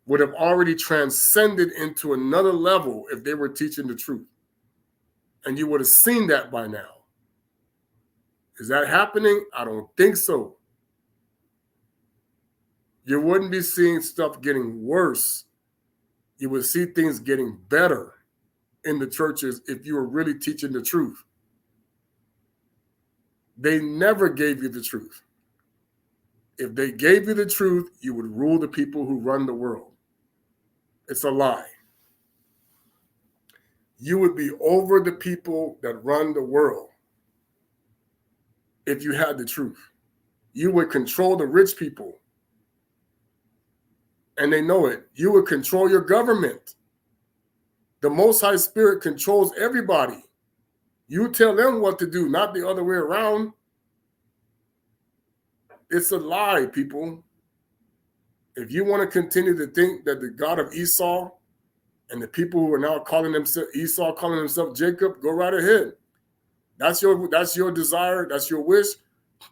would have already transcended into another level if they were teaching the truth. And you would have seen that by now. Is that happening? I don't think so. You wouldn't be seeing stuff getting worse. You would see things getting better in the churches if you were really teaching the truth. They never gave you the truth. If they gave you the truth, you would rule the people who run the world. It's a lie. You would be over the people that run the world if you had the truth. You would control the rich people. And they know it. You would control your government. The Most High Spirit controls everybody. You tell them what to do, not the other way around. It's a lie, people. If you want to continue to think that the God of Esau and the people who are now calling themselves Esau, calling themselves Jacob, go right ahead. That's your desire. That's your wish.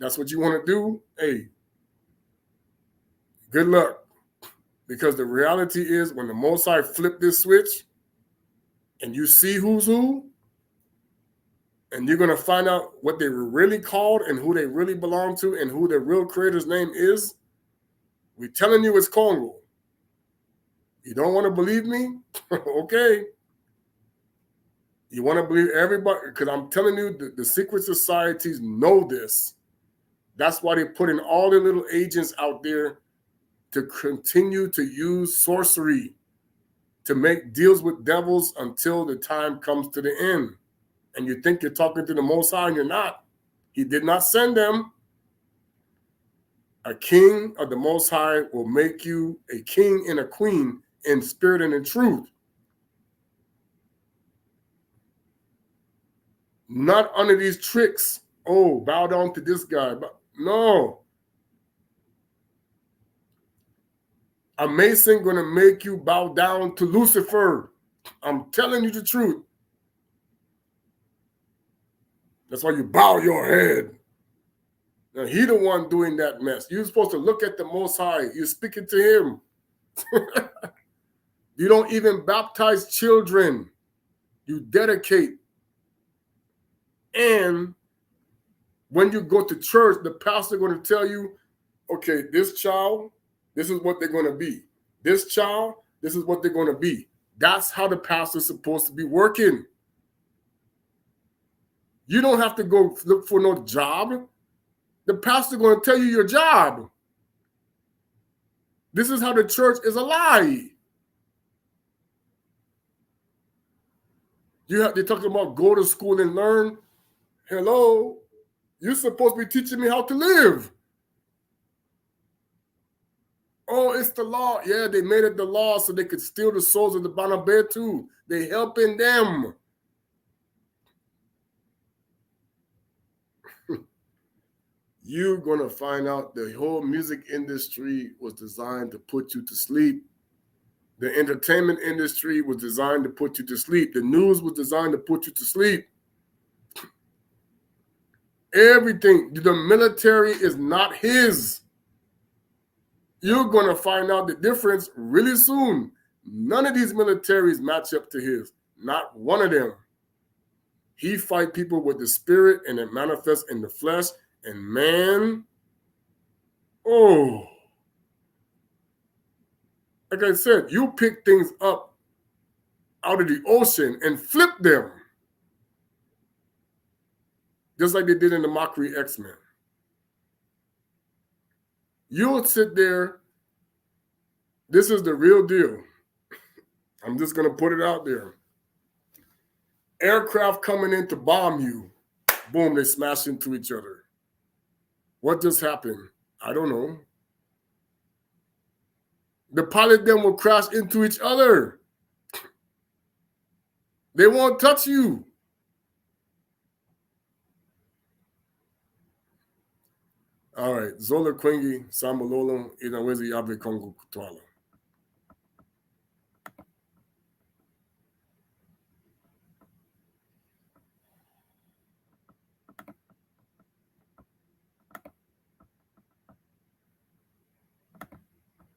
That's what you want to do. Hey, good luck. Because the reality is when the Most High flip this switch and you see who's who, and you're going to find out what they were really called and who they really belong to and who their real creator's name is, we're telling you it's Congo. You don't want to believe me? Okay. You want to believe everybody? Because I'm telling you, the secret societies know this. That's why they're putting all their little agents out there to continue to use sorcery to make deals with devils until the time comes to the end. And you think you're talking to the Most High and you're not. He did not send them. A king of the Most High will make you a king and a queen in spirit and in truth. Not under these tricks. Oh, bow down to this guy. No. A Mason going to make you bow down to Lucifer. I'm telling you the truth. That's why you bow your head. Now, he the one doing that mess. You're supposed to look at the Most High. You're speaking to him. You don't even baptize children. You dedicate. And when you go to church, the pastor is going to tell you, okay, this child, this is what they're going to be. This child, this is what they're going to be. That's how the pastor's supposed to be working. You don't have to go look for no job. The pastor's going to tell you your job. This is how the church is a lie. They're talking about go to school and learn. Hello, you're supposed to be teaching me how to live. Oh, it's the law. Yeah, they made it the law so they could steal the souls of the Banabé too. They helping them. You're going to find out the whole music industry was designed to put you to sleep. The entertainment industry was designed to put you to sleep. The news was designed to put you to sleep. Everything. The military is not his. You're going to find out the difference really soon. None of these militaries match up to his. Not one of them. He fight people with the spirit, and it manifests in the flesh. And man, oh, like I said, you pick things up out of the ocean and flip them, just like they did in the Mockery X-Men. You'll sit there. This is the real deal. I'm just going to put it out there. Aircraft coming in to bomb you. Boom, they smash into each other. What just happened? I don't know. The pilot then will crash into each other. They won't touch you. All right. Zola Quingi, Sambalolo, Inawezi Abe Kongo Kutwala.